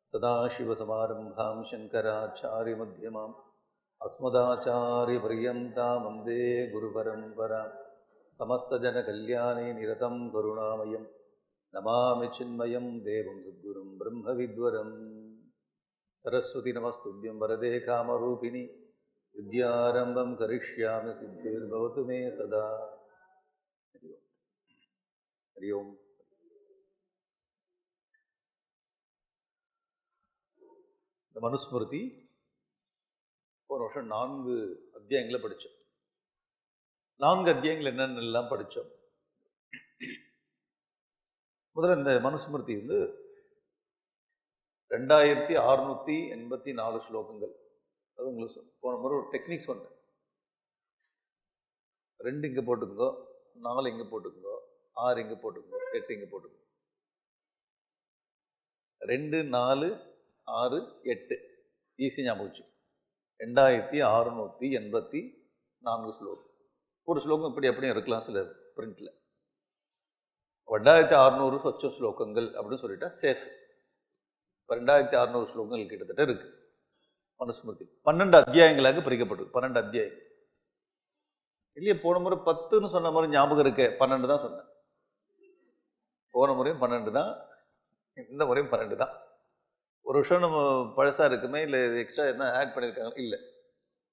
सदाशिवसमारम्भां शङ्कराचार्यमध्यमाम् अस्मदाचार्यपर्यन्तां वन्दे गुरुपरम्परां समस्तजनकल्याणे निरतं करुणामयं नमामि चिन्मयं देवं सद्गुरुं ब्रह्मविद्वरं सरस्वती नमस्तुभ्यं वरदे कामरूपिणि विद्यारम्भं करिष्यामि सिद्धिर्भवतु मे सदा. हरि ओम्. இந்த மனுஸ்மிருதி போன வருஷம் 4 அத்தியாயங்களை படித்தோம். 4 அத்தியாயங்கள் என்னென்னலாம் படித்தோம். முதல்ல இந்த மனுஸ்மிருதி 2684 ஸ்லோகங்கள். அது உங்களுக்கு போன முறை ஒரு டெக்னிக் சொன்னேன். 2 இங்கே போட்டுக்கோ, 4 இங்கே போட்டுக்கோ, 6 இங்கே போட்டுக்கோ, 8 இங்கே போட்டுக்கோ. 2, 4, 6, 8 ஈஸி ஞாபகம் வச்சு. 2684 ஸ்லோகம். ஒரு ஸ்லோகம் இப்படி அப்படியும் இருக்கலாம் சில பிரிண்டில். 2600 சொச்ச ஸ்லோகங்கள் அப்படின்னு சொல்லிட்டா சேஃப். இப்போ 2600 ஸ்லோகங்கள் கிட்டத்தட்ட இருக்கு மனுஸ்மிருதி. 12 அத்தியாயங்களாக பிரிக்கப்பட்டிருக்கு. 12 அத்தியாயம் இல்லையே. போன முறை 10ன்னு சொன்ன மாதிரி ஞாபகம் இருக்கே. 12 தான் சொன்னேன். போன முறையும் 12 தான், இந்த முறையும் 12 தான். ஒரு வருஷம் நம்ம பழசாக இருக்குமே, இல்லை எக்ஸ்ட்ரா என்ன ஆட் பண்ணியிருக்காங்க? இல்லை,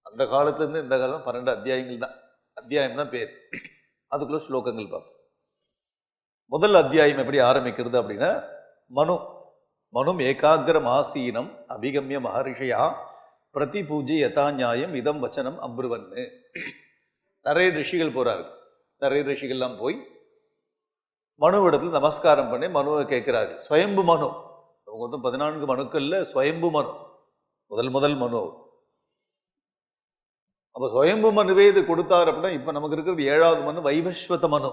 அந்த காலத்துலேருந்து இந்த காலம் 12 அத்தியாயங்கள் தான். அத்தியாயம் தான் பேர். அதுக்குள்ள ஸ்லோகங்கள் பார்ப்போம். முதல் அத்தியாயம் எப்படி ஆரம்பிக்கிறது அப்படின்னா, மனும் ஏகாகிரம் ஆசீனம் அபிகமிய மகரிஷியா பிரதி பூஜை யதா நியாயம் இதம் வச்சனம் அப்ருவன்னு. நிறைய ரிஷிகள் போகிறாரு. நிறைய ரிஷிகள்லாம் போய் மனுவிடத்தில் நமஸ்காரம் பண்ணி மனுவை கேட்குறாரு. ஸ்வயம்பு மனு. அவங்க 14 மனுக்கள்ல ஸ்வயம்பு மனு முதல் மனு. அப்போ ஸ்வயம்பு மனுவே இது கொடுத்தார் அப்படின்னா, இப்போ நமக்கு இருக்கிறது 7வது மனு வைவஸ்வத மனு.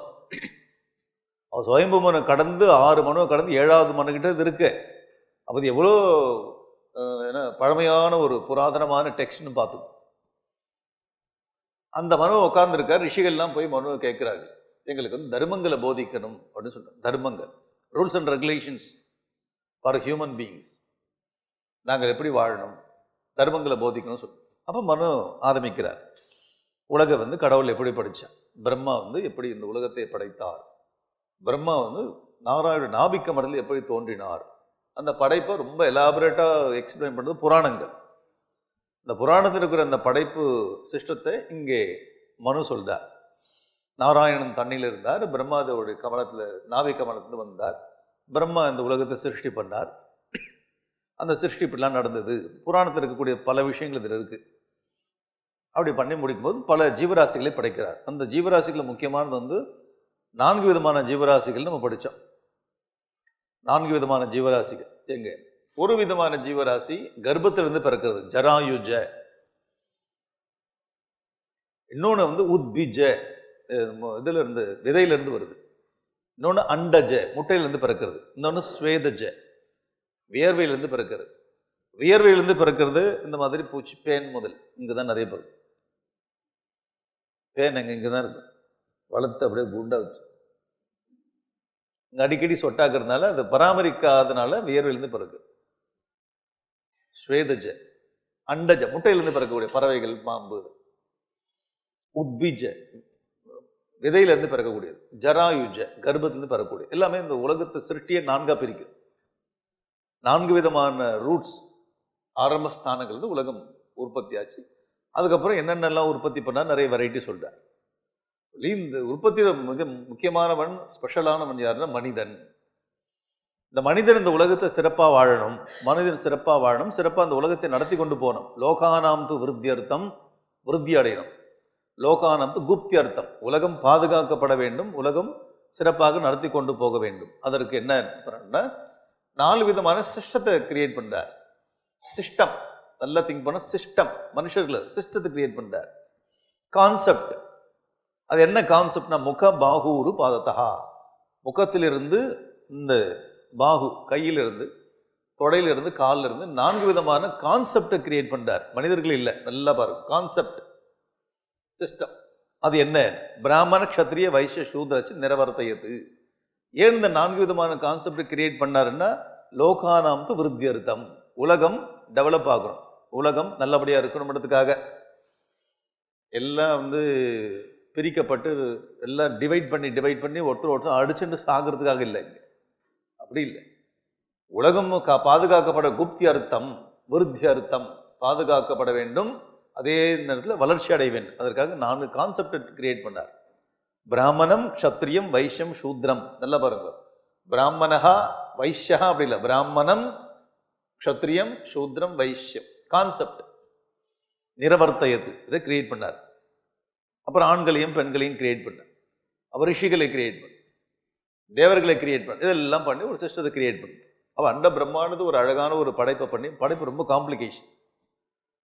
அவன் ஸ்வயம்பு மனு கடந்து 6 மனுவை கடந்து 7வது மனுக்கிட்ட இது இருக்கு. அப்போ இது எவ்வளோ பழமையான ஒரு புராதனமான டெக்ஸ்ட்னு பார்த்து அந்த மனுவை உட்கார்ந்துருக்கார். ரிஷிகள்லாம் போய் மனுவை கேட்குறாரு. எங்களுக்கு தர்மங்களை போதிக்கணும் அப்படின்னு சொல்றாங்க. தர்மங்கள், rules and regulations for human beings. நாங்கள் எப்படி வாழணும், தர்மங்களை போதிக்கணும்னு சொல்லி அப்போ மனு ஆரம்பிக்கிறார். உலகம் கடவுள் எப்படி படைச்சார், பிரம்மா எப்படி இந்த உலகத்தை படைத்தார், பிரம்மா நாராயண நாபிக்க மடலில் எப்படி தோன்றினார், அந்த படைப்பை ரொம்ப எலாபரேட்டாக எக்ஸ்பிளைன் பண்ணுறது புராணங்கள். இந்த புராணத்தில் இருக்கிற அந்த படைப்பு சிஸ்டத்தை இங்கே மனு சொல்றார். நாராயணன் தண்ணியில் இருந்தார், பிரம்மாதேவுடைய கமலத்தில் நாபிக கமலத்தில் வந்தார், பிரம்மா இந்த உலகத்தை சிருஷ்டி பண்ணார். அந்த சிருஷ்டி இப்படிலாம் நடந்தது. புராணத்தில் இருக்கக்கூடிய பல விஷயங்கள் இதில் இருக்குது. அப்படி பண்ணி முடிக்கும்போது பல ஜீவராசிகளை படைக்கிறார். அந்த ஜீவராசிகளில் முக்கியமானது 4 விதமான ஜீவராசிகள் நம்ம படித்தோம். 4 விதமான ஜீவராசிகள். எங்க ஒரு விதமான ஜீவராசி கர்ப்பத்திலிருந்து பிறக்கிறது, ஜராயுஜ. இன்னொன்று உத்பிஜ, இதுல இருந்து விதையிலிருந்து வருது. இன்னொன்று அண்டஜ, முட்டையிலிருந்து பிறக்கிறது. இன்னொன்று ஸ்வேதஜ, வியர்வையிலிருந்து பிறக்கிறது. வியர்வையிலிருந்து பிறக்கிறது இந்த மாதிரி பூச்சி, பேன் முதல் இங்கே தான் நிறைய பிறகு. பேன் இங்கே தான் இருக்கு, வளர்த்து அப்படியே குண்டா வச்சு இங்கே அடிக்கடி சொட்டாக்குறதுனால அதை பராமரிக்காதனால வியர்வையிலிருந்து பிறகு. ஸ்வேதஜ, அண்டஜ, முட்டையிலிருந்து பிறக்கக்கூடிய பறவைகள், பாம்பு. உத்பிஜ, விதையிலிருந்து பிறக்கக்கூடியது. ஜராயுஜ, கர்ப்பத்திலிருந்து பிறக்கக்கூடிய. எல்லாமே இந்த உலகத்தை சிருஷ்டியை 4ஆக பிரிக்கும். 4 விதமான ரூட்ஸ், ஆரம்பஸ்தானங்கள் உலகம் உற்பத்தி ஆச்சு. அதுக்கப்புறம் என்னென்னலாம் உற்பத்தி பண்ணால் நிறைய வெரைட்டி சொல்றார். இந்த உற்பத்தியில் மிக முக்கியமானவன், ஸ்பெஷலானவன் யாருன்னா மனிதன். இந்த மனிதன் இந்த உலகத்தை சிறப்பாக வாழணும், மனிதன் சிறப்பாக வாழணும், சிறப்பாக அந்த உலகத்தை நடத்தி கொண்டு போகணும். லோகானாம் து விருத்தியர்த்தம், விருத்தி அடையணும். லோகானாம் து குப்தியர்த்தம், உலகம் பாதுகாக்கப்பட வேண்டும், உலகம் சிறப்பாக நடத்தி கொண்டு போக வேண்டும். அதற்கு என்ன பண்ணா 4 விதமான சிஸ்டத்தை கிரியேட் பண்றார். சிஸ்டம், நல்லா திங்க் பண்ண, சிஸ்டம், மனுஷர்களை சிஸ்டத்தை கிரியேட் பண்றார். கான்செப்ட், அது என்ன கான்செப்ட்னா முக பாகூரு பாதத்தா, முகத்திலிருந்து இந்த பாகு, கையிலிருந்து தொடையிலிருந்து காலிலிருந்து 4 விதமான கான்செப்டை கிரியேட் பண்றார். மனிதர்கள் இல்லை, நல்லா பாருங்க. Concept, system. அது என்ன? பிராமண க்ஷத்ரிய வைஷ்ய சூத்ரச்சு நிறவர்த்தையது. ஏன் இந்த 4 விதமான கான்செப்ட் கிரியேட் பண்ணாருன்னா, லோகானாம் து விருத்தியர்த்தம், உலகம் டெவலப் ஆகணும், உலகம் நல்லபடியாக இருக்கணும்ன்றதுக்காக. எல்லாம் வந்து பிரிக்கப்பட்டு எல்லாம் டிவைட் பண்ணி ஒருத்தர் அடிச்சுட்டு சாகிறதுக்காக இல்லை. அப்படி இல்லை. உலகம் பாதுகாக்கப்பட குப்தி அர்த்தம், விருத்தி அர்த்தம், பாதுகாக்கப்பட வேண்டும், அதே நேரத்தில் வளர்ச்சி அடைய வேண்டும். அதற்காக 4 கான்செப்ட் கிரியேட் பண்ணார். பிராமணம், க்ஷத்ரியம், வைஷ்யம், சூத்ரம். நல்லா பாருங்க, பிராமணஹா வைஷ்யா அப்படி இல்லை, பிராமணம், க்ஷத்ரியம், சூத்ரம், வைஷ்யம் கான்செப்ட் நிரவர்த்தயது இதை கிரியேட் பண்ணார். அப்புறம் ஆண்களையும் பெண்களையும் கிரியேட் பண்ணார். அப்புறம் ரிஷிகளை கிரியேட் பண்ண, தேவர்களை கிரியேட் பண்ண, இதெல்லாம் பண்ணி ஒரு சிஸ்டத்தை கிரியேட் பண்ண. அவள் அண்ட பிரம்மாண்டது ஒரு அழகான ஒரு படைப்பை பண்ணி, படைப்பு ரொம்ப காம்ப்ளிகேஷன்.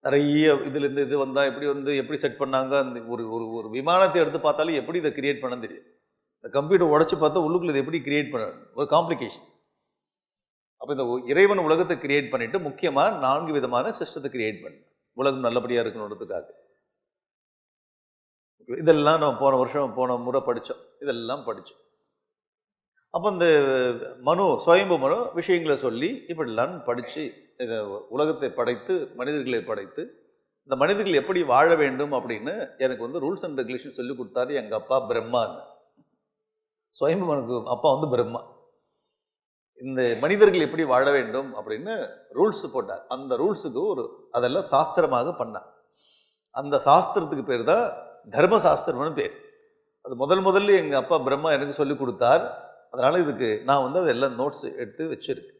நிறைய இதுலேருந்து இது வந்தால் எப்படி வந்து எப்படி செட் பண்ணாங்க. அந்த ஒரு ஒரு ஒரு விமானத்தை எடுத்து பார்த்தாலும் எப்படி இதை கிரியேட் பண்ண தெரியும். இந்த கம்ப்யூட்டர் உடச்சி பார்த்தா உள்ளுக்குள்ள இதை எப்படி கிரியேட் பண்ண, ஒரு காம்ப்ளிகேஷன். அப்போ இந்த இறைவன் உலகத்தை கிரியேட் பண்ணிட்டு முக்கியமாக 4 விதமான சிஸ்டத்தை கிரியேட் பண்ண, உலகம் நல்லபடியாக இருக்கணுன்றதுக்காக. இதெல்லாம் நம்ம போன முறை படித்தோம், இதெல்லாம் படித்தோம். அப்போ இந்த சுயம்பு மனு விஷயங்களை சொல்லி இப்படிலாம் படித்து இதை உலகத்தை படைத்து மனிதர்களை படைத்து இந்த மனிதர்கள் எப்படி வாழ வேண்டும் அப்படின்னு எனக்கு வந்து ரூல்ஸ் அண்ட் ரெகுலேஷன் சொல்லி கொடுத்தாரு எங்கள் அப்பா பிரம்மான்னு. சுயம்பு மனுக்கு அப்பா வந்து பிரம்மா. இந்த மனிதர்கள் எப்படி வாழ வேண்டும் அப்படின்னு ரூல்ஸ் போட்டார். அந்த ரூல்ஸுக்கு அதெல்லாம் சாஸ்திரமாக பண்ணார். அந்த சாஸ்திரத்துக்கு பேர் தான் தர்மசாஸ்திரம்னு பேர். அது முதல்ல எங்கள் அப்பா பிரம்மா எனக்கு சொல்லி கொடுத்தார். அதனால் இதுக்கு நான் வந்து அதெல்லாம் நோட்ஸ் எடுத்து வச்சுருக்கேன்.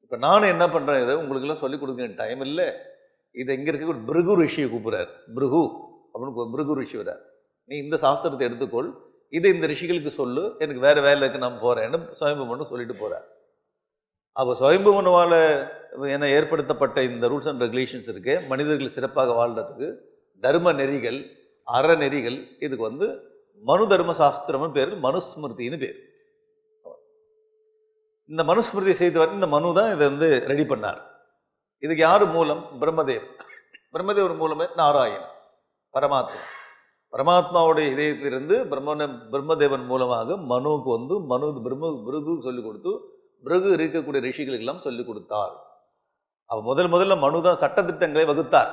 இப்போ நானும் என்ன பண்ணுறேன், இதை உங்களுக்கெல்லாம் சொல்லிக் கொடுக்க டைம் இல்லை. இதை இங்கே இருக்க ஒரு பிருகு ரிஷியை கூப்பிட்றார். பிருகு அப்படின்னு பிருகு ரிஷி வரார். நீ இந்த சாஸ்திரத்தை எடுத்துக்கொள், இதை இந்த ரிஷிகளுக்கு சொல்லு, எனக்கு வேறு வேலைக்கு நான் போகிறேன்னு சுயம்பு மனு சொல்லிட்டு போகிறார். அப்போ சுயம்பு மனுவால் என ஏற்படுத்தப்பட்ட இந்த ரூல்ஸ் அண்ட் ரெகுலேஷன்ஸ் இருக்கு, மனிதர்கள் சிறப்பாக வாழ்கிறதுக்கு தர்ம நெறிகள், அறநெறிகள், இதுக்கு வந்து மனு தர்ம சாஸ்திரம்னு பேர், மனுஸ்மிருதின்னு பேர். இந்த மனுஸ்மிருதியை செய்தவர் இந்த மனு தான் இதை வந்து ரெடி பண்ணார். இதுக்கு யார் மூலம்? பிரம்மதேவர் மூலமே நாராயணன் பரமாத்மாவுடைய இதயத்திலிருந்து பிரம்மதேவன் மூலமாக மனுவுக்கு வந்து பிருகு சொல்லிக் கொடுத்து பிருகு இருக்கக்கூடிய ரிஷிகளுக்கெல்லாம் சொல்லிக் கொடுத்தார். அவர் முதல்ல மனு தான் சட்டத்திட்டங்களை வகுத்தார்.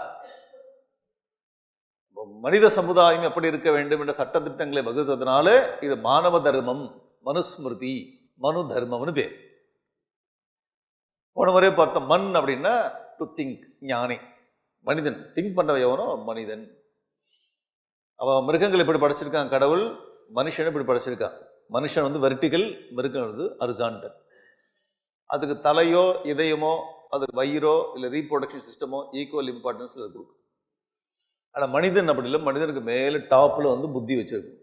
மனித சமுதாயம் எப்படி இருக்க வேண்டும் என்ற சட்டத்திட்டங்களை வகுத்ததுனால இது மானவ தர்மம், மனுஸ்மிருதி, மனு தர்மம்னு பேர். போன முறையே பார்த்தோம், மண் அப்படின்னா டு திங்க், ஞானி, மனிதன் திங்க் பண்ண எவனோ மனிதன். அவன் மிருகங்கள் எப்படி படைச்சிருக்கான் கடவுள், மனுஷனை இப்படி படைச்சிருக்கான். மனுஷன் வந்து வெர்டிகல், மிருகம் வந்து ஹரிசாண்டல். அதுக்கு தலையோ இதயமோ அதுக்கு வயிறோ இல்லை ரீப்ரொடக்ஷன் சிஸ்டமோ ஈக்குவல் இம்பார்ட்டன்ஸ் கொடுக்கும். ஆனால் மனிதன் அப்படி இல்லை, மனிதனுக்கு மேலே டாப்பில் வந்து புத்தி வச்சிருக்கு,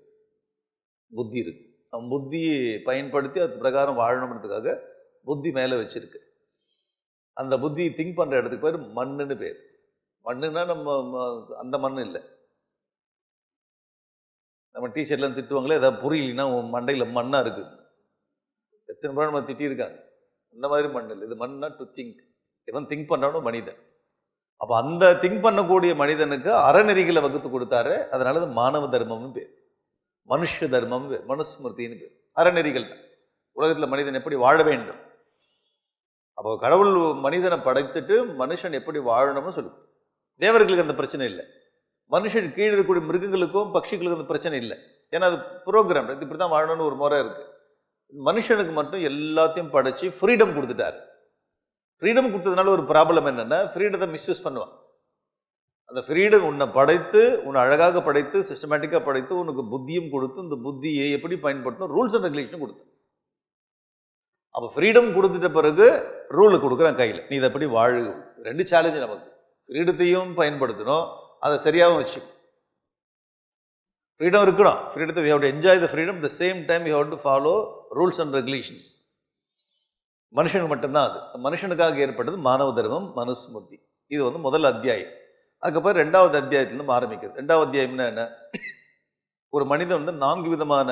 புத்தி இருக்கு. அவன் புத்தியை பயன்படுத்தி அது பிரகாரம் வாழணுன்றதுக்காக புத்தி மேலே வச்சிருக்கு. அந்த புத்தி திங்க் பண்ணுற இடத்துக்கு பேர் மண்ணுன்னு பேர். மண்ணுன்னா நம்ம அந்த மண் இல்லை. நம்ம டீச்சர்லாம் திட்டுவாங்களே, ஏதாவது புரியலைன்னா உன் மண்டையில் மண்ணாக இருக்குது, எத்தனை பேர் நம்ம திட்டியிருக்காங்க. அந்த மாதிரி மண் இல்லை, இது மண்ணா டு திங்க். இவன் திங்க் பண்ணுறவனும் மனிதன். அப்போ அந்த திங்க் பண்ணக்கூடிய மனிதனுக்கு அறநெறிகளை வகுத்து கொடுத்தாரு. அதனால அது மானவ தர்மம்னு பேர், மனுஷ தர்மம், மனுஸ்மிருதின்னு பேர். அறநெறிகள் உலகத்தில் மனிதன் எப்படி வாழ வேண்டும். அப்போ கடவுள் மனிதனை படைத்துட்டு மனுஷன் எப்படி வாழணும்னு சொல்லு. தேவர்களுக்கு அந்த பிரச்சனை இல்லை, மனுஷன் கீழே இருக்கக்கூடிய மிருகங்களுக்கும் பட்சிகளுக்கும் அந்த பிரச்சனை இல்லை. ஏன்னா அது ப்ரோக்ராம், இது இப்படி தான் வாழணும்னு ஒரு முறை இருக்கு. மனுஷனுக்கு மட்டும் எல்லாத்தையும் படைச்சு ஃப்ரீடம் கொடுத்துட்டாரு. ஃப்ரீடம் கொடுத்ததுனால ஒரு ப்ராப்ளம் என்னன்னா, ஃப்ரீடத்தை மிஸ்யூஸ் பண்ணுவான். அந்த ஃப்ரீடம் உன்னை படைத்து, உன்னை அழகாக படைத்து, சிஸ்டமேட்டிக்காக படைத்து, உனக்கு புத்தியும் கொடுத்து, இந்த புத்தியை எப்படி பயன்படுத்தணும் ரூல்ஸ் அண்ட் ரெகுலேஷனும் கொடுத்து. அப்போ ஃப்ரீடம் கொடுத்துட்ட பிறகு ரூலை கொடுக்குறான் கையில், நீ இதை எப்படி வாழு. 2 சேலஞ்சு நமக்கு. ஃப்ரீடத்தையும் பயன்படுத்தணும், அதை சரியாகவும் வச்சு. ஃப்ரீடம் இருக்கணும், ஃப்ரீடத்தை we have to enjoy the freedom, the same time we have to follow rules and regulations. மனுஷனுக்கு மட்டும்தான் அது. மனுஷனுக்காக ஏற்பட்டது மானவ தர்மம், மனுஸ்மிருதி. இது வந்து முதல் அத்தியாயம். அதுக்கப்புறம் 2வது அத்தியாயத்திலிருந்து ஆரம்பிக்கிறது. 2வது அத்தியாயம்னா என்ன? ஒரு மனிதன் வந்து 4 விதமான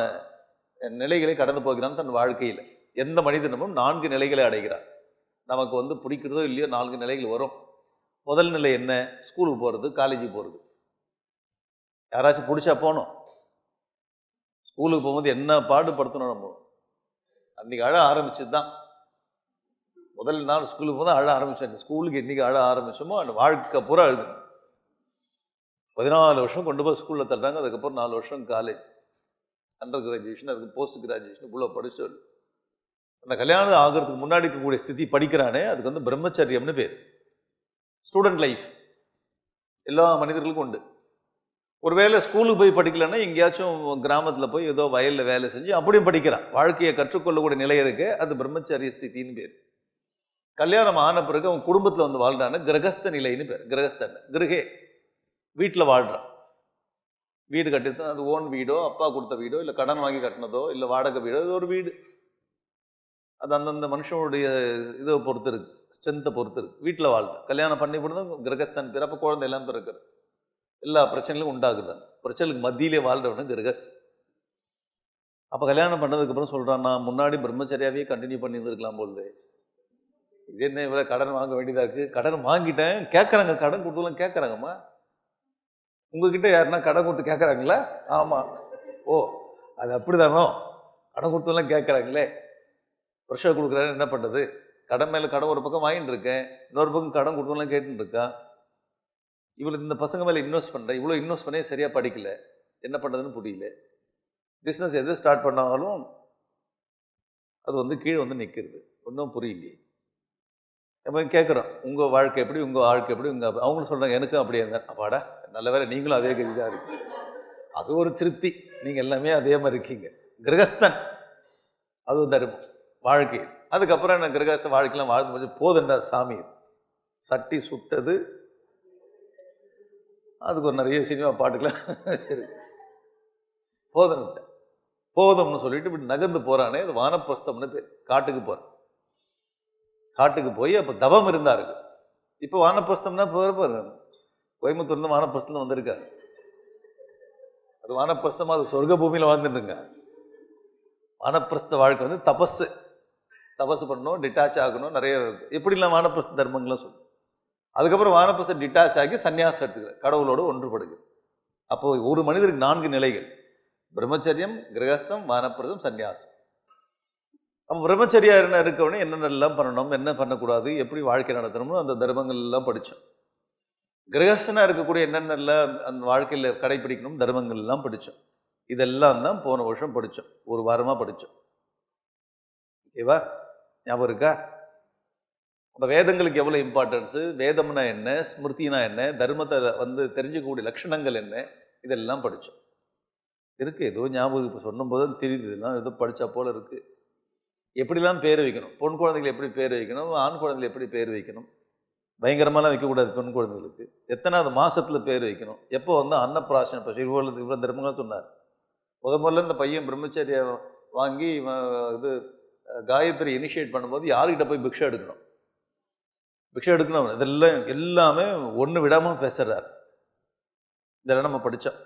நிலைகளை கடந்து போகிறான் தன் வாழ்க்கையில். எந்த மனிதனும் 4 நிலைகளை அடைகிறான். நமக்கு வந்து பிடிக்கிறதோ இல்லையோ 4 நிலைகள் வரும். முதல் நிலை என்ன? ஸ்கூலுக்கு போகிறது, காலேஜுக்கு போகிறது. யாராச்சும் பிடிச்சா போகணும். ஸ்கூலுக்கு போகும்போது என்ன பாடுபடுத்தணும் நம்ம. அன்றைக்கி அழ ஆரம்பிச்சது தான். முதல் நாள் ஸ்கூலுக்கு போது அழ ஆரம்பிச்சேன். ஸ்கூலுக்கு என்னைக்கு அழ ஆரம்பிச்சோமோ அந்த வாழ்க்கை பூரா அழுது. 14 வருஷம் கொண்டு போய் ஸ்கூலில் தட்டாங்க. அதுக்கப்புறம் 4 வருஷம் காலேஜ், அண்டர் கிராஜுவேஷன், அதுக்கு போஸ்ட் கிராஜுவேஷன் இவ்வளோ படிச்சு அந்த கல்யாணம் ஆகிறதுக்கு முன்னாடி இருக்கக்கூடிய ஸ்திதி படிக்கிறானே அதுக்கு வந்து பிரம்மச்சரியம்னு பேர். ஸ்டூடெண்ட் லைஃப் எல்லா மனிதர்களுக்கும் உண்டு. ஒருவேளை ஸ்கூலுக்கு போய் படிக்கலன்னா எங்கேயாச்சும் கிராமத்தில் போய் ஏதோ வயலில் வேலை செஞ்சு அப்படியும் படிக்கிறான். வாழ்க்கையை கற்றுக்கொள்ளக்கூடிய நிலை இருக்கு, அது பிரம்மச்சரிய ஸ்திதின்னு பேர். கல்யாணம் ஆன பிறகு அவன் குடும்பத்தில் வந்து வாழ்றான கிரகஸ்த நிலைன்னு பேர். கிரகஸ்தன் கிரகே, வீட்டில் வாழ்றான். வீடு கட்டித்தான், அது ஓன் வீடோ அப்பா கொடுத்த வீடோ இல்லை கடன் வாங்கி கட்டினதோ இல்லை வாடகை வீடோ, இது ஒரு வீடு. அது அந்தந்த மனுஷனுடைய இதை பொறுத்து இருக்கு, ஸ்ட்ரென்த்தை பொறுத்து இருக்கு. வீட்டில் வாழ்றான், கல்யாணம் பண்ணி போடுதான் கிரகஸ்தன் பேர். அப்போ குழந்தை எல்லாம் பிறக்குது, எல்லா பிரச்சனைகளும் உண்டாகுதான். பிரச்சனைகளுக்கு மத்தியிலே வாழ்றவனு கிரகஸ்தன். அப்போ கல்யாணம் பண்ணதுக்கப்புறம் சொல்கிறான், நான் முன்னாடி பிரம்மச்சரியாவே கண்டினியூ பண்ணி இருந்திருக்கலாம் போது. இது என்ன இவ்வளோ கடன் வாங்க வேண்டியதாக இருக்குது? கடன் வாங்கிட்டேன், கேட்குறாங்க, கடன் கொடுத்துலாம் கேட்குறாங்கம்மா. உங்ககிட்ட யாருன்னா கடன் கொடுத்து கேட்குறாங்களா? ஆமாம். ஓ, அது அப்படிதானோ, கடன் கொடுத்துலாம் கேட்குறாங்களே. ப்ரெஷர் கொடுக்குறாரு, என்ன பண்ணுறது? கடன் மேலே கடன் ஒரு பக்கம் வாங்கிட்டு இருக்கேன், இன்னொரு பக்கம் கடன் கொடுத்துலாம் கேட்டுன்னு இருக்கான். இவ்வளோ இந்த பசங்க மேலே இன்வெஸ்ட் பண்ணுறேன், இவ்வளோ இன்வெஸ்ட் பண்ணி சரியாக படிக்கல, என்ன பண்ணுறதுன்னு புரியல. பிஸ்னஸ் எது ஸ்டார்ட் பண்ணாலும் அது வந்து கீழே வந்து நிற்கிறது, ஒன்றும் புரியலையே. நம்ம கேட்குறோம், உங்கள் வாழ்க்கை எப்படி, உங்கள் வாழ்க்கை எப்படி, அவங்களும் சொல்கிறாங்க எனக்கும் அப்படியே இருந்தேன். அப்பாடா நல்ல வேலை, நீங்களும் அதே கதி தான் இருக்கு. அது ஒரு திருப்தி, நீங்கள் எல்லாமே அதே மாதிரி இருக்கீங்க. கிரகஸ்தன் அது தர்மம் வாழ்க்கை. அதுக்கப்புறம் என்ன, கிரகஸ்த வாழ்க்கையெல்லாம் வாழ்ந்து முடிஞ்சு போதுண்டா சாமி, சட்டி சுட்டது. அதுக்கு ஒரு நிறைய சினிமா பாட்டுக்கெல்லாம் சரி போதும்ட்டேன், போதும்னு சொல்லிட்டு இப்படி நகர்ந்து போகிறானே, அது வானப்பிரஸ்தம்னு பேர். காட்டுக்கு போகிறான். காட்டுக்கு போய் அப்போ தவம் இருந்தாரு. இப்போ வானப்பிரஸ்தம்னா பாருங்க, கோயம்புத்தூர்ந்து வானப்பிரஸ்தம் வந்திருக்காரு. அது வானப்பிரஸ்தம், அது சொர்க்க பூமியில் வாழ்ந்துட்டுங்க. வானப்பிரஸ்த வாழ்க்கை வந்து தபஸ் பண்ணணும், டிட்டாச் ஆகணும், நிறைய எப்படிலாம் வானப்பிரஸ்த தர்மங்கள்லாம் சொல்லணும். அதுக்கப்புறம் வானப்பிரஸ்த டிட்டாச் ஆகி சன்னியாசம் எடுத்துக்கிறார், கடவுளோடு ஒன்றுபடுகிறது. அப்போ ஒரு மனிதருக்கு 4 நிலைகள்: பிரம்மச்சரியம், கிரகஸ்தம், வானப்பிரதம், சன்னியாசம். அப்போ பிரம்மச்சரியா இருக்கவனே என்னென்னலாம் பண்ணணும், என்ன பண்ணக்கூடாது, எப்படி வாழ்க்கை நடத்தணும்னு அந்த தர்மங்கள் எல்லாம் படித்தோம். கிரகஸ்தனாக இருக்கக்கூடிய என்னென்னலாம் அந்த வாழ்க்கையில் கடைபிடிக்கணும் தர்மங்கள் எல்லாம் படித்தோம். இதெல்லாம் தான் போன வருஷம் படித்தோம், ஒரு வாரமாக படித்தோம். ஓகேவா, ஞாபகம் இருக்கா? அப்போ வேதங்களுக்கு எவ்வளோ இம்பார்ட்டன்ஸு, வேதம்னா என்ன, ஸ்மிருதினா என்ன, தர்மத்தை வந்து தெரிஞ்சுக்கக்கூடிய லட்சணங்கள் என்ன, இதெல்லாம் படித்தோம். இருக்குது, ஏதோ ஞாபகம் இப்போ சொன்னும் போது தெரியுது, இதெல்லாம் ஏதோ படித்தா போல் இருக்குது. எப்படிலாம் பேர் வைக்கணும், பொன் குழந்தைகள் எப்படி பேர் வைக்கணும், ஆண் குழந்தைகள் எப்படி பேர் வைக்கணும், பயங்கரமாலாம் வைக்கக்கூடாது பெண் குழந்தைகளுக்கு. எத்தனாவது மாதத்தில் பேர் வைக்கணும், எப்போ வந்து அன்னப்பிராசனம், இப்போ இவ்வளோ தர்மங்களாக சொன்னார். முதல்ல இந்த பையன் பிரம்மச்சரிய வாங்கி இது காயத்ரி இனிஷியேட் பண்ணும்போது யார்கிட்ட போய் பிக்ஷை எடுக்கணும், இதெல்லாம் எல்லாமே ஒன்று விடாமல் பேசுகிறார். இதெல்லாம் நம்ம படித்தோம்.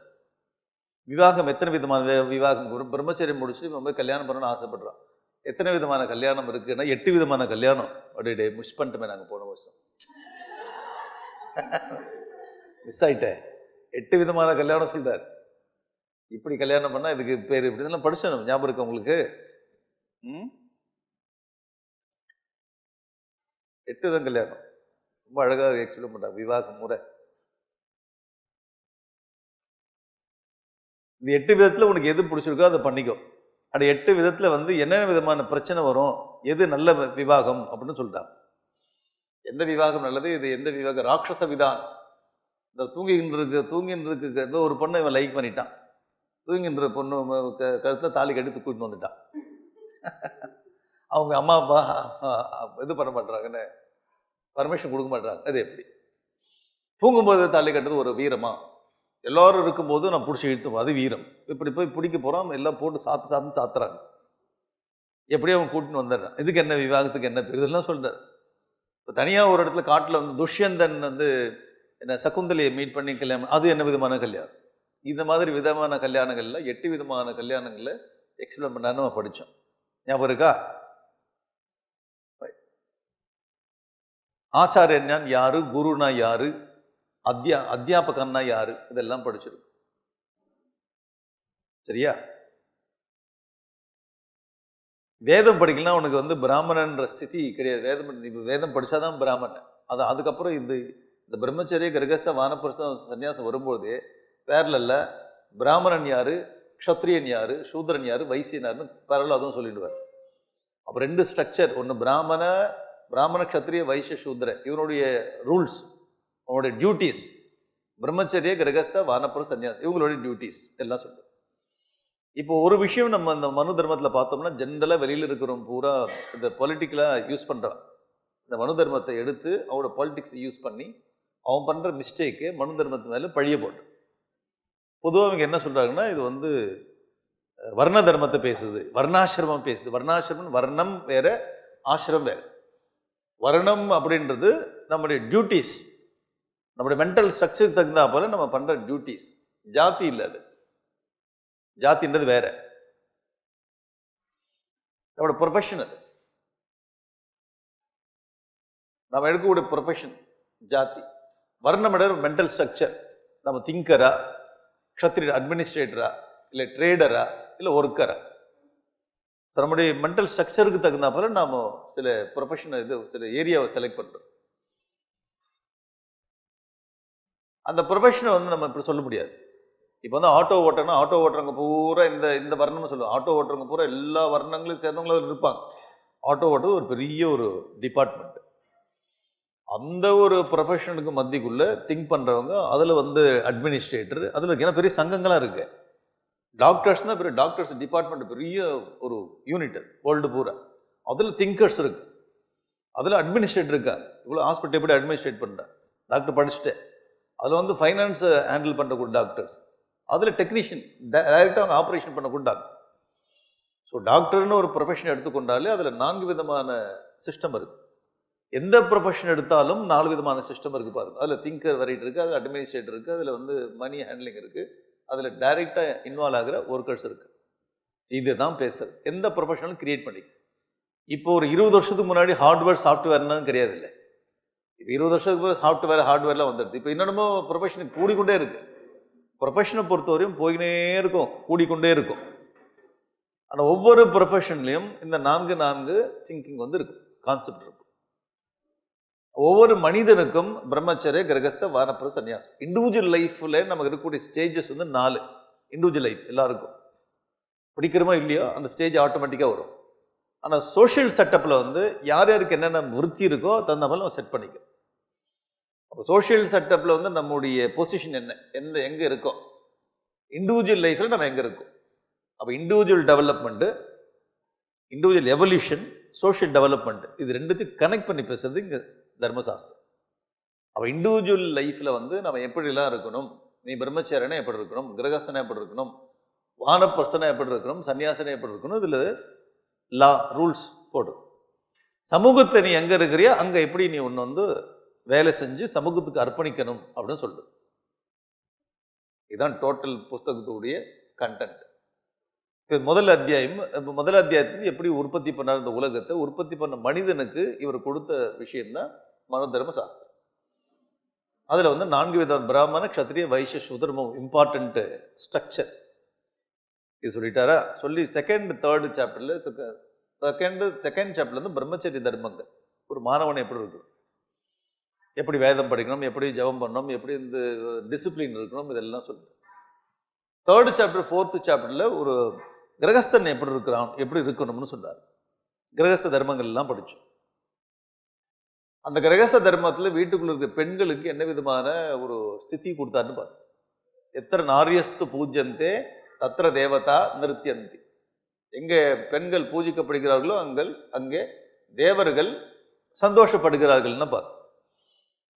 விவாகம் எத்தனை விதமான விவாகம், பிரம்மச்சரியம் முடிச்சு நம்ம கல்யாணம் பண்ணணும்னு ஆசைப்படுறான். எத்தனை விதமான கல்யாணம் இருக்குன்னா 8 விதமான கல்யாணம். அப்படியே மிஸ் பண்ணிட்டுமே நாங்கள் போன வருஷம், மிஸ் ஆயிட்டேன். 8 விதமான கல்யாணம் சொல்றாரு. இப்படி கல்யாணம் பண்ணால் இதுக்கு பேர் இப்படி இதெல்லாம் படிச்சோம். ஞாபகம் இருக்கு உங்களுக்கு? 8 விதம் கல்யாணம் ரொம்ப அழகாக எக்ஸ்பிளைன் பண்றாங்க விவாக முறை. இந்த 8 விதத்தில் உனக்கு எது பிடிச்சிருக்கோ அதை பண்ணிக்கோ. அது 8 விதத்தில் வந்து என்னென்ன விதமான பிரச்சனை வரும், எது நல்ல விவாகம் அப்படின்னு சொல்லிட்டாங்க. எந்த விவாகம் நல்லது, இது எந்த விவாகம் ராட்சச விதான். இந்த தூங்கின்னு ஏதோ ஒரு பொண்ணை இவன் லைக் பண்ணிட்டான். தூங்கின்ற பொண்ணு கருத்தில் தாலி கட்டி கூட்டின்னு வந்துட்டான். அவங்க அம்மா அப்பா இது பண்ண மாட்டாங்கன்னு பர்மிஷன் கொடுக்க மாட்டாங்க. அது எப்படி தூங்கும்போது தாலி கட்டுறது ஒரு வீரமா? எல்லாரும் இருக்கும்போது நான் பிடிச்சி இழுத்துவோம், அது வீரம். இப்படி போய் பிடிக்க போகிறோம், எல்லாம் போட்டு சாத்துறாங்க. எப்படியும் அவன் கூட்டின்னு வந்துடுறான். இதுக்கு என்ன விவாகத்துக்கு என்ன பேர், இதெல்லாம் சொல்கிறார். இப்போ தனியாக ஒரு இடத்துல காட்டில் வந்து துஷ்யந்தன் வந்து என்ன சகுந்தலையை மீட் பண்ணி கல்யாணம், அது என்ன விதமான கல்யாணம்? இந்த மாதிரி விதமான கல்யாணங்கள்ல 8 விதமான கல்யாணங்களில் எக்ஸ்பிளைன் பண்ணாரு, நம்ம படித்தோம். ஞாபகம் இருக்கா? ஆச்சாரியன் யாரு, குருனா யாரு, அத்தியாபகன்னா யாரு, இதெல்லாம் படிச்சிருக்கு. சரியா? வேதம் படிக்கலாம் உனக்கு வந்து பிராமணன்ற ஸ்திதி கிடையாது. வேதம் படித்தாதான் பிராமணன். அதுக்கப்புறம் இந்த பிரம்மச்சரிய கிரகஸ்த வானப்பிரஸ்தம் சன்னியாசம் வரும்போது பேரலில் பிராமணன் யாரு, க்ஷத்ரியன் யாரு, சூத்ரன் யாரு, வைசியன் யாருன்னு பேரலில் அதுவும் சொல்லிடுவார். அப்போ 2 ஸ்ட்ரக்சர், ஒன்று பிராமண க்ஷத்ரிய வைசிய சூத்ர, இவனுடைய ரூல்ஸ், அவனுடைய டியூட்டிஸ், பிரம்மச்சரிய கிரகஸ்த வானப்பிர சன்னியாசம் இவங்களுடைய டியூட்டிஸ் எல்லாம் சொல்லுது. இப்போ ஒரு விஷயம் நம்ம இந்த மனு தர்மத்தில் பார்த்தோம்னா ஜென்ரலாக வெளியில் இருக்கிறவங்க பூரா இந்த பொலிட்டிக்கலாக யூஸ் பண்ணுறான். இந்த மனு தர்மத்தை எடுத்து அவனோட பாலிடிக்ஸ் யூஸ் பண்ணி அவன் பண்ணுற மிஸ்டேக்கு மனு தர்மத்து மேலே பழிய போட்டு பொதுவாக அவங்க என்ன சொல்கிறாங்கன்னா, இது வந்து வர்ண தர்மத்தை பேசுது, வர்ணாசிரமம் பேசுது. வர்ணாசிரமம், வர்ணம் வேற, ஆசிரம் வேற. வர்ணம் அப்படின்றது நம்முடைய டியூட்டிஸ், நம்முடைய மென்டல் ஸ்ட்ரக்சருக்கு தகுந்தா போல நம்ம பண்ணுற டியூட்டிஸ். ஜாதி இல்லை, அது ஜாதின்றது வேற, நம்மளோட ப்ரொஃபஷன். அது நம்ம எடுக்கக்கூடிய ப்ரொஃபஷன் ஜாதி. வர்ணம் மென்டல் ஸ்ட்ரக்சர், நம்ம திங்கரா, க்ஷத்ரிய அட்மினிஸ்ட்ரேட்டரா, இல்லை ட்ரேடரா, இல்லை ஒர்க்கரா. ஸோ நம்முடைய மென்டல் ஸ்ட்ரக்சருக்கு தகுந்தா போல நாம் சில ப்ரொஃபஷனல் சில ஏரியாவை செலக்ட் பண்ணுறோம். அந்த ப்ரொஃபஷனை வந்து நம்ம இப்படி சொல்ல முடியாது. இப்போ வந்து ஆட்டோ ஓட்டணும், ஆட்டோ ஓட்டுறவங்க பூரா இந்த வர்ணம்னு சொல்லுவோம். ஆட்டோ ஓட்டுறவங்க பூரா எல்லா வர்ணங்களையும் சேர்ந்தவங்களும் அதில் இருப்பாங்க. ஆட்டோ ஓட்டுறது ஒரு பெரிய ஒரு டிபார்ட்மெண்ட். அந்த ஒரு ப்ரொஃபஷனுக்கு மத்திக்குள்ளே திங்க் பண்ணுறவங்க, அதில் வந்து அட்மினிஸ்ட்ரேட்டர், அதில் ஏன்னா பெரிய சங்கங்களாக இருக்குது. டாக்டர்ஸ்னால் பெரிய டாக்டர்ஸ் டிபார்ட்மெண்ட், பெரிய ஒரு யூனிட் வேர்ல்டு பூரா. அதில் திங்கர்ஸ் இருக்கு, அதில் அட்மினிஸ்ட்ரேட்டர் இருக்கா. இவ்வளோ ஹாஸ்பிட்டல் எப்படி அட்மினிஸ்ட்ரேட் பண்ணுறேன், டாக்டர் படிச்சுட்டேன். அதில் வந்து ஃபைனான்ஸை ஹேண்டில் பண்ணக்கூடிய டாக்டர்ஸ், அதில் டெக்னீஷியன் டைரெக்டாக அவங்க ஆப்ரேஷன் பண்ணக்கூடிய டாக்டர். ஸோ டாக்டர்னு ஒரு ப்ரொஃபஷன் எடுத்துக்கொண்டாலே அதில் 4 விதமான சிஸ்டம் இருக்குது. எந்த ப்ரொஃபஷன் எடுத்தாலும் 4 விதமான சிஸ்டம் இருக்குது பாருங்க. அதில் திங்கர் வெரைட்டி இருக்குது, அதில் அட்மினிஸ்ட்ரேட்டர் இருக்குது, அதில் வந்து மணி ஹேண்ட்லிங் இருக்குது, அதில் டைரெக்டாக இன்வால்வ் ஆகிற ஒர்க்கர்ஸ் இருக்குது. இது தான் பேசுறது. எந்த ப்ரொஃபஷனலும் கிரியேட் பண்ணி. இப்போ ஒரு 20 வருஷத்துக்கு முன்னாடி ஹார்ட்வேர் சாஃப்ட்வேர்னு கிடையாது. இல்லை, இப்போ 20 வருஷத்துக்கு முன்னாடி ஹார்ட்வேர்லாம் வந்துடுது. இப்போ இன்னமும் ப்ரொஃபஷனுக்கு கூடிக்கொண்டே இருக்குது. ப்ரொஃபஷனை பொறுத்தவரையும் போயினே இருக்கும், கூடிக்கொண்டே இருக்கும். ஆனால் ஒவ்வொரு ப்ரொஃபஷன்லையும் இந்த 4 திங்கிங் வந்து இருக்கும், கான்செப்ட் இருக்கும். ஒவ்வொரு மனிதனுக்கும் பிரம்மச்சரிய கிரகஸ்த வானப்பிர சன்னியாசம் இண்டிவிஜுவல் லைஃப்ல நமக்கு இருக்கக்கூடிய ஸ்டேஜஸ் வந்து 4 இண்டிவிஜுவல் லைஃப் எல்லாருக்கும். பிடிக்கிறமோ இல்லையோ அந்த ஸ்டேஜ் ஆட்டோமேட்டிக்காக வரும். ஆனால் சோஷியல் செட்டப்பில் வந்து யார் யாருக்கு என்னென்ன விருத்தி இருக்கோ தகுந்த மாதிரி நம்ம செட் பண்ணிக்கும். அப்போ சோஷியல் செட்டப்பில் வந்து நம்முடைய பொசிஷன் எங்கே இருக்கோம், இண்டிவிஜுவல் லைஃப்பில் நம்ம எங்கே இருக்கோம். அப்போ individual development, individual evolution, social development, இது ரெண்டுத்தையும் கனெக்ட் பண்ணி பேசுறது இங்கே தர்மசாஸ்திரம். அப்போ இண்டிவிஜுவல் லைஃப்பில் வந்து நம்ம எப்படிலாம் இருக்கணும், நீ பிரம்மச்சாரியனா எப்படி இருக்கணும், கிரகஸ்தனா எப்படி இருக்கணும், வானப்பிரஸ்தனா எப்படி இருக்கணும், சன்னியாசனா எப்படி இருக்கணும், இதில் லா ரூல்ஸ் போடு. சமூகத்தை நீ எங்கே இருக்கிறியோ அங்கே எப்படி நீ ஒன்று வந்து வேலை செஞ்சு சமூகத்துக்கு அர்ப்பணிக்கணும் அப்படின்னு சொல்லுது. இதுதான் டோட்டல் புஸ்தகத்துடைய கண்டென்ட். முதல் அத்தியாயத்தில் எப்படி உற்பத்தி பண்ணார் இந்த உலகத்தை, உற்பத்தி பண்ண மனிதனுக்கு இவர் கொடுத்த விஷயம்தான் மனு தர்ம சாஸ்திரம். அதில் வந்து 4 விதம் பிராமண, க்ஷத்ரிய, வைசிய, சூத்ரமும் இம்பார்ட்டன்ட் ஸ்ட்ரக்சர் இது சொல்லிட்டாரா. சொல்லி செகண்ட் சாப்டர்ல வந்து பிரம்மச்சரிய தர்மங்கள், ஒரு மாணவன் எப்படி இருக்கணும், எப்படி வேதம் படிக்கணும், எப்படி ஜபம் பண்ணணும், எப்படி இந்த டிசிப்ளின் இருக்கணும், இதெல்லாம் சொல்லு. 3rd சாப்டர் 4th சாப்டர்ல ஒரு கிரகஸ்தன் எப்படி இருக்கிறான், எப்படி இருக்கணும்னு சொன்னார். கிரகஸ்த தர்மங்கள் எல்லாம் படித்தோம். அந்த கிரகஸ்த தர்மத்தில் வீட்டுக்குள்ள இருக்க பெண்களுக்கு என்ன விதமான ஒரு ஸ்திதி கொடுத்தாருன்னு பார்த்தோம். எத்தனை நாரியஸ்து பூஜ்யந்தே தத்திர தேவதா நிருத்தியந்தி. எங்கே பெண்கள் பூஜிக்கப்படுகிறார்களோ அங்கே தேவர்கள் சந்தோஷப்படுகிறார்கள்னு பார்த்தோம்.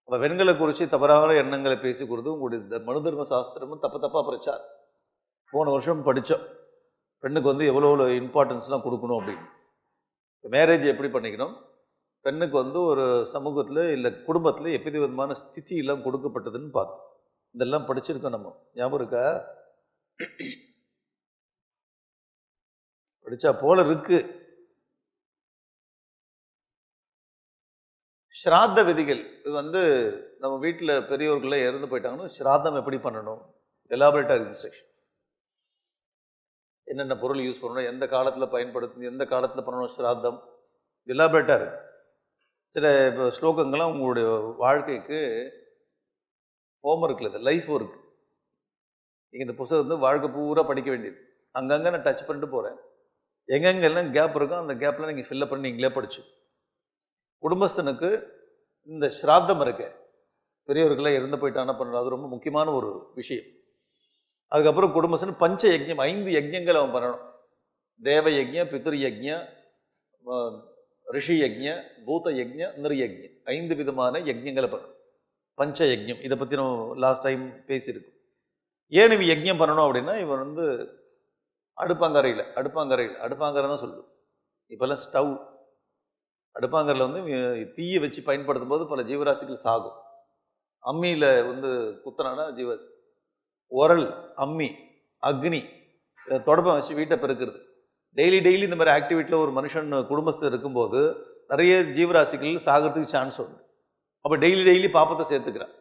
அப்போ பெண்களை குறித்து தவறான எண்ணங்களை பேசி கொடுத்து உங்களுடைய மனு தர்ம சாஸ்திரமும் தப்பாக பிரச்சாரம். போன வருஷம் படித்தோம் பெண்ணுக்கு வந்து எவ்வளோ இம்பார்ட்டன்ஸ்லாம் கொடுக்கணும் அப்படின்னு. மேரேஜ் எப்படி பண்ணிக்கணும், பெண்ணுக்கு வந்து ஒரு சமூகத்தில் இல்லை குடும்பத்தில் எப்படி விதமான ஸ்திதி எல்லாம் கொடுக்கப்பட்டதுன்னு பார்த்தோம். இதெல்லாம் படிச்சிருக்கோம் நம்ம, ஞாபகம் இருக்கா? படித்தா போல இருக்கு. ஸ்ராத்த விதிகள், இது வந்து நம்ம வீட்டில் பெரியவர்கள இறந்து போயிட்டாங்கன்னா ஸ்ராத்தம் எப்படி பண்ணணும், எலாபரேட்டாக இன்ஸ்ட்ரக்ஷன். என்னென்ன பொருள் யூஸ் பண்ணணும், எந்த காலத்தில் பயன்படுத்தணும், எந்த காலத்தில் பண்ணணும், ஸ்ராத்தம் எலாபரேட்டாக இருக்குது. சில இப்போ ஸ்லோகங்கள்லாம் உங்களுடைய வாழ்க்கைக்கு ஹோம்ஒர்க்கில் இது லைஃப் ஒர்க். நீங்கள் இந்த புத்தகம் வந்து வாழ்க்கை பூரா படிக்க வேண்டியது. அங்கங்கே நான் டச் பண்ணிட்டு போகிறேன். எங்கெங்கெல்லாம் கேப் இருக்கோ அந்த கேப்பில் நீங்கள் ஃபில்லப் பண்ணி நீங்களே படிச்சு. குடும்பஸ்தனுக்கு இந்த ஸ்ராத்தம் இருக்கு, பெரியவர்களாக இறந்து போயிட்டான பண்ணுறது, அது ரொம்ப முக்கியமான ஒரு விஷயம். அதுக்கப்புறம் குடும்பஸ்தன் பஞ்ச யஜ்யம், 5 யஜ்யங்கள் அவன் பண்ணணும். தேவ யஜ்ய, பித்ரு யஜ்ய, ரிஷி யஜ்ய, பூத யஜ்ய, நிர்யஜ்யம், 5 விதமான யஜ்யங்களை பண்ணணும். பஞ்ச யஜ்யம் இதை பற்றி நம்ம லாஸ்ட் டைம் பேசியிருக்கோம். ஏன் இவன் யஜ்யம் பண்ணணும் அப்படின்னா, இவன் வந்து அடுப்பாங்கரை தான் சொல்லுது. இப்போல்லாம் ஸ்டவ், அடுப்பாங்கரில் வந்து தீயை வச்சு பயன்படுத்தும் போது பல ஜீவராசிகள் சாகும். அம்மியில் வந்து குத்தனானா ஜீவராசி, உரல், அம்மி, அக்னி, தொடப்பம் வச்சு வீட்டை பெருக்கிறது. டெய்லி இந்த மாதிரி ஆக்டிவிட்டியில் ஒரு மனுஷன் குடும்பத்தில் இருக்கும்போது நிறைய ஜீவராசிகள் சாகிறதுக்கு சான்ஸ் உண்டு. அப்போ டெய்லி பாப்பத்தை சேர்த்துக்கிறான்.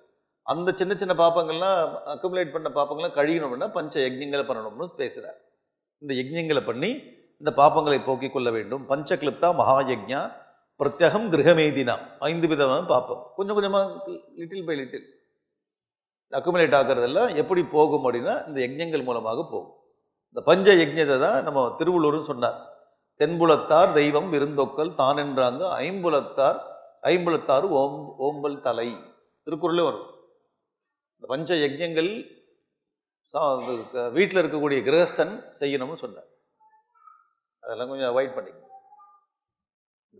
அந்த சின்ன பாப்பங்கள்லாம் அக்குமுலேட் பண்ண பாப்பங்கள்லாம் கழியணும்னா பஞ்ச யஜ்யங்களை பண்ணணும்னு பேசுகிறார். இந்த யஜ்யங்களை பண்ணி இந்த பாப்பங்களை போக்கிக் கொள்ள வேண்டும். பஞ்சக்லிப்தா மகாயஜ்யா பிரத்யகம் கிரகமேதினா, 5 விதமான பாப்பம். கொஞ்சம் கொஞ்சமாக லிட்டில் பை லிட்டில் அக்குமுலேட் ஆகிறதெல்லாம் எப்படி போகும் அப்படின்னா இந்த யஜ்யங்கள் மூலமாக போகும். இந்த பஞ்ச யஜ்யத்தை தான் நம்ம திருவள்ளுவர்னு சொன்னார். தென்புலத்தார் தெய்வம் விருந்தொக்கல் தான் என்றாங்க, ஐம்புலத்தார் ஓம்பல் தலை, திருக்குறளே வரும். இந்த பஞ்ச யஜ்யங்கள் வீட்டில் இருக்கக்கூடிய கிரகஸ்தன் செய்யணும்னு சொன்னார். அதெல்லாம் கொஞ்சம் அவாய்ட் பண்ணிங்க,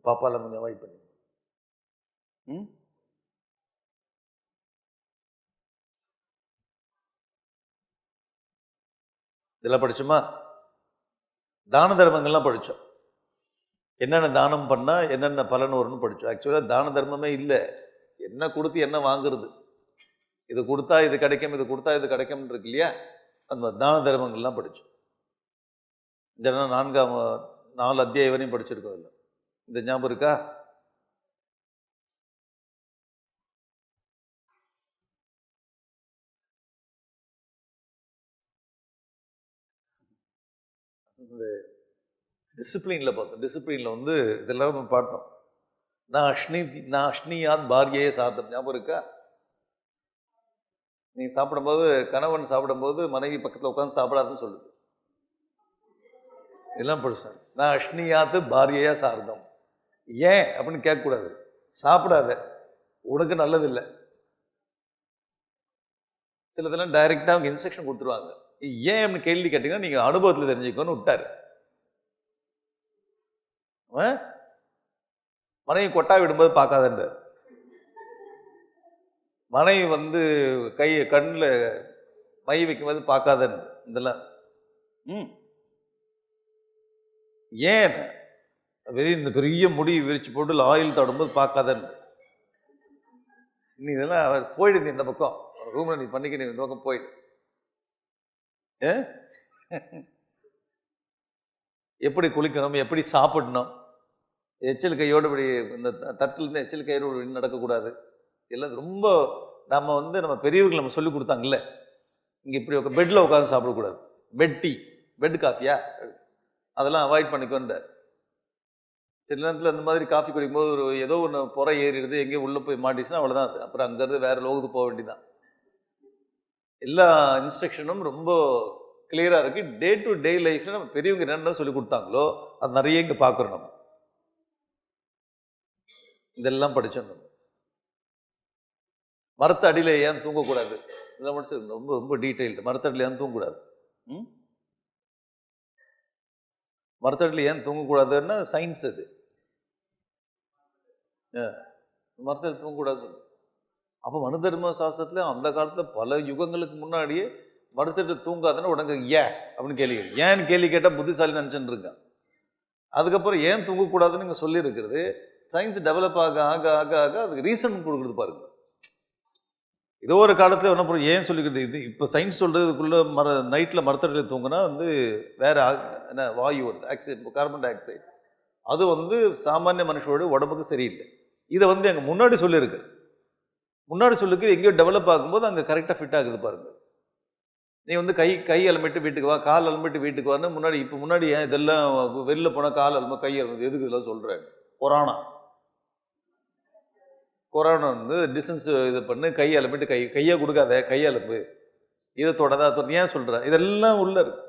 பாப்பாலாம் கொஞ்சம் அவாய்ட் பண்ணிங்க. இதெல்லாம் படிச்சோமா? தான தர்மங்கள்லாம் படித்தோம். என்னென்ன தானம் பண்ணால் என்னென்ன பலன் வரும்னு படித்தோம். ஆக்சுவலாக தான தர்மமே இல்லை, என்ன கொடுத்து என்ன வாங்குறது, இது கொடுத்தா இது கிடைக்கும், இது கொடுத்தா இது கிடைக்கும்னு இருக்கு இல்லையா? அந்த தான தர்மங்கள்லாம் படித்தோம். இதெல்லாம் 4 அத்தியாயம் வரையும் படிச்சிருக்கோம். இல்லை இந்த ஞாபகம் இருக்கா? இந்த டிசிப்ளினில் பார்த்தோம். டிசிப்ளினில் வந்து இதெல்லாம் நம்ம பார்த்தோம். நான் அஷ்னியாத் பாரியே சாதம், ஞாபகம் இருக்கா? நீங்கள் சாப்பிடும்போது, கணவன் சாப்பிடும்போது மனைவி பக்கத்தில் உட்காந்து சாப்பிடாதுன்னு சொல்லுது. இதெல்லாம் படிச்சேன். நான் அஷ்னியாத்து பாரியையா சார்ந்தம். ஏன் அப்படின்னு கேட்கக்கூடாது. சாப்பிடாத, உனக்கு நல்லதில்லை. சிலதெல்லாம் டைரெக்டாக அவங்க இன்ஸ்ட்ரக்ஷன் கொடுத்துருவாங்க. ஏன் அப்படின்னு கேள்வி கேட்டீங்கன்னா நீங்கள் அனுபவத்தில் தெரிஞ்சுக்கணும்னு விட்டாரு. மனைவி கொட்டா விடும்போது பார்க்காதன்றார். மனைவி வந்து கண்ணில் மை வைக்கும்போது பார்க்காதன்னு. இதெல்லாம் ஏன் இந்த பெரிய முடி விரிச்சு போட்டு ஆயில் தடும்போது பார்க்காதன்னு. நீ இதெல்லாம் போயிடு, நீ இந்த பக்கம் ரூம்ல நீ பண்ணிக்க, நீ இந்த பக்கம் போயிடு. எப்படி குளிக்கணும், எப்படி சாப்பிடணும், எச்சல் கையோடு இப்படி இந்த தட்டிலேருந்து எச்சல் கையோடு நடக்கக்கூடாது. எல்லாம் ரொம்ப நம்ம பெரியவர்கள் நம்ம சொல்லி கொடுத்தாங்கல்ல. இங்கே இப்படி பெட்டில் உட்காந்து சாப்பிடக்கூடாது. பெட் டீ, பெட் காஃபியா, அதெல்லாம் அவாய்ட் பண்ணிக்கோன்றார். சில நேரத்தில் அந்த மாதிரி காஃபி குடிக்கும்போது ஏதோ ஒன்று புறை ஏறிடுது, எங்கேயோ உள்ளே போய் மாட்டிச்சுன்னா அவ்வளோதான். அது அப்புறம் அங்கேருந்து வேறு லோகத்துக்கு போக வேண்டியதான். எல்லா இன்ஸ்ட்ரக்ஷனும் ரொம்ப கிளியராக இருக்குது. டே டு டே லைஃப்பில் நம்ம பெரியவங்க என்னென்ன சொல்லி கொடுத்தாங்களோ அது நிறைய இங்கே பார்க்குறோம். நம்ம இதெல்லாம் படித்தோம். நம்ம மரத்த அடியில் ஏன் தூங்கக்கூடாது, இதெல்லாம் மட்டும் ரொம்ப ரொம்ப டீட்டெயில்டு. மரத்தடியில் ஏன் தூங்கக்கூடாது, மரத்தடியில் ஏன் தூங்கக்கூடாதுன்னா சயின்ஸ். அது மரத்தடியில் தூங்கக்கூடாது. அப்போ மனு தர்ம சாஸ்திரத்தில் அந்த காலத்தில் பல யுகங்களுக்கு முன்னாடியே மரத்தடி தூங்காதுன்னு உடனே ஏன் அப்படின்னு கேள்வி கேட்கு. ஏன்னு கேள்வி கேட்டால் புத்திசாலி நினச்சின்னு இருக்கான். அதுக்கப்புறம் ஏன் தூங்கக்கூடாதுன்னு நீங்கள் சொல்லியிருக்கிறது, சயின்ஸ் டெவலப் ஆக ஆக ஆக ஆக அதுக்கு ரீசன் கொடுக்குறது பாருங்க. ஏதோ ஒரு காலத்தில் என்ன ஏன் சொல்லிக்கிறது, இது இப்போ சயின்ஸ் சொல்கிறதுக்குள்ளே நைட்டில் மரத்தடியில் தூங்கினா வந்து வேறு என்ன வாயு வருது, ஆக்சைடு, கார்பன் டை ஆக்சைடு. அது வந்து சாமானிய மனுஷனோட உடம்புக்கு சரியில்லை. இதை வந்து எங்கள் முன்னாடி சொல்லியிருக்கு. முன்னாடி சொல்லிருக்கு, எங்கேயோ டெவலப் ஆகும்போது அங்கே கரெக்டாக ஃபிட் ஆகுது பாருங்கள். நீ வந்து கை அலம்பிட்டு வீட்டுக்கு வா, கால் அலம்பிட்டு வீட்டுக்கு வான்னு முன்னாடி இப்போ முன்னாடி ஏன் இதெல்லாம் வெளில போனால் கால் அலம்பு கை அலம்பு எதுக்கு இதெல்லாம் சொல்கிறேன்? கொரோனா வந்து டிஸ்டன்ஸ் இது பண்ணு, கை அலம்பிட்டு கையை கொடுக்காத, கை அலம்பு, இதை தொடதா ஏன் சொல்கிற? இதெல்லாம் உள்ள இருக்கு,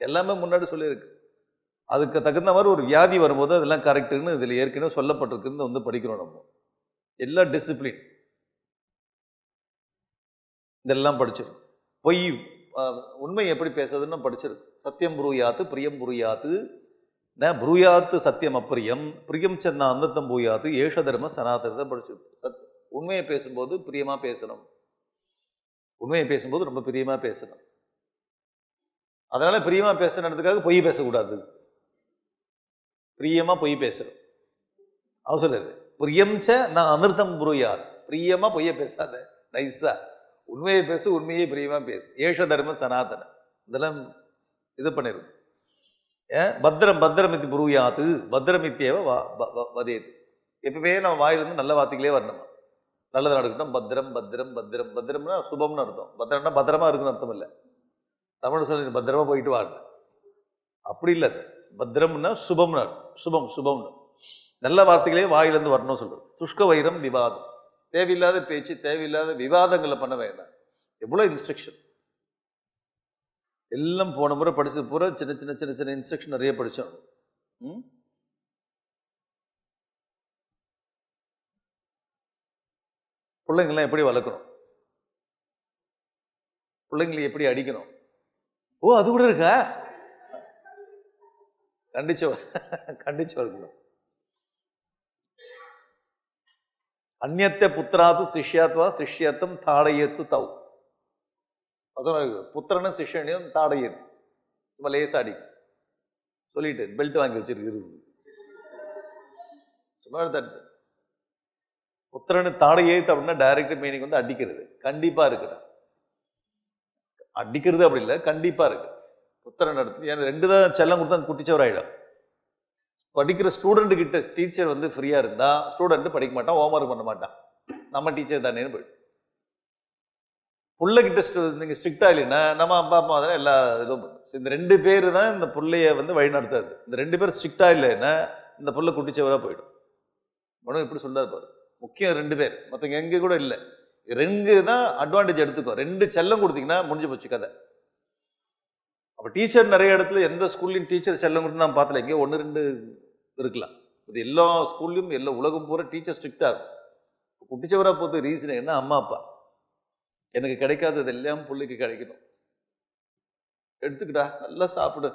எல்லாமே முன்னாடி சொல்லியிருக்கு. அதுக்கு தகுந்த மாதிரி ஒரு வியாதி வரும்போது அதெல்லாம் கரெக்டுன்னு இதில் ஏற்கனவே சொல்லப்பட்டிருக்குன்னு வந்து படிக்கிறோம். நம்ம எல்லா டிசிப்ளின் இதெல்லாம் படிச்சிடும். பொய் உண்மை எப்படி பேசுறதுன்னு படிச்சிருக்கு. சத்தியம் புரூயாத்து பிரியம் புரூயாத்து ந புரூயாத்து சத்தியம் அப்பிரியம் பிரியம் சென்ன அந்தத்தம் பூயாத்து ஏஷ தர்ம சனாதனத்தை படிச்சிருக்கு. உண்மையை பேசும்போது பிரியமா பேசணும், உண்மையை பேசும்போது ரொம்ப பிரியமா பேசணும். அதனால பிரியமா பேசணுன்றதுக்காக பொய் பேசக்கூடாது, பிரியமா பொய் பேசணும். அவன் சொல்லுது பிரியம் ச நான் அனிர்த்தம் புரூயாத், பிரியமா பொய்ய பேசாத, நைஸா உண்மையை பேசு, உண்மையை பிரியமா பேசு. ஏஷ தர்ம சனாதன இதெல்லாம் இது பண்ணிருக்கு. பத்திரம் பத்திரமித்தி புரூயாத்து பத்திரமித்தியவ வதேது. எப்பவுமே நம்ம வாயிலிருந்து நல்ல வார்த்தைகளே வரணுமா, நல்லது நடக்கட்டும். பத்திரம் பத்திரம் பத்திரம் பத்திரம்னா சுபம்னு அர்த்தம், பத்திரம்னா பத்திரமா இருக்குன்னு அர்த்தம் இல்லை. தமிழ் சொல்லி பத்திரமா போயிட்டு வாங்க அப்படி இல்லை. பத்திரம்னா சுபம்னு அர்த்தம், சுபம் சுபம்னு நல்ல வார்த்தைகளே வாயிலிருந்து வரணும்னு சொல்றது. சுஷ்க வைரம் விவாதம், தேவையில்லாத பேச்சு, தேவையில்லாத விவாதங்களை பண்ண வேண்டாம். எவ்வளோ இன்ஸ்ட்ரக்ஷன் எல்லாம் போன முறை படிச்சது பூரா சின்ன சின்ன சின்ன சின்ன இன்ஸ்ட்ரக்ஷன் நிறைய படித்தோம். பிள்ளைங்கள்லாம் எப்படி வளர்க்கணும், பிள்ளைங்களை எப்படி அடிக்கணும். ஓ அது கூட இருக்கா? கண்டிச்சு வளர்க்கணும். அந்நியத்தை புத்திராத்து சிஷ்யாத்வா சிஷ்யர்த்தம் தாடையத்து தவ். புத்திரனும் சிஷ்யனையும் தாடையத்து சும்மா லேசாடி சொல்லிட்டு பெல்ட் வாங்கி வச்சிருக்கு சும்மா தட்டு. புத்திரனு தாடையத்து அப்படின்னா டைரக்ட் மீனிங் வந்து அடிக்கிறது, கண்டிப்பா இருக்குடா. அடிக்கிறது அப்படி இல்லை, கண்டிப்பா இருக்கு. புத்திரன் இடத்துல ஏன்னா ரெண்டு தான் செல்லம் கொடுத்தா குட்டிச்சவர் ஆயிடும். படிக்கிற ஸ்டூடெண்ட் கிட்ட டீச்சர் வந்து ஃப்ரீயா இருந்தா ஸ்டூடெண்ட் படிக்க மாட்டான், ஹோம்ஒர்க் பண்ண மாட்டான். நம்ம டீச்சர் தானேன்னு போயிடும். பிள்ளைகிட்ட நீங்க ஸ்ட்ரிக்டா இல்லைன்னா நம்ம அப்பா அம்மா தான் எல்லா இதுவும். இந்த ரெண்டு பேர் தான் இந்த பிள்ளைய வந்து வழிநடத்தாது. இந்த ரெண்டு பேர் ஸ்ட்ரிக்டா இல்லைன்னா இந்த பிள்ளை குட்டிச்சவரா போயிடும். மனு எப்படி சொல்றாரு பாரு, முக்கியம் ரெண்டு பேர், மற்றவங்க எங்க கூட இல்லை. ரெண்டு தான் அட்வான்டேஜ் எடுத்துக்கோ. ரெண்டு செல்லம் கொடுத்தீங்கன்னா முடிஞ்சு போச்சு கதை. அப்போ டீச்சர் நிறைய இடத்துல எந்த ஸ்கூல்லையும் டீச்சர் செல்லம் கொடுத்து நான் பார்த்தல, எங்கேயோ ஒன்று ரெண்டு இருக்கலாம். இது எல்லா ஸ்கூல்லையும் எல்லா உலகம் பூரா டீச்சர் ஸ்ட்ரிக்டா இருக்கும். குட்டிச்சவரா போது ரீசன் என்ன, அம்மா அப்பா எனக்கு கிடைக்காதது எல்லாம் பிள்ளைக்கு கிடைக்கணும், எடுத்துக்கிட்டா நல்லா சாப்பிடு,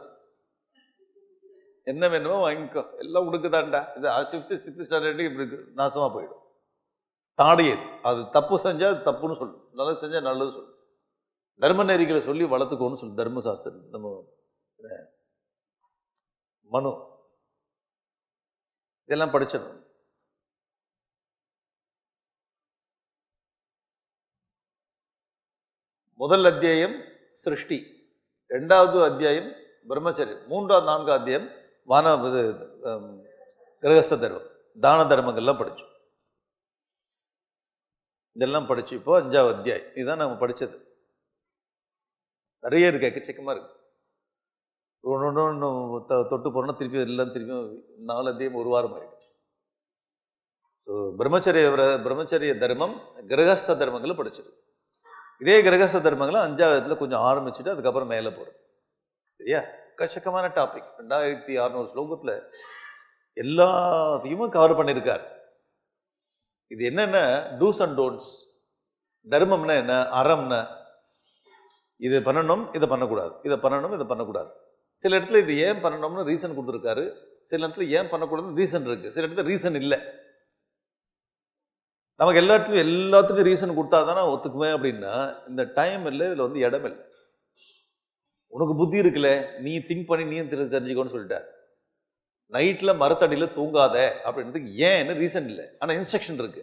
என்ன வேணுமோ வாங்கிக்கோ, எல்லாம் உனக்குதான்டா. இது 5th 6th ஸ்டாண்டர்டு இப்படி நாசமா போயிடும். தாடையது அது தப்பு செஞ்சா அது தப்புன்னு சொல்லு, நல்லது செஞ்சா நல்லது சொல்லு. தர்ம நெறிகளை சொல்லி வளர்த்துக்கோன்னு சொல்லு தர்மசாஸ்திரம். நம்ம மனு இதெல்லாம் படிச்சிடணும். முதல் அத்தியாயம் சிருஷ்டி, 2வது அத்தியாயம் பிரம்மச்சரியம், 3வது 4வது அத்தியாயம் வான கிரகஸ்த தர்மம், தான தர்மங்கள்லாம் படிச்சோம். இதெல்லாம் படிச்சு இப்போ 5வது அத்தியாயம் இதுதான் நம்ம படிச்சது. நிறைய இருக்கு, எக்கச்சக்கமா இருக்கு. ஒன்று தொட்டு போனோம்னா திருப்பி எல்லாம் திருப்பி 4 அத்தியாயம் ஒரு வாரம் ஆயிடும். ஸோ பிரம்மச்சரிய தர்மம் கிரகஸ்த தர்மங்களை படிச்சிருக்கு. இதே கிரகஸ்த தர்மங்களை 5வது கொஞ்சம் ஆரம்பிச்சுட்டு அதுக்கப்புறம் மேலே போகிறோம். சரியா? எக்கச்சக்கமான டாபிக், 2600 ஸ்லோகத்தில் எல்லாத்தையுமே கவர் பண்ணியிருக்கார். இது என்னென்ன டூஸ் அண்ட் டோன்ட்ஸ். தர்மம்னா என்ன, அறம்னா இது பண்ணணும் இதை பண்ணக்கூடாது, இதை பண்ணணும் இதை பண்ணக்கூடாது. சில இடத்துல இது ஏன் பண்ணணும்னு ரீசன் கொடுத்துருக்காரு, சில இடத்துல ஏன் பண்ணக்கூடாதுன்னு ரீசன் இருக்கு, சில இடத்துல ரீசன் இல்லை. நமக்கு எல்லாத்துக்கும் ரீசன் கொடுத்தா தானே ஒத்துக்குவேன் அப்படின்னா இந்த டைம் இல்லை, இதில் வந்து இடம் இல்லை. உனக்கு புத்தி இருக்குல்ல, நீ திங்க் பண்ணி நீ தெரிஞ்சுக்கோன்னு சொல்லிட்டார். நைட்டில் மரத்தடியில் தூங்காத அப்படின்றதுக்கு ஏன்னு ரீசன் இல்லை, ஆனால் இன்ஸ்ட்ரக்ஷன் இருக்கு.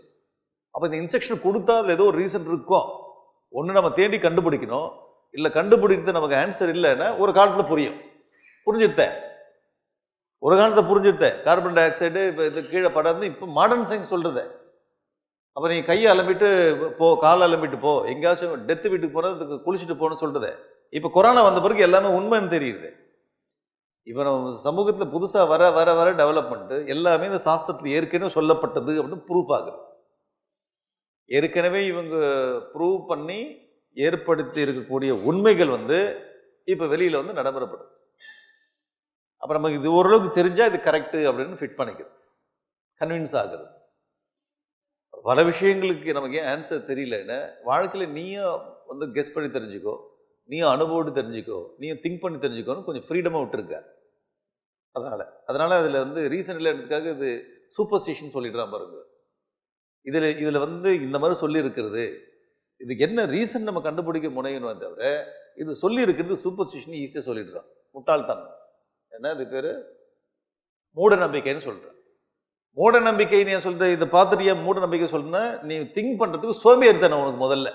அப்போ இந்த இன்ஸ்ட்ரக்ஷன் கொடுத்தா அதில் ஏதோ ஒரு ரீசன் இருக்கும். ஒன்று நம்ம தேடி கண்டுபிடிக்கணும், இல்லை கண்டுபிடிக்கிறது நமக்கு ஆன்சர் இல்லைன்னா ஒரு காலத்தில் புரிஞ்சுட்டேன் ஒரு காலத்தை புரிஞ்சுட்டேன். கார்பன் டை ஆக்சைடு இப்போ இது கீழே படாது, இப்போ மாடர்ன் சயின்ஸ் சொல்றது. அப்போ நீ கையை அலம்பிட்டு போ, காலை அலம்பிட்டு போ, எங்கேயாச்சும் டெத்து வீட்டுக்கு போகிறதுக்கு குளிச்சுட்டு போன்னு சொல்றது. இப்போ கொரோனா வந்த பிறகு எல்லாமே உண்மைன்னு தெரியுது. இப்போ நம்ம சமூகத்தில் புதுசாக வர வர வர டெவலப்மெண்ட்டு எல்லாமே இந்த சாஸ்திரத்தில் ஏற்கனவே சொல்லப்பட்டது அப்படின்னு ப்ரூஃப் ஆகுது. ஏற்கனவே இவங்க ப்ரூவ் பண்ணி ஏற்படுத்தி இருக்கக்கூடிய உண்மைகள் இப்போ வெளியில் நடைமுறைப்படுது. அப்புறம் நமக்கு இது ஓரளவுக்கு தெரிஞ்சால் இது கரெக்டு அப்படின்னு ஃபிட் பண்ணிக்கிறது, கன்வின்ஸ் ஆகுது. பல விஷயங்களுக்கு நமக்கு ஏன் ஆன்சர் தெரியலன்னு வாழ்க்கையில் நீயும் கெஸ் பண்ணி தெரிஞ்சுக்கோ, நீயும் அனுபவப்பட்டு தெரிஞ்சுக்கோ, நீயும் திங்க் பண்ணி தெரிஞ்சுக்கோன்னு கொஞ்சம் ஃப்ரீடமாக விட்டுருக்கார். அதனால் அதில் ரீசன் இல்லைன்றதுக்காக இது சூப்பர்ஸ்டிஷன் சொல்லிடுறான் பாருங்க. இதில் இந்த மாதிரி சொல்லியிருக்கிறது, இதுக்கு என்ன ரீசன் நம்ம கண்டுபிடிக்க முனையணும் தவிர இது சொல்லி இருக்கிறது சூப்பர்ஸ்டிஷன் ஈஸியாக சொல்லிடுறான். முட்டாள்தனம். என்ன இது பேர்? மூட நம்பிக்கைன்னு சொல்கிறேன். மூட நம்பிக்கை நீ சொல்கிற இதை பார்த்துட்டு ஏன் மூட நம்பிக்கை சொல்லுன்னா, நீ திங்க் பண்ணுறதுக்கு சோம்பேறித்தனம் உனக்கு முதல்ல.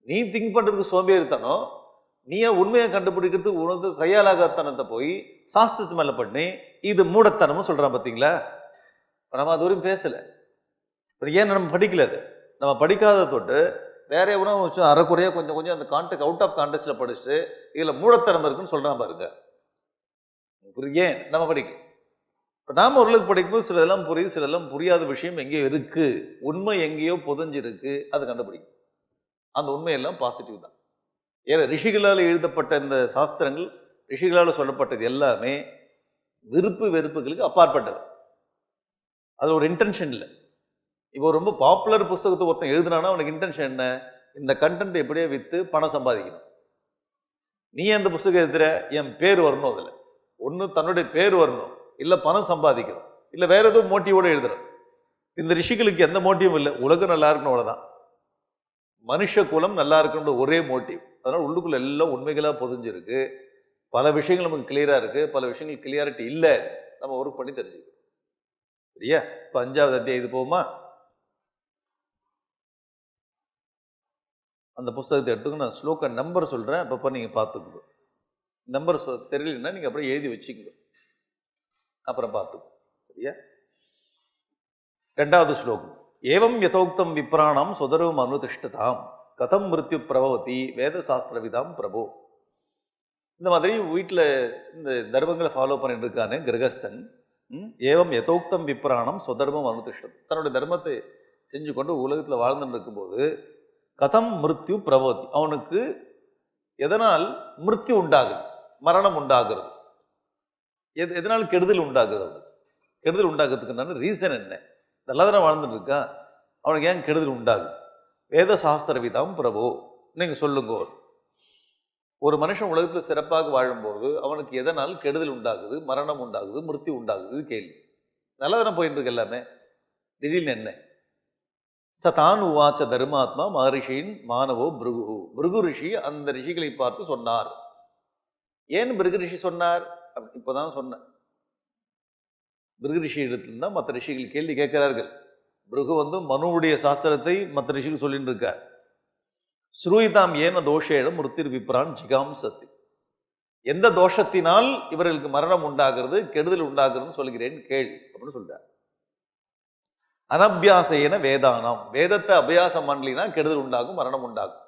நீ திங்க் பண்ணுறதுக்கு சோம்பேறித்தனம், நீயே உண்மையை கண்டுபிடிக்கிறதுக்கு உனக்கு கையாளாகத்தனத்தை போய் சாஸ்திரத்து மேலே பண்ணி இது மூடத்தனமும் சொல்கிறான் பார்த்தீங்களா? நம்ம அது வரையும் பேசலை. ஏன் நம்ம படிக்கல? அது நம்ம படிக்காத தொட்டு வேற எவனோ அரைக்குறையாக கொஞ்சம் கொஞ்சம் அந்த கான்டெக்ட் அவுட் ஆஃப் கான்டெக்ட்ல படிச்சுட்டு இதில் மூடத்தனம் இருக்குன்னு சொல்கிறான் பாருங்க. ஏன் நம்ம படிக்கல? இப்போ நாம் ஓரளவுக்கு படிக்கும்போது சிலதெல்லாம் புரியுது, சிலதெல்லாம் புரியாத விஷயம் எங்கேயோ இருக்குது, உண்மை எங்கேயோ புதஞ்சிருக்கு, அதை கண்டுபிடிக்கும். அந்த உண்மையெல்லாம் பாசிட்டிவ் தான். ஏன்னா ரிஷிகளால் எழுதப்பட்ட இந்த சாஸ்திரங்கள், ரிஷிகளால் சொல்லப்பட்டது எல்லாமே விருப்பு வெறுப்புகளுக்கு அப்பாற்பட்டது. அது ஒரு இன்டென்ஷன் இல்லை. இப்போ ரொம்ப பாப்புலர் புத்தகத்தை ஒருத்தன் எழுதுனானா அவனுக்கு இன்டென்ஷன் என்ன? இந்த கண்டென்ட் எப்படியே விற்று பணம் சம்பாதிக்கணும். நீ அந்த புத்தகம் எழுதுற, என் பேர் வரணும், அதில் ஒன்று தன்னுடைய பேர் வரணும், இல்லை பணம் சம்பாதிக்கணும், இல்லை வேற ஏதோ மோட்டிவோடு எழுதுற. இந்த ரிஷிகளுக்கு எந்த மோட்டிவும் இல்லை, உலகம் நல்லா இருக்கணும், அவ்வளோதான். மனுஷ குலம் நல்லா இருக்கணுன்ற ஒரே மோட்டிவ். அதனால் உள்ளுக்குள்ள எல்லாம் உண்மைகளாக பொதிஞ்சிருக்கு. பல விஷயங்கள் நமக்கு கிளியராக இருக்குது, பல விஷயங்கள் கிளியாரிட்டி இல்லை, நம்ம ஒர்க் பண்ணி தெரிஞ்சுக்கணும். சரியா? இப்போ 5வது அத்தியாயம் இது போகுமா? அந்த புஸ்தகத்தை எடுத்துக்க நான் ஸ்லோக நம்பர் சொல்கிறேன், அப்பப்போ நீங்கள் பார்த்துக்கணும். நம்பர் தெரியலன்னா நீங்கள் அப்புறம் எழுதி வச்சுக்கணும், அப்புறம் பார்த்துக்கணும். சரியா? 2வது ஸ்லோகம். ஏவம் யதோக்தம் விப்ராணாம் சுதர்வம் அனுதிஷ்டதாம் கதம் மிருத்யு பிரபவதி வேத சாஸ்திரவிதாம் பிரபு. இந்த மாதிரி வீட்டில் இந்த தர்மங்களை ஃபாலோ பண்ணிட்டு இருக்கானே கிரகஸ்தன். ஏவம் யதோக்தம் விப்ராணம் சுதர்வம் அனுதிஷ்டம், தன்னுடைய தர்மத்தை செஞ்சு கொண்டு உலகத்தில் வாழ்ந்துட்டு இருக்கும்போது கதம் மிருத்யு பிரபவதி, அவனுக்கு எதனால் மிருத்யு உண்டாகுது, மரணம் உண்டாகிறது, எதனால் கெடுதல் உண்டாகுது, அவனுக்கு கெடுதல் உண்டாகிறதுக்குன்னு ரீசன் என்ன? நல்லா தானே வாழ்ந்துட்டு இருக்கான், அவனுக்கு ஏன் கெடுதல் உண்டாகுது? வேத சாஸ்திர விதாம் பிரபு, நீங்கள் சொல்லுங்க. ஒரு மனுஷன் உலகத்தில் சிறப்பாக வாழும்போது அவனுக்கு எதனால் கெடுதல் உண்டாகுது, மரணம் உண்டாகுது, மிருத்யு உண்டாகுது? இது கேள்வி. நல்லா தானே போயிட்டு இருக்கு எல்லாமே. திடீர்னு என்ன? சதான் உவாச்ச தர்மாத்மா மகரிஷியின் மாணவோ பிருகு. பிருகு ரிஷி அந்த ரிஷிகளை பார்த்து சொன்னார். ஏன் பிருகு ரிஷி சொன்னார்? இப்போதான் சொன்னேன். பிருகு ரிஷி இடத்துல தான் மற்ற ரிஷிகள் கேள்வி கேட்கிறார்கள். பிருகு மனுவுடைய சாஸ்திரத்தை மற்ற ரிஷிகள் சொல்லிட்டு இருக்கார். ஸ்ரூயிதாம் ஏன தோஷேடம் மிருத்திர் விப்ரான் ஜிகாம் சத்தி, எந்த தோஷத்தினால் இவர்களுக்கு மரணம் உண்டாகிறது, கெடுதல் உண்டாகிறதுன்னு சொல்கிறேன் கேள் அப்படின்னு சொல்றார். அனபியாசையன வேதானாம், வேதத்தை அபியாசம் பண்ணலினா கெடுதல் உண்டாகும், மரணம் உண்டாகும்.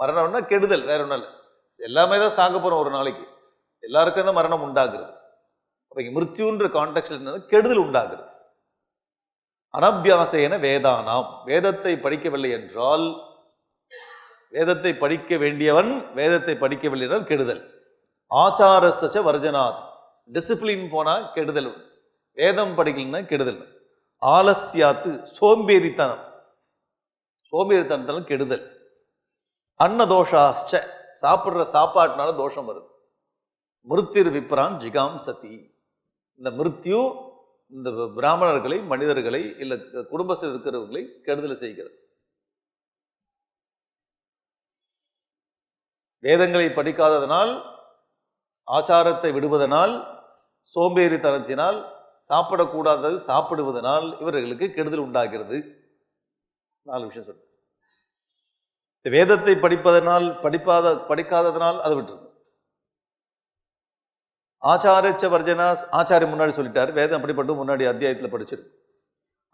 மரணம்னா கெடுதல், வேற ஒன்றும் இல்லை. எல்லாமே தான் சாக போறோம் ஒரு நாளைக்கு, எல்லாருக்கும் தான் மரணம் உண்டாகிறது. அப்ப இங்க மிருத்யுன்ற கான்டெக்ட்ல கெடுதல் உண்டாகிறது. அனபியாசையன வேதானாம், வேதத்தை படிக்கவில்லை என்றால், வேதத்தை படிக்க வேண்டியவன் வேதத்தை படிக்கவில்லை என்றால் கெடுதல். ஆச்சாரச வர்ஜனாத், டிசிப்ளின் போனா கெடுதல், வேதம் படிக்கலன்னா கெடுதல். ஆலசியாத்து, சோம்பேறித்தனம், சோம்பேறித்தனத்தாலும் கெடுதல். அன்னதோஷாச்ச, சாப்பிட்ற சாப்பாட்டுனால தோஷம் வருது. மிருத்திர் விப்ரான் ஜிகாம் சதி, இந்த மிருத்யு இந்த பிராமணர்களை, மனிதர்களை, இல்லை குடும்பத்தில் இருக்கிறவர்களை கெடுதல் செய்கிறது. வேதங்களை படிக்காததனால், ஆச்சாரத்தை விடுவதனால், சோம்பேறித்தனத்தினால், சாப்பிடக்கூடாதது சாப்பிடுவதனால் இவர்களுக்கு கெடுதல் உண்டாகிறது. 4 விஷயம் சொல்றேன். வேதத்தை படிப்பதனால், படிக்காததனால் அதை விட்டுருக்கு. ஆச்சாரச்ச வர்ஜனாஸ், ஆச்சாரிய முன்னாடி சொல்லிட்டார், வேதம் அப்படிப்பட்டு முன்னாடி அத்தியாயத்தில் படிச்சிருக்கு.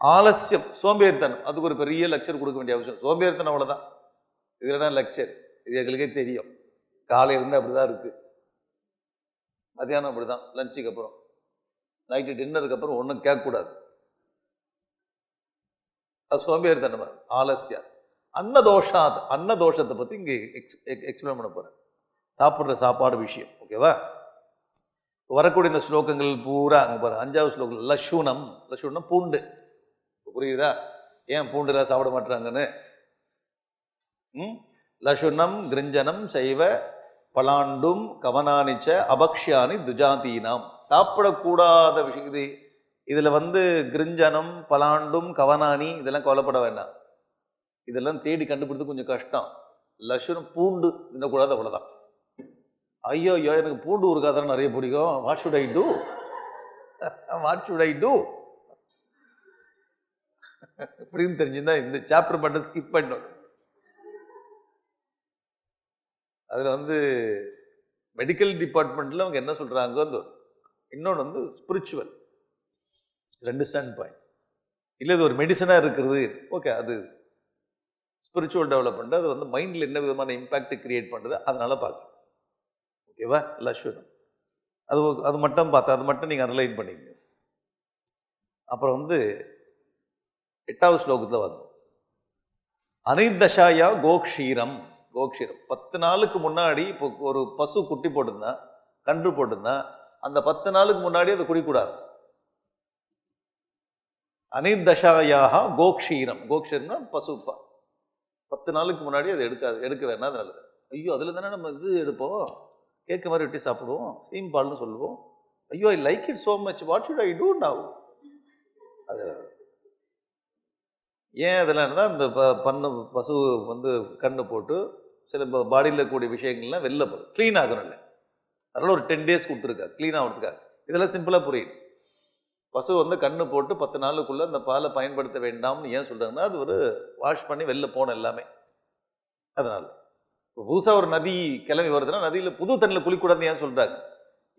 ஆலசியம், சோம்பேறித்தனம், அதுக்கு ஒரு பெரிய லெக்சர் கொடுக்க வேண்டிய அவசியம். சோம்பேறித்தனம் அவ்வளோதான், இதுல லெக்சர், இது எங்களுக்கே தெரியும். காலையிலேருந்து அப்படி தான் இருக்குது, மத்தியானம் அப்படி தான், லஞ்சுக்கு அப்புறம், நைட்டு டின்னருக்கு அப்புறம் ஒன்றும் கேட்கக்கூடாது. அது சோம்பேறித்தனமா, ஆலசியா. அன்னதோஷாத், அன்னதோஷத்தை பற்றி இங்கே எக்ஸ்பிளைன் பண்ண போகிறேன். சாப்பிட்ற சாப்பாடு விஷயம். ஓகேவா? வரக்கூடிய இந்த ஸ்லோகங்கள் பூரா அங்கே பாரு. 5வது ஸ்லோகம் லஷுனம். லஷுனம் பூண்டு. புரியுதா ஏன் பூண்டுலாம் சாப்பிட மாட்டாங்கன்னு? லஷுனம் கிருஞ்சனம் செய்வ பலாண்டும் கவனானிச்ச அபக்ஷியானி துஜாதீனாம். சாப்பிடக்கூடாத விஷயம் இது. இதில் கிருஞ்சனம் பலாண்டும் கவனானி இதெல்லாம் கொல்லப்பட வேண்டாம். இதெல்லாம் தேடி கண்டுபிடித்து கொஞ்சம் கஷ்டம். லஷுனம் பூண்டு தின்னக்கூடாது, அவ்வளோதான். ஐயோ ஐயோ எனக்கு பூண்டு ஊறுகாதான் நிறைய பிடிக்கும். What should I do? What should I do? இப்படின்னு தெரிஞ்சுன்னா இந்த சாப்டர் மட்டும் ஸ்கிப் பண்ணணும். அதில் மெடிக்கல் டிபார்ட்மெண்ட்டில் அவங்க என்ன சொல்கிறாங்க, இன்னொன்று ஸ்பிரிச்சுவல், 2 ஸ்டாண்ட் பாயிண்ட். இல்லை இது ஒரு மெடிசனாக இருக்கிறது, ஓகே, அது ஸ்பிரிச்சுவல் டெவலப்மெண்ட். அது மைண்டில் என்ன விதமான இம்பேக்ட் கிரியேட் பண்ணுறது, அதனால பார்க்கணும். ஓகேவா? லஷுனம் அது மட்டும் பார்த்தா, அது மட்டும் நீங்கள் அனலைன் பண்ணிங்க. அப்புறம் 8வது ஸ்லோகத்தில் அனிர்தஷாயா கோக்ஷீரம். கோக்ஷீரம் 10 நாளுக்கு முன்னாடி இப்போ ஒரு பசு குட்டி போட்டிருந்தா, கன்று போட்டிருந்தா, அந்த 10 நாளுக்கு முன்னாடி அதை குடிக்கூடாது. அனிர்தஷாயாக கோக்ஷீரம். கோக்ஷீரம்னா பசுப்பா. 10 நாளுக்கு முன்னாடி அதை எடுக்க வேணாம். அதனால ஐயோ அதில் தானே நம்ம எடுப்போம், கேட்க மாதிரி வெட்டி சாப்பிடுவோம், சீம்பால்னு சொல்லுவோம். ஐயோ I like it so much, what should I do now? அது ஏன் அதெல்லாம் இருந்தால் அந்த பண்ண பசு கண்ணு போட்டு சில பாடியில் இருக்கக்கூடிய விஷயங்கள்லாம் வெளில போகும், க்ளீன் ஆகணும். இல்லை அதனால் ஒரு 10 days கொடுத்துருக்காரு க்ளீன் ஆகிறதுக்காக. இதெல்லாம் சிம்பிளாக புரியுது. பசு கண்ணு போட்டு 10 நாளுக்குள்ளே அந்த பாலை பயன்படுத்த வேண்டாம்னு ஏன் சொல்கிறாங்கன்னா, அது ஒரு வாஷ் பண்ணி வெளில போன எல்லாமே. அதனால் இப்போ புதுசாக ஒரு நதி கிளம்பி வருதுன்னா, நதியில் புது தண்ணியில் குளிக்கூடாதுன்னு ஏன் சொல்கிறாங்க?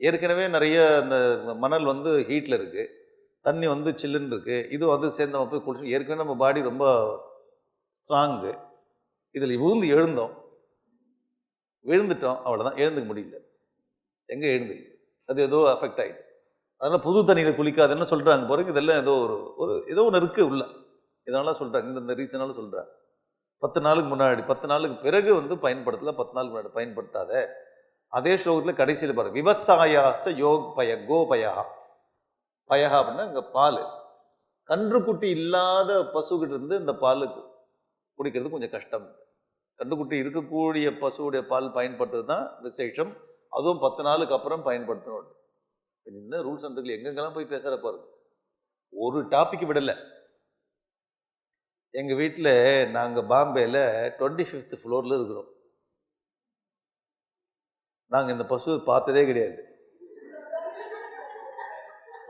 ஏற்கனவே நிறைய அந்த மணல் ஹீட்டில் இருக்குது, தண்ணி சில்லுன்னு இருக்குது, இது சேர்ந்து நம்ம போய் குளிச்சு, ஏற்கனவே நம்ம பாடி ரொம்ப ஸ்ட்ராங்கு, இதில் விழுந்துட்டோம், அவ்வளோதான், எழுந்துக்க முடியல. எங்கே எழுந்துக்கு அது ஏதோ அஃபெக்ட் ஆகிட்டு, அதனால் புது தண்ணியில் குளிக்காதுன்னு சொல்கிறாங்க பாருங்க. இதெல்லாம் ஏதோ ஒன்று இருக்குது உள்ள, இதனால சொல்கிறாங்க, இந்த ரீசனால சொல்கிறாங்க. 10 நாளுக்கு முன்னாடி, 10 நாளுக்கு பிறகு பயன்படுத்தல, 10 நாளுக்கு முன்னாடி பயன்படுத்தாத. அதே ஸ்லோகத்தில் கடைசியில் பாருங்க, விவசாயாஸ்ட யோக் கோபயா. பயகா அப்படின்னா இங்கே பால். கன்றுக்குட்டி இல்லாத பசுக்கிட்ட இருந்து இந்த பால் குடிக்கிறது கொஞ்சம் கஷ்டம். கன்றுக்குட்டி இருக்கக்கூடிய பசுவுடைய பால் பயன்படுத்துறது தான் விசேஷம். அதுவும் 10 நாளுக்கு அப்புறம் பயன்படுத்தணும். என்ன ரூல்ஸ் அண்ட் ரெகுலேஷன் எங்கெங்கெல்லாம் போய் பேசுகிற பாருங்க, ஒரு டாபிக் விடலை. எங்கள் வீட்டில் நாங்கள் பாம்பேயில் 25th ஃப்ளோரில் இருக்கிறோம். நாங்கள் இந்த பசு பார்த்ததே கிடையாது.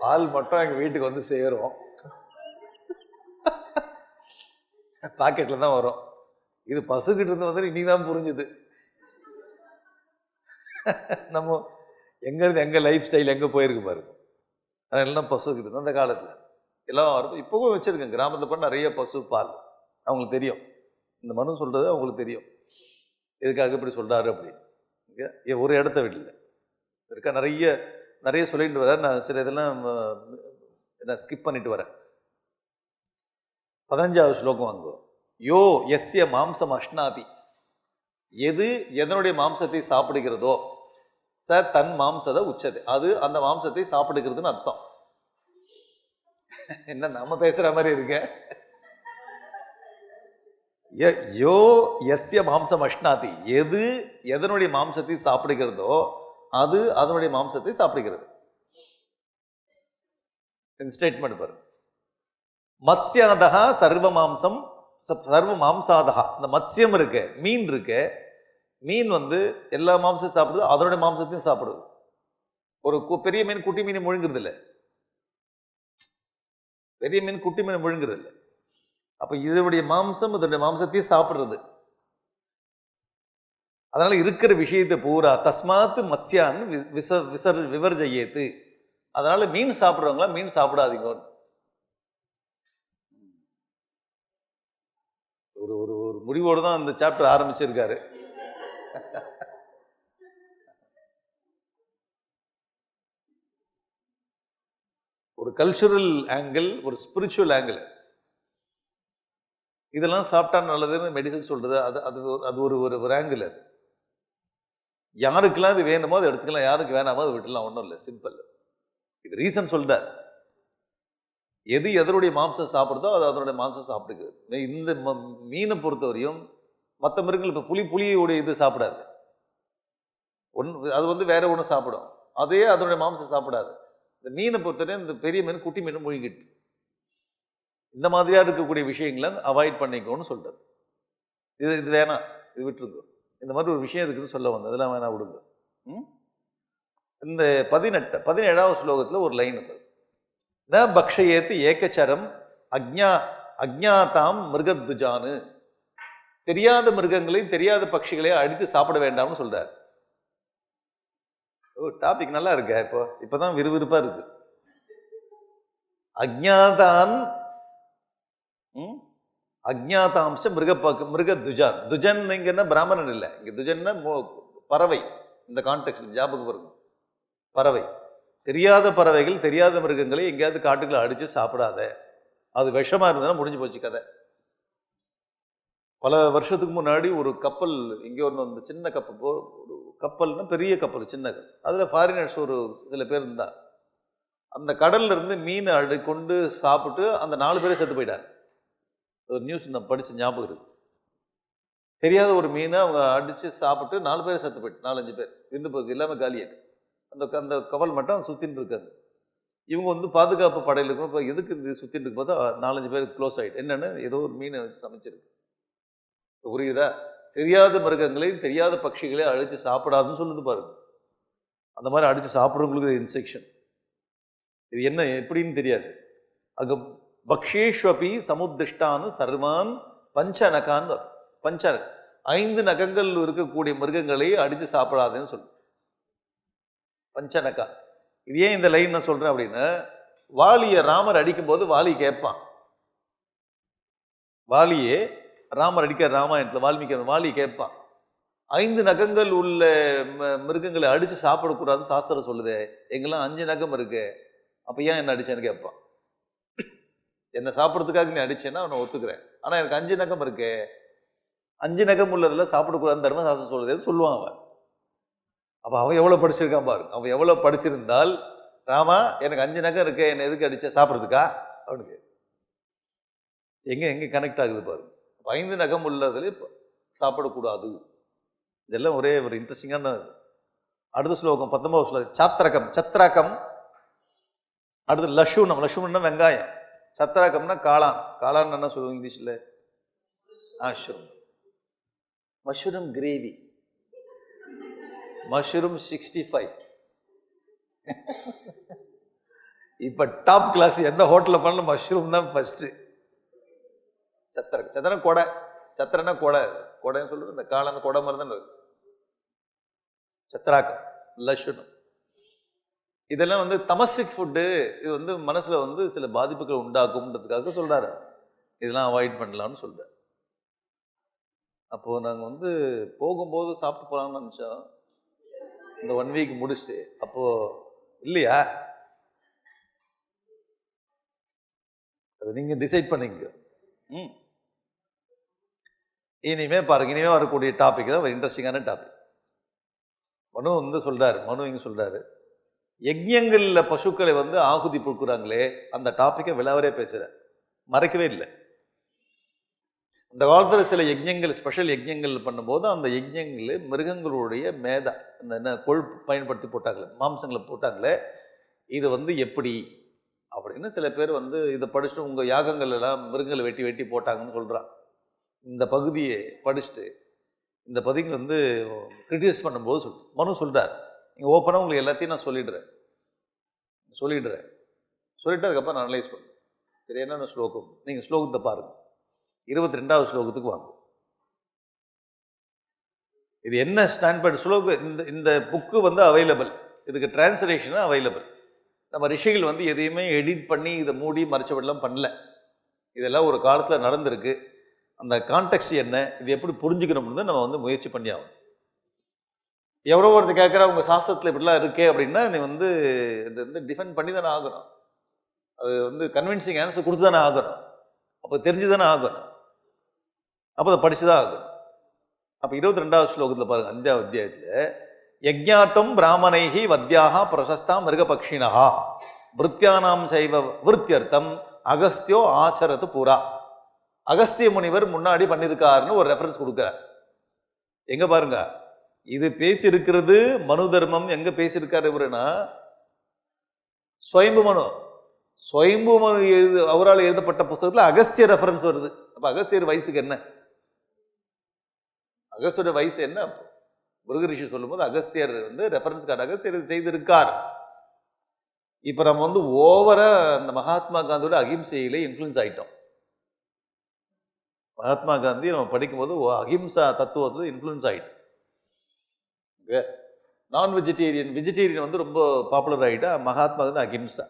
பால் மட்டும் எங்கள் வீட்டுக்கு சேரும், பாக்கெட்டில் தான் வரும். இது பசுக்கிட்ட இருந்து இன்னைக்கு தான் புரிஞ்சுது நம்ம எங்கேருந்து எங்கள் லைஃப் ஸ்டைல் எங்கே போயிருக்கு பாருங்க. ஆனால் எல்லாம் பசுக்கிட்டு இருந்து அந்த காலத்தில் எல்லாம் வரும். இப்போவும் வச்சுருக்கேன் கிராமத்தில் பண்ண நிறைய பசு பால். அவங்களுக்கு தெரியும், இந்த மனு சொல்கிறது அவங்களுக்கு தெரியும், எதுக்காக இப்படி சொல்கிறாரு அப்படின்னு. ஒரு இடத்த விடல இருக்கா, நிறைய சொல்லிட்டு வரேன். நான் சில இதெல்லாம் நான் ஸ்கிப் பண்ணிட்டு வரேன். 15வது ஸ்லோகம் யோ எஸ்ய மாம்சம் அஷ்னாதி. எது எதனுடைய மாம்சத்தை சாப்பிடுகிறதோ ச தன் மாம்சத உச்சது. அது அந்த மாம்சத்தை சாப்பிடுகிறதுன்னு அர்த்தம். என்ன நம்ம பேசுற மாதிரி இருக்க? யோ எஸ்ய மாம்சம் அஷ்னாதி. எது எதனுடைய மாம்சத்தை சாப்பிடுகிறதோ அது அதனுடைய மாம்சத்தை சாப்பிடுகிறது. ஸ்டேட்மெண்ட் பாருங்க. மத்ஸ்யாதகா சர்வ மாம்சம் சர்வ மாம்சாதகா. இந்த மத்ஸ்யம் இருக்கு, மீன் இருக்கு. மீன் எல்லா மாம்சத்தையும் சாப்பிடுது, அதனுடைய மாம்சத்தையும் சாப்பிடுது. ஒரு பெரிய மீன் குட்டி மீன் முழுங்குறது இல்லை, பெரிய மீன் குட்டி மீன் முழுங்குறது இல்லை. அப்ப இதனுடைய மாம்சம் இதனுடைய மாம்சத்தையும் சாப்பிடுறது. அதனால இருக்கிற விஷயத்தை பூரா தஸ்மாத்து மத்ஸ்யான் விவர்ஜயேத்து. அதனால மீன் சாப்பிடுறவங்களா மீன் சாப்பிடாதீங்க. ஒரு ஒரு ஒரு முடிவோடு தான் இந்த சாப்டர் ஆரம்பிச்சிருக்காரு. கல்ச்சுரல் ஆங்கிள், ஒரு ஸ்பிரிச்சுவல் ஆங்கிள். இதெல்லாம் சாப்பிட்டா நல்லதுன்னு மெடிசன் சொல்றது, அது அது அது ஒரு ஒரு ஆங்கிள். அது யாருக்கெல்லாம் இது வேணுமோ அதை எடுத்துக்கலாம், யாருக்கு வேணாமோ அதை விட்டுலாம், ஒன்றும் இல்லை, சிம்பிள். இது ரீசன் சொல்றார். எது எதனுடைய மாംசம் சாப்பிடுதோ அது அதனுடைய மாംசம் சாப்பிட்டுக்குது. இந்த மீனை பொறுத்தவரையும் மற்ற மிருகங்கள் இப்போ புலியுடைய இது சாப்பிடாது, அது வந்து வேற ஒன்று சாப்பிடும், அதே அதனுடைய மாംசம் சாப்பிடாது. இந்த மீனை பொறுத்தவரையும் இந்த பெரிய மீன் குட்டி மீன் முழுங்கிட்டு, இந்த மாதிரியா இருக்கக்கூடிய விஷயங்களை அவாய்ட் பண்ணிக்கோன்னு சொல்றாரு. இது வேணாம், இது விட்டுருங்க, இந்த மாதிரி ஒரு விஷயம் இருக்குன்னு சொல்ல வந்தது, அதெல்லாம் வேணா விடுங்க. இந்த 17வது ஸ்லோகத்துல ஒரு லைன் இருக்கு. ந பக்ஷயேத்து ஏகச்சரம் அஜ்ஞாதாம் மிருகத்விஜானு. தெரியாத மிருகங்களை, தெரியாத பட்சிகளை அடித்து சாப்பிட வேண்டாம்னு சொல்றாரு. டாபிக் நல்லா இருக்க, இப்பதான் விறுவிறுப்பா இருக்கு. அஜ்ஞாதாம்ச மிருகத்விஜான். துஜன் இங்கன்னா பிராமணன் இல்லை, இங்க துஜன்னா பறவை. இந்த கான்டெக்ட் ஞாபகம் வருங்க, பறவை. தெரியாத பறவைகள், தெரியாத மிருகங்களை எங்கேயாவது காட்டுக்களை அடிச்சு சாப்பிடாத, அது விஷமா இருந்ததுன்னா முடிஞ்சு போச்சு கதை. பல வருஷத்துக்கு முன்னாடி ஒரு கப்பல் இங்கே ஒன்று வந்து, சின்ன கப்பல், ஒரு கப்பல்னா பெரிய கப்பல், சின்ன அதில் ஃபாரினர்ஸ் ஒரு சில பேர் இருந்தா, அந்த கடல்ல இருந்து மீன் கொண்டு சாப்பிட்டு அந்த 4 பேரே செத்து போயிட்டாங்க. ஒரு நியூஸ் நான் படிச்ச ஞாபகம் இருக்கு. தெரியாத ஒரு மீனை அவங்க அடிச்சு சாப்பிட்டு 4 பேரை செத்து போயிட்டு, 4-5 பேர் இருந்து போகுது, எல்லாமே காலியாட்டு. அந்த கவல் மட்டும் சுத்தின்னு இருக்காது. இவங்க வந்து பாதுகாப்பு படையில் இருக்கணும். இப்போ எதுக்கு இது சுத்தின்னு இருக்கு பார்த்தா 4-5 பேர் க்ளோஸ் ஆகிட்டு. என்னன்னு, ஏதோ ஒரு மீனை வச்சு சமைச்சிருக்கு. புரியுதா? தெரியாத மிருகங்களை, தெரியாத பட்சிகளை அழிச்சு சாப்பிடாதுன்னு சொல்லுது பாருங்க. அந்த மாதிரி அடிச்சு சாப்பிட்றவங்களுக்கு இன்செக்ஷன். இது என்ன எப்படின்னு தெரியாது. அங்க பக்ஷேஷ்வபி சமுத்திஷ்டான்னு சர்வான் பஞ்சநகான். 5 நகங்கள் இருக்கக்கூடிய மிருகங்களை அடிச்சு சாப்பிடாதுன்னு சொல்லு, பஞ்சநகா. இது ஏன் இந்த லைன் நான் சொல்றேன் அப்படின்னா, வாலியை ராமர் அடிக்கும் போது வாலி கேட்பான். வாலியே ராமர் அடிக்க ராமாயணத்துல வாலி கேட்பான், 5 நகங்கள் உள்ள மிருகங்களை அடிச்சு சாப்பிடக்கூடாதுன்னு சாஸ்திரம் சொல்லுதே, எங்கெல்லாம் 5 நகம் இருக்கு, அப்ப ஏன் என்ன அடிச்சேன்னு கேட்பான். என்னை சாப்பிட்றதுக்காக நீ அடிச்சேன்னா அவனை ஒத்துக்கிறேன், ஆனா எனக்கு 5 நகம் இருக்கு, 5 நகம் உள்ளதுல சாப்பிடக்கூடாதுன்னு தர்மசாஸ்திரம் சொல்லுதேன்னு சொல்லுவான் அவன். அப்போ அவன் எவ்வளோ படிச்சிருக்கான் பாரு. அவன் எவ்வளோ படிச்சிருந்தால், ராமா எனக்கு 5 நகம் இருக்கு, என்னை எதுக்கு அடிச்ச, சாப்பிட்றதுக்கா அவனுக்கு எங்கே கனெக்ட் ஆகுது பாரு. 5 நகம் உள்ளதுல சாப்பிடக்கூடாது. இதெல்லாம் ஒரே ஒரு இன்ட்ரெஸ்டிங்கான. அடுத்த ஸ்லோகம் 19வது ஸ்லோகம். சத்ராக்கம். அடுத்து லஷுனம்னா வெங்காயம். சத்ராக்கம்னா காளான். காளான் என்ன சொல்லுவோம் இங்கிலீஷ்ல? Mushroom gravy. மஷ்ரூம் 65. இப்ப டாப் கிளாஸ் எந்த ஹோட்டல்ல பண்ணல, மஷ்ரூம் தான் ஃபர்ஸ்ட். சத்திரம் கொடை. சத்திரனா கொடைன்னு சொல்றது இந்த காளான் கொடை மாதிரி தான் இருக்கு. சத்ராக்கம், லஷுனம், இதெல்லாம் வந்து தமசிக் ஃபுட்டு. இது வந்து மனசுல வந்து சில பாதிப்புகள் உண்டாக்கும்ன்றதுக்காக சொல்றாரு, இதெல்லாம் அவாய்ட் பண்ணலாம்னு சொல்றாரு. அப்போ நாங்க வந்து போகும்போது சாப்பிட்டு போலாம்னு நினைச்சோம், இந்த 1 வீக் முடிச்சுட்டு. அப்போ இல்லையா, அதை நீங்க டிசைட் பண்ணிங்க. இனிமே பாருங்க, இனிமே வரக்கூடிய டாபிக் தான் ஒரு இன்ட்ரெஸ்டிங்கான டாபிக். மனு வந்து சொல்றாரு, இங்க சொல்றாரு, யஜ்யங்கள்ல பசுக்களை வந்து ஆகுதி கொடுக்குறாங்களே, அந்த டாபிக்கை விளாவரே பேசுறாரு, மறைக்கவே இல்லை. அந்த காலத்துல சில யஜ்யங்கள், ஸ்பெஷல் யஜ்யங்கள் பண்ணும்போது அந்த யஜ்யங்கள் மிருகங்களுடைய மேதா, என்ன கொழுப்பு பயன்படுத்தி போட்டாங்களே, மாம்சங்களை போட்டாங்களே, இது வந்து எப்படி அப்படின்னு சில பேர் வந்து இதை படிச்சுட்டு உங்க யாகங்கள் எல்லாம் மிருகங்களை வெட்டி வெட்டி போட்டாங்கன்னு சொல்றான். இந்த பகுதியை படிச்சுட்டு இந்த பகுதிக்கு வந்து கிரிட்டிசைஸ் பண்ணும்போது மனு சொல்றார், நீங்க ஓப்பனா உங்களுக்கு எல்லாத்தையும் நான் சொல்லிடுறேன், சொல்லிட்டு அதுக்கப்புறம் நான் அனலைஸ் பண்ணுறேன். சரி, என்னென்ன ஸ்லோகம், நீங்க ஸ்லோகத்தை பாருங்க. 22வது ஸ்லோகத்துக்கு வாங்க. இது என்ன ஸ்டாண்டர்ட் ஸ்லோகம்? இந்த புக்கு வந்து அவைலபிள், இதுக்கு டிரான்ஸ்லேஷன் அவைலபிள். நம்ம ரிஷிகள் வந்து எதையுமே எடிட் பண்ணி இதை மூடி மறைச்சபடிலாம் பண்ணல. இதெல்லாம் ஒரு காலத்தில் நடந்திருக்கு. அந்த கான்டெக்ஸ்ட் என்ன, இது எப்படி புரிஞ்சுக்கணும்னு நம்ம வந்து முயற்சி பண்ணி ஆகணும். எவ்வளோ ஒருத்தர் கேட்குறா, உங்கள் சாஸ்திரத்தில் இப்படிலாம் இருக்கே அப்படின்னா, நீ வந்து இதை வந்து டிஃபெண்ட் பண்ணி தானே ஆகணும். அது வந்து கன்வின்சிங் ஆன்சர் கொடுத்து தானே ஆகணும், அப்போ தெரிஞ்சு தானே ஆகணும், அப்போ அதை படிச்சு தான் ஆகணும். அப்போ 22வது ஸ்லோகத்தில் பாருங்க, 5வது அத்தியாயத்தில் யஜ்ஞார்த்தம் பிராமணைஹி வத்யாக பிரசஸ்தா மிருகபக்ஷிணா விருத்தியானாம் சைவ விருத்தியர்த்தம் அகஸ்தியோ ஆச்சரத்து பூரா. அகஸ்திய முனிவர் முன்னாடி பண்ணியிருக்காருன்னு ஒரு ரெஃபரன்ஸ் கொடுக்குறார். எங்க பாருங்க, இது பேசியிருக்கிறது மனு தர்மம். எங்க பேசியிருக்காரு இவருன்னா ஸ்வயம்பு மனு. ஸ்வயம்பு மனு அவரால் எழுதப்பட்ட புத்தகத்தில் அகஸ்திய ரெஃபரன்ஸ் வருது. அப்ப அகஸ்தியர் வயசுக்கு என்ன, அகஸ்தியோட வயசு என்ன? முருக ரிஷி சொல்லும் போது அகஸ்தியர் வந்து ரெஃபரன்ஸ்கார், அகஸ்தியர் செய்திருக்கார். இப்ப நம்ம வந்து ஓவரா அந்த மகாத்மா காந்தியோட அகிம்சையில இன்ஃப்ளூயன்ஸ் ஆயிட்டோம். மகாத்மா காந்தி நம்ம படிக்கும்போது அகிம்சா தத்துவத்தில் இன்ஃப்ளூயன்ஸ் ஆயிட்டோம். நான் வெஜிடேரியன் வந்து ரொம்ப பாப்புலர் ஆகிட்டா. மகாத்மா காந்தி அகிம்சா.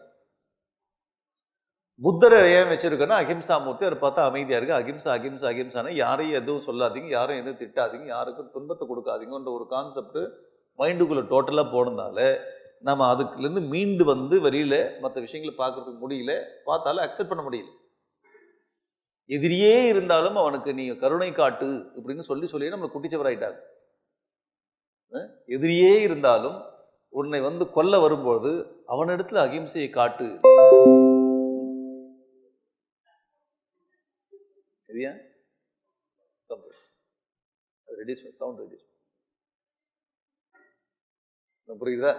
புத்தரை ஏன் வச்சிருக்கோன்னா அகிம்சா மூர்த்தி. அவர் பார்த்தா அமைதியா இருக்கு. அகிம்சா அகிம்சா அகிம்சானா யாரையும் எதுவும் சொல்லாதீங்க, யாரும் எதுவும் திட்டாதீங்க, யாருக்கும் துன்பத்தை கொடுக்காதீங்கன்ற ஒரு கான்செப்ட் மைண்டுக்குள்ள டோட்டலாக போனதுனால நம்ம அதுக்குலேருந்து மீண்டு வந்து வெளியில மற்ற விஷயங்களை பார்க்கறதுக்கு முடியல, பார்த்தாலும் அக்செப்ட் பண்ண முடியல. எதிரியே இருந்தாலும் அவனுக்கு நீ கருணை காட்டு அப்படின்னு சொல்லி நம்மளை குட்டிச்சவராயிட்டாங்க. எதிரியே இருந்தாலும் உன்னை வந்து கொல்ல வரும்போது அவனிடத்துல அகிம்சையை காட்டு. புரியுதா?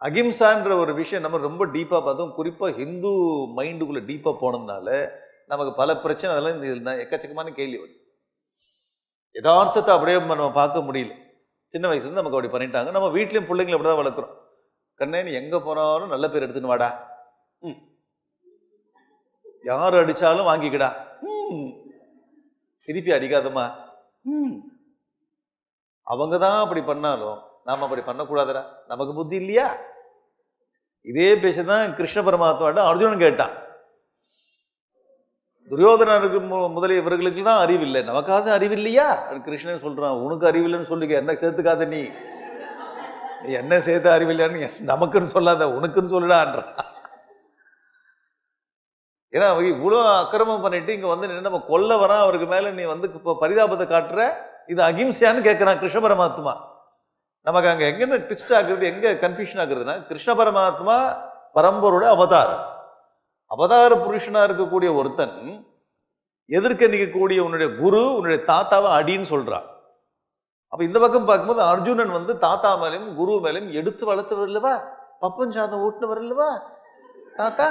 அகிம்சான்ற ஒரு விஷயம் நம்ம ரொம்ப டீப்பா பார்த்தோம். குறிப்பா ஹிந்து மைண்டுக்குள்ள டீப்பா போனதுனால நமக்கு பல பிரச்சனை, அதெல்லாம் எக்கச்சக்கமான கேள்வி வரும். யதார்த்தத்தை அப்படியே நம்ம பார்க்க முடியல. சின்ன வயசுல நமக்கு அப்படி பண்ணிட்டாங்க. நம்ம வீட்லயும் பிள்ளைங்களை அப்படிதான் வளர்க்குறோம். கண்ணே நீ எங்க போனாலும் நல்ல பேர் எடுத்துன்னு வாடா, யார் அடிச்சாலும் வாங்கிக்கடா, திருப்பி அடிக்காதம்மா. அவங்கதான் அப்படி பண்ணாலும் நாம அப்படி பண்ணக்கூடாதுடா, நமக்கு புத்தி இல்லையா? இதே பேசதான் கிருஷ்ண பரமாத்மாட்ட அர்ஜுனன் கேட்டான். துரியோதனருக்கு முதலிய இவர்களுக்கு தான் அறிவில்லை, நமக்காவது அறிவில்லையா? கிருஷ்ணன் சொல்றான், உனக்கு அறிவில்லைன்னு சொல்லிக்க, என்ன சேர்த்துக்காத, நீ என்ன சேர்த்து அறிவில்லைன்னு நமக்குன்னு சொல்லாத, உனக்குன்னு சொல்லிடான்ற. ஏன்னா இவ்வளோ அக்கிரமம் பண்ணிட்டு இங்க வந்து நம்ம கொல்ல வரான், அவருக்கு மேல நீ வந்து இப்போ பரிதாபத்தை காட்டுற, இது அகிம்சையான்னு கேட்கிறான் கிருஷ்ண பரமாத்மா. நமக்கு அங்க எங்க ட்விஸ்ட் ஆகுறது, எங்க கன்ஃபியூஷன் ஆகுறதுன்னா, கிருஷ்ண பரமாத்மா பரம்பரோட அவதாரம், அவதார புருஷனா இருக்கக்கூடிய ஒருத்தன் எதிர்க்க நிற்கக்கூடிய உன்னுடைய குரு உன்னுடைய தாத்தாவை அடின்னு சொல்றான். அப்ப இந்த பக்கம் பார்க்கும்போது அர்ஜுனன் வந்து தாத்தா மேலையும் குரு மேலையும் எடுத்து வளர்த்தவர் இல்லவா, பப்பன் சாதம் ஊட்டினவர் இல்லவா தாத்தா,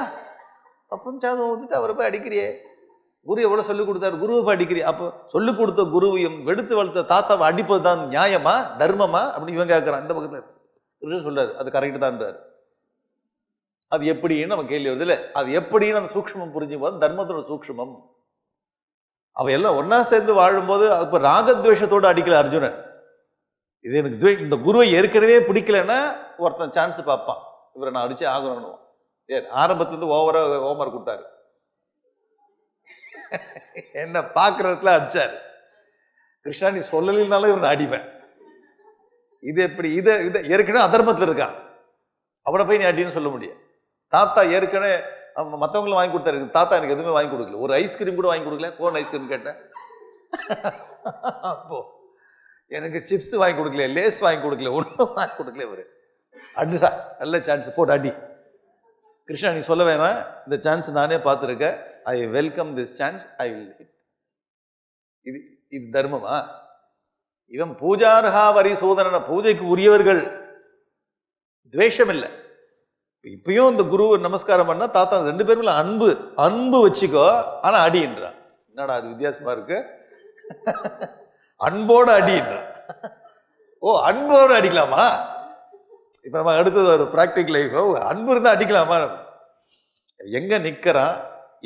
பப்பன் சாதம் ஊத்திட்டு அவரை போய் அடிக்கிறியே, குரு எவ்வளவு சொல்லிக் கொடுத்தாரு, குருவை போய் அடிக்கிறியே, அப்போ சொல்லிக் கொடுத்த குருவையும் எடுத்து வளர்த்த தாத்தாவை அடிப்பது தான் நியாயமா தர்மமா அப்படின்னு இவன் கேட்கிறான். இந்த பக்கத்துல சொல்றாரு அது கரெக்ட் தான்றாரு. அது எப்படின்னு நம்ம கேள்வி வருது இல்லை, அது எப்படின்னு அந்த சூக்ஷ்மம் புரிஞ்சு போது தர்மத்தோட சூக்ஷ்மம். அவ எல்லாம் ஒன்னா சேர்ந்து வாழும்போது இப்ப ராகத்வேஷத்தோடு அடிக்கல அர்ஜுனன். இது எனக்கு இந்த குருவை ஏற்கனவே பிடிக்கலன்னா ஒருத்தன் சான்ஸ் பார்ப்பான், இவரை நான் அடிச்சு ஆகணும்னு. ஏன் ஆரம்பத்துல ஓவரா ஹோம்ஒர்க் கொடுத்தாரு, என்ன பாக்குறதுல அடிச்சாரு. கிருஷ்ணா நீ சொல்லலினாலும் இவனை அடிப்பேன். இது எப்படி, இதை ஏற்கனவே அதர்மத்துல இருக்கான், அவனை போய் நீ அடின்னு சொல்ல முடியும். தாத்தா ஏற்கனவே மற்றவங்களும் வாங்கி கொடுத்தாரு, தாத்தா எனக்கு எதுவுமே வாங்கி கொடுக்கல, ஒரு ஐஸ்கிரீம் கூட வாங்கி கொடுக்கல. கோன் ஐஸ்கிரீம் கேட்டேன், அப்போ எனக்கு சிப்ஸ் வாங்கி கொடுக்கல, லேஸ் வாங்கி கொடுக்கல, ஒன்றும் வாங்கி கொடுக்கல. இவரு அடிடா, நல்ல சான்ஸ் போட்டு அடி. கிருஷ்ணா நீ சொல்ல வேணாம், இந்த சான்ஸ் நானே பார்த்துருக்கேன், I welcome this chance, I will. இது தர்மமா? இவன் பூஜார்ஹா வரிசோதன, பூஜைக்கு உரியவர்கள், துவேஷம் இல்லை. இப்பயும் இந்த குரு நமஸ்காரம் பண்ணா தாத்தா ரெண்டு பேரும் அன்பு வச்சுக்கோ, ஆனா அடின்றான். என்னடா அது வித்தியாசமா இருக்கு, அன்போட அடின்றான். ஓ அன்போட அடிக்கலாமா? இப்ப நம்ம அடுத்தது ஒரு பிராக்டிகல் லைஃப், அன்பு இருந்தா அடிக்கலாமா? எங்க நிக்கிறான்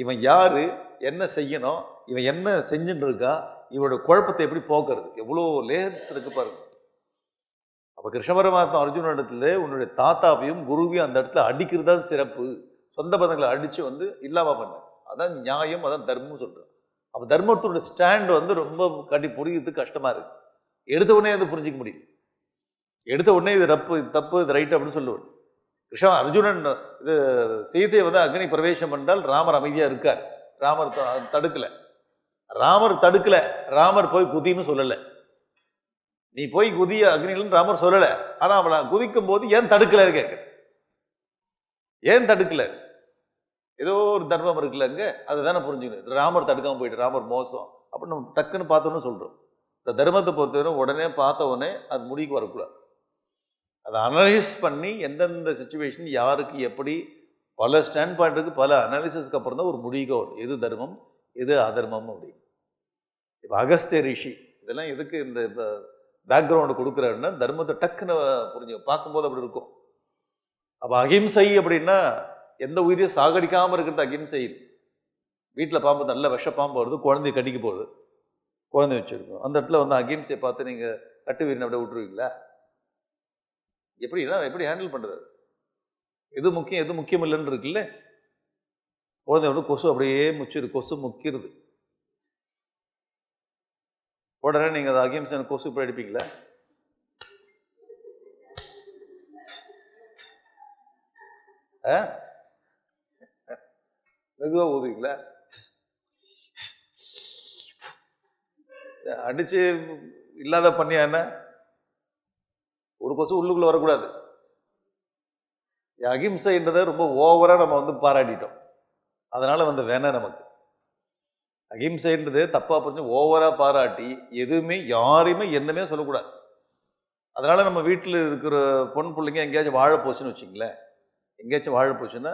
இவன், யாரு, என்ன செய்யணும், இவன் என்ன செஞ்சுட்டு இருக்கா, இவனோட குழப்பத்தை எப்படி போக்குறது, எவ்வளோ லேயர்ஸ் இருக்கு பாருங்க. அப்ப கிருஷ்ண பரமாத்மா அர்ஜுன இடத்துல உன்னுடைய தாத்தாவையும் குருவையும் அந்த இடத்துல அடிக்கிறது தான் சிறப்பு. சொந்த பந்தங்களை அடிச்சு வந்து இல்லாம பண்ண, அதான் நியாயம், அதான் தர்மம் சொல்றேன். அப்ப தர்மத்தோட ஸ்டாண்ட் வந்து ரொம்ப புரியுறதுக்கு கஷ்டமா இருக்கு. எடுத்த உடனே அது புரிஞ்சிக்க முடியும். எடுத்த உடனே இது தப்பு இது ரைட் அப்படின்னு சொல்லுவேன். அர்ஜுனன் இது சீதையை வந்து அக்னி பிரவேசம் பண்ணால் ராமர் அமைதியா இருக்கார். ராமர் தடுக்கல. ராமர் போய் குதின்னு சொல்லல. நீ போய் குதிய அக்னிலன்னு ராமர் சொல்லல. ஆனா அவளை குதிக்கும் போது ஏன் தடுக்கல கேட்க, ஏன் தடுக்கல? ஏதோ ஒரு தர்மம் இருக்குல்ல அங்க, அதுதானே புரிஞ்சுக்கணும். ராமர் தடுக்காம போயிட்டு ராமர் மோசம் அப்படின்னு நம்ம டக்குன்னு பார்த்தோன்னு சொல்றோம். இந்த தர்மத்தை பொறுத்தவரை உடனே பார்த்த உடனே அது முடிவுக்கு வரக்கூடாது. அதை அனலைஸ் பண்ணி எந்தெந்த சுச்சுவேஷன் யாருக்கு எப்படி, பல ஸ்டாண்ட் பாயிண்ட்டுக்கு பல அனாலிசிஸ்க்கு அப்புறம் தான் ஒரு முடிவுக்கு வரும், எது தர்மம் எது அதர்மம் அப்படின்னு. இப்போ அகஸ்திய ரிஷி இதெல்லாம் எதுக்கு இந்த பேக்ரவுண்டு கொடுக்குறாருன்னா தர்மத்தை டக்குன்னு புரிஞ்சு பார்க்கும்போது அப்படி இருக்கும். அப்போ அகிம்சை அப்படின்னா எந்த உயிரையும் சாகடிக்காமல் இருக்கிறது அகிம்சை. வீட்டில் பாம்பு, நல்ல விஷ பாம்பு வருது, குழந்தைய கடிக்க போகுது, குழந்தை வச்சுருக்கோம், அந்த இடத்துல வந்து அகிம்சையை பார்த்து நீங்கள் கட்டு வீரனை அப்படியே விட்டுருவீங்களா? எப்படி ஹேண்டில் பண்ணுறது? எது முக்கியம் எது முக்கியம் இல்லைன்னு இருக்குல்ல. குழந்தையோட கொசு அப்படியே முச்சிரு, கொசு முக்கிருது, உடனே நீங்கள் அதை அகிம்சை கொசு இப்படி அடிப்பீங்களா? மெதுவாக ஊதுவீங்களா? அடிச்சு இல்லாத பண்ணியா என்ன? ஒரு கொசு உள்ளுக்குள்ள வரக்கூடாது. அகிம்சைன்றதை ரொம்ப ஓவரா நம்ம வந்து பாராட்டிட்டோம், அதனால வந்து வேணாம் நமக்கு. அகிம்சைன்றது தப்பா புரிஞ்சு ஓவரா பாராட்டி எதுவுமே யாரையுமே என்னமே சொல்லக்கூடாது. அதனால நம்ம வீட்டில் இருக்கிற பொன் பிள்ளைங்க எங்கேயாச்சும் வாழை போச்சுன்னு வச்சுங்களேன், எங்கேயாச்சும் வாழை போச்சுன்னா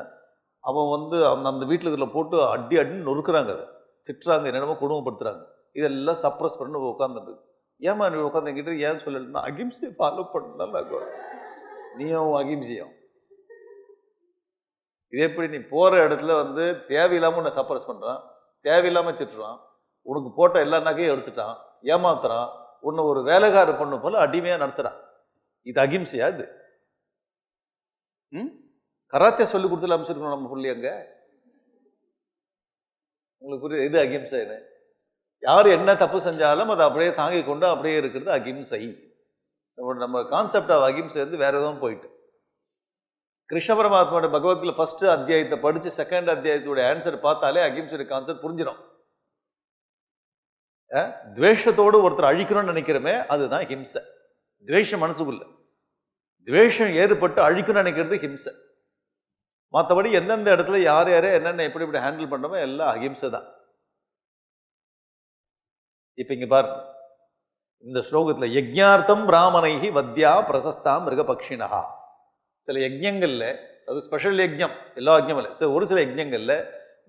அவன் வந்து அந்த வீட்டில் இதில் போட்டு அடின்னு நொறுக்குறாங்க, அதை திட்டுறாங்க, என்னென்னமோ குடும்பப்படுத்துறாங்க. இதெல்லாம் சப்ரஸ் பண்ணி உட்காந்துட்டு, ஏமா நீ உட்காந்து என்கிட்ட ஏன் சொல்லலைன்னா அகிம்சையை ஃபாலோ பண்ணலாம். நீயும் அகிம்சையும் இது எப்படி? நீ போகிற இடத்துல வந்து தேவையில்லாமல் உன்னை சப்ரஸ் பண்ணுறான், தேவையில்லாமல் திட்டுறான், உனக்கு போட்ட எல்லா நகையும் எடுத்துட்டான், ஏமாத்துறான், உன்னை ஒரு வேலைக்கார பொண்ணு போல அடிமையாக நடத்துகிறான். இது அகிம்சையா? இது கராத்தே சொல்லி கொடுத்துல அமைச்சிருக்கணும் நம்ம புள்ளி. அங்கே உங்களுக்கு புரியுது எது அகிம்சைன்னு? யார் என்ன தப்பு செஞ்சாலும் அதை அப்படியே தாங்கி கொண்டு அப்படியே இருக்கிறது அகிம்சை. நம்ம கான்செப்ட் ஆஃப் அகிம்சை வந்து வேற எதுவும் போயிட்டு. கிருஷ்ண பரமாத்மாவோட பகவத்கீதை ஃபர்ஸ்ட் அத்தியாயத்தை படிச்சு செகண்ட் அத்தியாயத்தோட ஆன்சர் பார்த்தாலே அகிம்சை கான்செப்ட் புரிஞ்சிடும். துவேஷத்தோடு ஒருத்தர் அழிக்கணும்னு நினைக்கிறோமே அதுதான் ஹிம்சை. துவேஷம் மனசுக்குள்ள துவேஷம் ஏற்பட்டு அழிக்கணும்னு நினைக்கிறது ஹிம்சை. மற்றபடி எந்தெந்த இடத்துல யார் யாரே என்னென்ன எப்படி எப்படி ஹேண்டில் பண்ணோமோ எல்லாம் அகிம்சை தான். இப்ப இங்க பாருங்க, இந்த ஸ்லோகத்துல யஜ்ஞார்த்தம் பிராமணைகி வத்யா பிரசஸ்தா மிருகபக்ஷினஹா. சில யஜ்ஞங்கள்ல, அது ஸ்பெஷல் யஜ்ஞம், எல்லா யஜ்ஞம் இல்லை, ஒரு சில யஜ்ஞங்கள்ல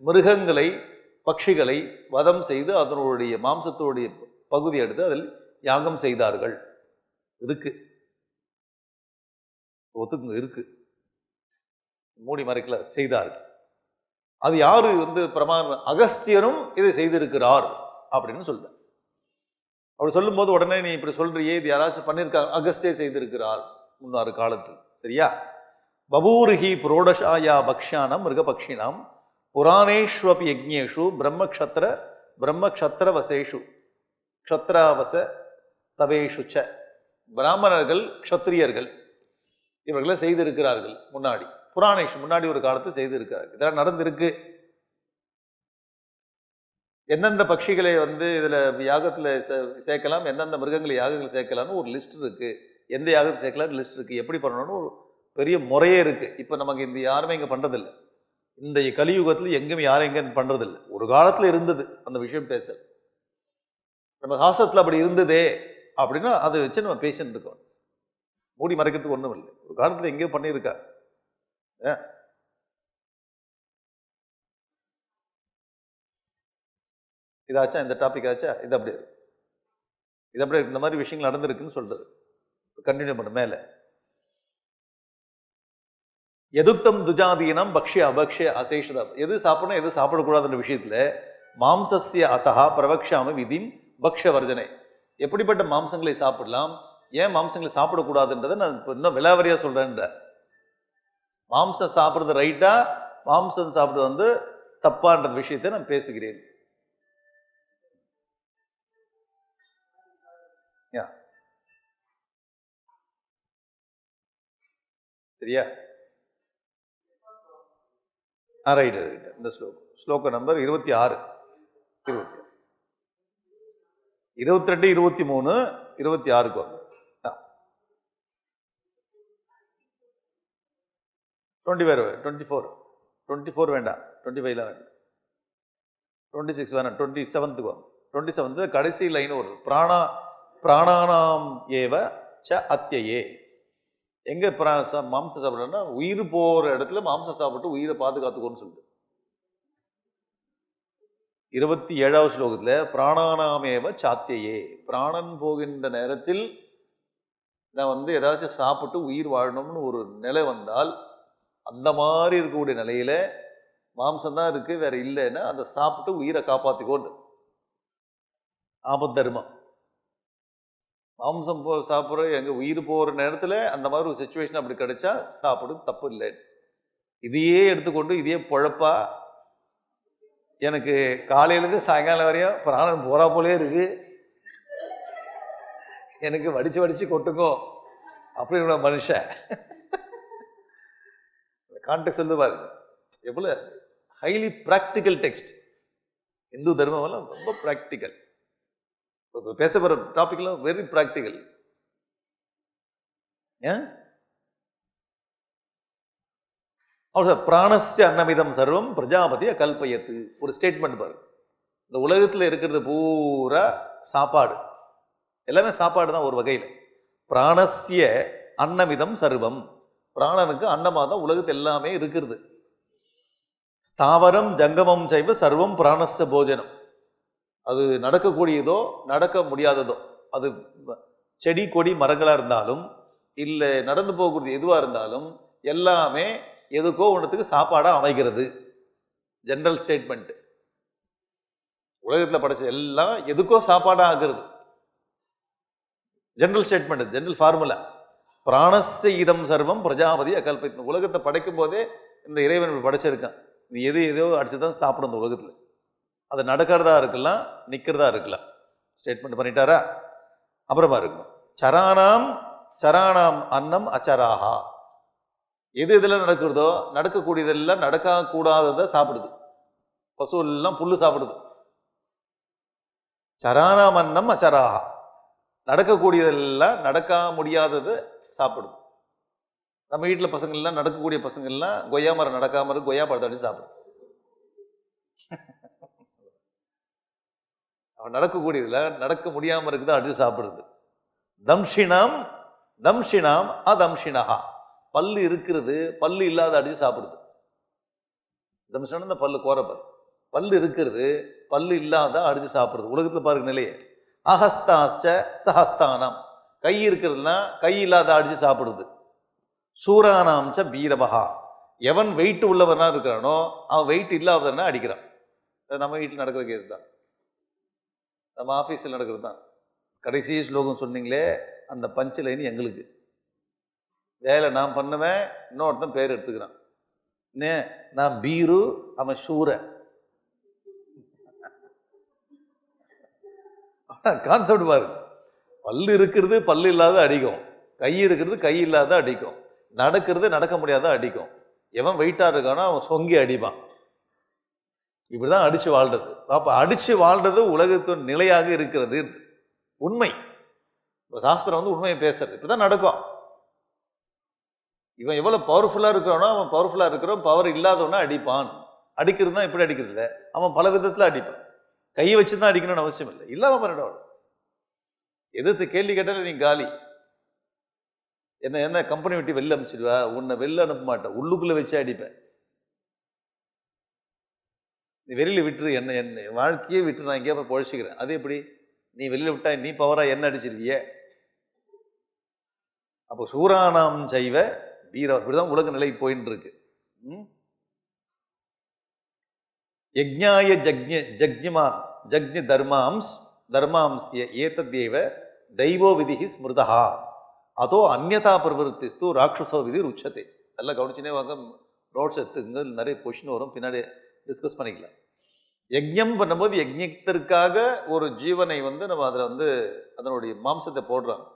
மிருகங்களை பட்சிகளை வதம் செய்து அதனுடைய மாம்சத்தோடைய பகுதி எடுத்து அதில் யாகம் செய்தார்கள். இருக்கு, ஒத்துக்குங்க, இருக்கு, மூடி மறைக்கல, செய்தார்கள். அது யாரு வந்து பிரமாணம்? அகஸ்தியரும் இதை செய்திருக்கிறார் அப்படின்னு சொல்ற. அவர் சொல்லும் போது உடனே நீ இப்படி சொல்றியே, இது யாராச்சும் பண்ணியிருக்காங்க? அகஸ்தியர் செய்திருக்கிறார் முன்னாறு காலத்தில், சரியா? பபூர்ஹி புரோடஷாயா பக்ஷானம் மிருகபக்ஷினாம் புராணேஷ்வபி யஜ்ஞேஷு பிரம்மக்ஷத்திர வசேஷு க்ஷத்ராவச சவேஷு ச. பிராமணர்கள் க்ஷத்திரியர்கள் இவர்களை செய்திருக்கிறார்கள் முன்னாடி, புராணேஷ் முன்னாடி ஒரு காலத்தில் செய்திருக்கிறார்கள். இதெல்லாம் நடந்திருக்கு. எந்தெந்த பட்சிகளை வந்து இதுல யாகத்துல சேர்க்கலாம், எந்தெந்த மிருகங்களை யாகங்களை சேர்க்கலாம்னு ஒரு லிஸ்ட் இருக்கு, எந்த யாகத்தை சேர்க்கலாம்னு லிஸ்ட் இருக்கு, எப்படி பண்ணணும்னு ஒரு பெரிய முறையே இருக்கு. இப்ப நமக்கு இந்த யாருமே இங்க பண்றதில்லை, இந்த கலியுகத்துல எங்குமே யாரும் எங்க பண்றதில்லை. ஒரு காலத்துல இருந்தது அந்த விஷயம் பேச, நம்ம சாஸ்திரத்துல அப்படி இருந்ததே அப்படின்னா அதை வச்சு நம்ம பேசிட்டு இருக்கோம். மூடி மறைக்கிறதுக்கு ஒண்ணும் இல்லை, ஒரு காலத்துல எங்கேயோ பண்ணியிருக்கா. இதாச்சா இந்த டாபிக் ஆச்சா? இது அப்படியே இந்த மாதிரி விஷயங்கள் நடந்திருக்குன்னு சொல்றது. கண்டினியூ பண்ண மேல. எதுக்தம் துஜாதீனம் பக்ஷ்ய அபக்ஷ்ய அசேஷதம். எது சாப்பிடணும் எது சாப்பிடக்கூடாதுன்ற விஷயத்துல மாம்சஸ்ய அத்தஹா பிரவக்ஷாம விதிம் பக்ஷ வர்ஜனை. எப்படிப்பட்ட மாம்சங்களை சாப்பிடலாம், ஏன் மாம்சங்களை சாப்பிடக்கூடாதுன்றதை நான் இன்னும் விலாவரியா சொல்றேன்ற. மாம்சம் சாப்பிட்றது ரைட்டா, மாம்சம் சாப்பிட்றது வந்து தப்பான்ற விஷயத்தை நான் பேசுகிறேன். சரியா? Right right. இந்த ஸ்லோகம் நம்பர் 26, 22, 23, 26க்கு வாங்க. 24 வேண்டாம், 25 வேண்டாம், 26 வேணாம், 27க்கு வாங்க. 27 கடைசி லைன் ஒரு பிராணானாம் ஏவ ச அத்தியே. எங்க மாம்சம் சாப்பிடணும்னா உயிர் போற இடத்துல மாம்சம் சாப்பிட்டு உயிரை பாதுகாத்துக்கோன்னு சொல்லிட்டு 27வது ஸ்லோகத்துல பிராணானாமேவ சாத்தியே. பிராணன் போகின்ற நேரத்தில் நான் ஏதாச்சும் சாப்பிட்டு உயிர் வாழணும்னு ஒரு நிலை வந்தால், அந்த மாதிரி இருக்கக்கூடிய நிலையில மாம்சம் தான் இருக்கு, வேற இல்லைன்னா அதை சாப்பிட்டு உயிரை காப்பாத்திக்கோண்டு. ஆபத்தர்மம். மாம்சம் சாப்பிட்ற எங்க உயிர் போகிற நேரத்தில் அந்த மாதிரி ஒரு சுச்சுவேஷன் அப்படி கிடைச்சா சாப்பிடு, தப்பு இல்லை. இதையே எடுத்துக்கொண்டு இதையே பொழப்பா எனக்கு காலையிலேருந்து சாயங்காலம் வரையும் பிராணம் போறா போலே இருக்கு, எனக்கு வடிச்சு வடிச்சு கொட்டுங்கோ அப்படிங்கிற மனுஷன் கான்டெக்ட் வந்து பாருங்க எவ்வளவு ஹைலி ப்ராக்டிக்கல் டெக்ஸ்ட். இந்து தர்மம் எல்லாம் ரொம்ப ப்ராக்டிக்கல். பேச போற டாபிக்லாம் வெரி ப்ராக்டிக்கல். பிராணஸ்ய அன்னமிதம் சர்வம் பிரஜாபதி கல்பயத்து. ஒரு ஸ்டேட்மெண்ட் பாரு. இந்த உலகத்துல இருக்கிறது பூரா சாப்பாடு, எல்லாமே சாப்பாடு தான் ஒரு வகையில். பிராணஸ்ய அன்னமிதம் சர்வம், பிராணனுக்கு அன்னமா தான் உலகத்தில் எல்லாமே இருக்கிறது. ஸ்தாவரம் ஜங்கமம் செய்வ சர்வம் பிராணஸ்ய போஜனம். அது நடக்கக்கூடியதோ நடக்க முடியாததோ, அது செடி கொடி மரங்களா இருந்தாலும் இல்லை நடந்து போகக்கூடிய எதுவா இருந்தாலும் எல்லாமே எதுக்கோ ஒன்றுத்துக்கு சாப்பாடா அமைகிறது. General statement. உலகத்தில் படைச்ச எல்லாம் எதுக்கோ சாப்பாடா ஆகிறது. General statement, general formula. பிராணஸ்ய இதம் சர்வம் பிரஜாபதி அகல்பித். உலகத்தை படைக்கும் போதே இந்த இறைவன் படைச்சிருக்கான். நீ எதோ அடிச்சுதான் சாப்பிடும் இந்த உலகத்துல. அது நடக்கிறதா இருக்கலாம், நிக்கிறதா இருக்கலாம். ஸ்டேட்மெண்ட் பண்ணிட்டாரா? அப்புறமா இருக்கும் சராணாம் அன்னம் அச்சராகா. எது இதெல்லாம் நடக்கிறதோ நடக்கக்கூடியதெல்லாம் நடக்க கூடாததை சாப்பிடுது. பசு எல்லாம் புல்லு சாப்பிடுது. சராணாம் அன்னம் அச்சராகா. நடக்கக்கூடியதெல்லாம் நடக்க முடியாததை சாப்பிடுது. நம்ம வீட்டில் பசங்கள்லாம் நடக்கக்கூடிய பசங்கள்லாம் கொய்யா மரம் நடக்காம இருக்கு, கொய்யா பழத்தை அடிச்சு சாப்பிடுது. அவன் நடக்கக்கூடியதுல நடக்க முடியாம இருக்குது அடிச்சு சாப்பிடுறது. தம்ஷினாம் அதம்ஷினஹா. பல்லு இருக்கிறது, பல்லு இல்லாத அடிச்சு சாப்பிடுது. தம்ஷினா இந்த பல்லு கோரப்பல். பல்லு இருக்கிறது, பல்லு இல்லாத அடிச்சு சாப்பிடுறது. உலகத்துல பாருங்க நிலைய. அஹஸ்தாச்ச சஹஸ்தானம். கை இருக்கிறதுனா கை இல்லாத அடிச்சு சாப்பிடுது. சூரானாம்ச பீரபகா. எவன் வெயிட் உள்ளவனா இருக்கிறானோ அவன் வெயிட் இல்லாதவனா அடிக்கிறான். நம்ம வீட்டில் நடக்கிற கேஸ் தான், நம்ம ஆஃபீஸில் நடக்கிறது தான். கடைசி ஸ்லோகம் சொன்னீங்களே அந்த பஞ்ச் லைன் எங்களுக்கு. வேலை நான் பண்ணுவேன், இன்னொருத்தன் பேர் எடுத்துக்கிறான். நான் பீரு, அவன் சூர. கான்செப்ட் பாரு. பல்லு இருக்கிறது பல்லு இல்லாத அடிக்கும், கை இருக்கிறது கை இல்லாத அடிக்கும், நடக்கிறது நடக்க முடியாத அடிக்கும். எவன் வெயிட்டா இருக்கானோ அவன் சொங்கி அடிப்பான். இப்படிதான் அடிச்சு வாழ்றது. அப்ப அடிச்சு வாழ்றது உலகத்தின் நிலையாக இருக்கிறது உண்மை. சாஸ்திரம் உண்மையை பேசுறது. இப்படிதான் நடக்கும். இவன் எவ்வளவு பவர்ஃபுல்லா இருக்கிறானோ அவன் பவர்ஃபுல்லா இருக்கிறோம், பவர் இல்லாதவனா அடிப்பான். அடிக்கிறது தான் இப்படி அடிக்கிறது இல்லை, அவன் பல விதத்துல அடிப்பான். கையை வச்சுதான் அடிக்கணும்னு அவசியம் இல்லை, இல்லாம பண்ணிடுவான். எதிர்த்து கேள்வி கேட்டாலும் நீ காலி. என்ன கம்பெனி விட்டு வெளில அனுப்பிச்சிடுவா, உன்னை வெளில அனுப்ப மாட்டேன், உள்ளுக்குள்ள வச்சு அடிப்பேன். நீ வெளியில விட்டுரு, என்ன வாழ்க்கையே விட்டு நான் எங்கேயா போய் பொழைச்சிக்கிறேன். அது எப்படி? நீ வெளியில விட்டா நீ பவரா என்ன அடிச்சிருவிய? அப்போ சூரானாம் செய்வ வீர. இப்படிதான் உலக நிலை போயின்னு இருக்கு. யஜ்ஞாய ஜக்ஞிமான் ஜக்ஞி தர்மாம்சிய ஏதத்யேவ தெய்வோ விதிஹி ஸ்மிருதா அதோ அந்யதா பிரவருத்திஸ்து ராட்சசோ விதி உச்சத்தை. எல்லாம் கவனிச்சுனே வாங்க, நோட்ஸ் எடுத்துங்க, நிறைய கொஸ்டின் வரும், பின்னாடி டிஸ்கஸ் பண்ணிக்கலாம். யஜ்ஞம் பண்ணும்போது யஜ்ஞத்திற்காக ஒரு ஜீவனை நம்ம அதில் அதனுடைய மாம்சத்தை போடுறாங்க.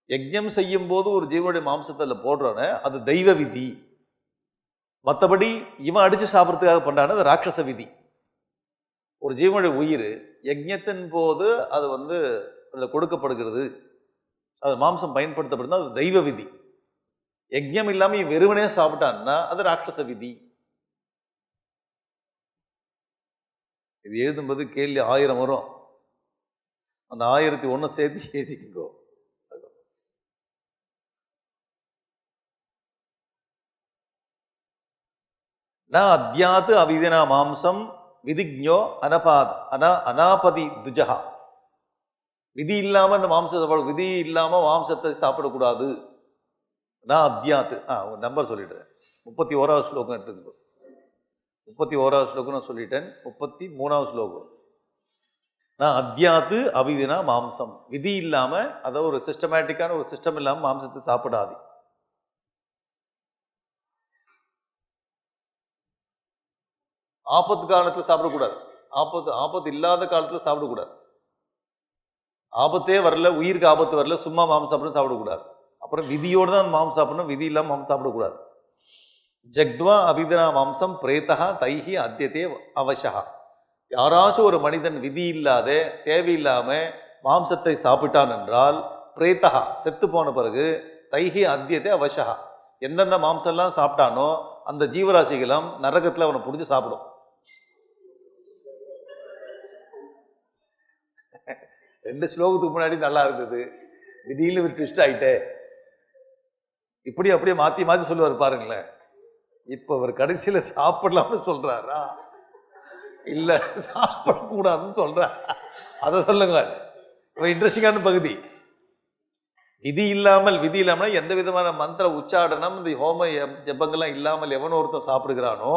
யஜ்ஞம் செய்யும் போது ஒரு ஜீவனுடைய மாம்சத்தை அதில் போடுறானே அது தெய்வ விதி. மற்றபடி இவன் அடிச்சு சாப்பிட்றதுக்காக பண்ணான அது ராட்சச விதி. ஒரு ஜீவனுடைய உயிர் யஜ்ஞத்தின் போது அது அதில் கொடுக்கப்படுகிறது, அது மாம்சம் பயன்படுத்தப்படுது, அது தெய்வ விதி. யஜ்ஞம் இல்லாமல் வெறுவனே சாப்பிட்டான்னா அது ராட்சச விதி. இது எழுதும்போது கேள்வி 1000 வரும். அந்த 1001 சேர்த்து எழுதிக்கோ. நான் அத்யாத்து அவிதினா மாம்சம் விதிஜ்ஞோ அனாபதி துஜகா. விதி இல்லாம அந்த மாம்சத்தை விதி இல்லாம மாம்சத்தை சாப்பிடக்கூடாது. நான் அத்யாத்து நம்பர் சொல்லிடுறேன். 31வது ஸ்லோகம் எடுத்துக்கோ. 31வது ஸ்லோகம் நான் சொல்லிட்டேன். 33வது ஸ்லோகம். நான் அத்யாத்து அவிதினா மாம்சம், விதி இல்லாம அதை ஒரு சிஸ்டமேட்டிக்கான ஒரு சிஸ்டம் இல்லாம மாம்சத்தை சாப்பிடாது. ஆபத்து காலத்துல சாப்பிடக்கூடாது. ஆபத்து இல்லாத காலத்துல சாப்பிடக்கூடாது. ஆபத்தே வரல, உயிருக்கு ஆபத்து வரல, சும்மா மாம்சம் சாப்பிட சாப்பிடக்கூடாது. அப்புறம் விதியோடு தான் மாம்சம் சாப்பிடணும், விதி இல்லாம மாம்சம் சாப்பிடக்கூடாது. ஜக்த்வா அபிதனா மாம்சம் பிரேதா தைஹி அத்தியதே அவசா. யாராச்சும் ஒரு மனிதன் விதி இல்லாத தேவையில்லாம மாம்சத்தை சாப்பிட்டான் என்றால் பிரேதா செத்து போன பிறகு தைஹி அத்தியதே அவசா. எந்தெந்த மாம்சம்லாம் சாப்பிட்டானோ அந்த ஜீவராசிகளும் நரகத்தில் அவனை பிடிச்சி சாப்பிடும். 2 ஸ்லோகத்துக்கு முன்னாடி நல்லா இருந்தது, திடீர்னு ஒரு ட்விஸ்ட் ஆயிட்டே. இப்படி அப்படியே மாத்தி மாத்தி சொல்லுவார் பாருங்களேன். இப்ப அவர் கடைசியில சாப்பிடலாம்னு சொல்றாரா இல்ல சாப்பிடக்கூடாதுன்னு சொல்றார்? அதை சொல்லுங்க. இன்ட்ரெஸ்டிங்கான பகுதி. விதி இல்லாமல் எந்த விதமான மந்திர உச்சாடனம் இந்த ஹோம ஜபங்கள்லாம் இல்லாமல் எவனோ ஒருத்தன் சாப்பிடுகிறானோ,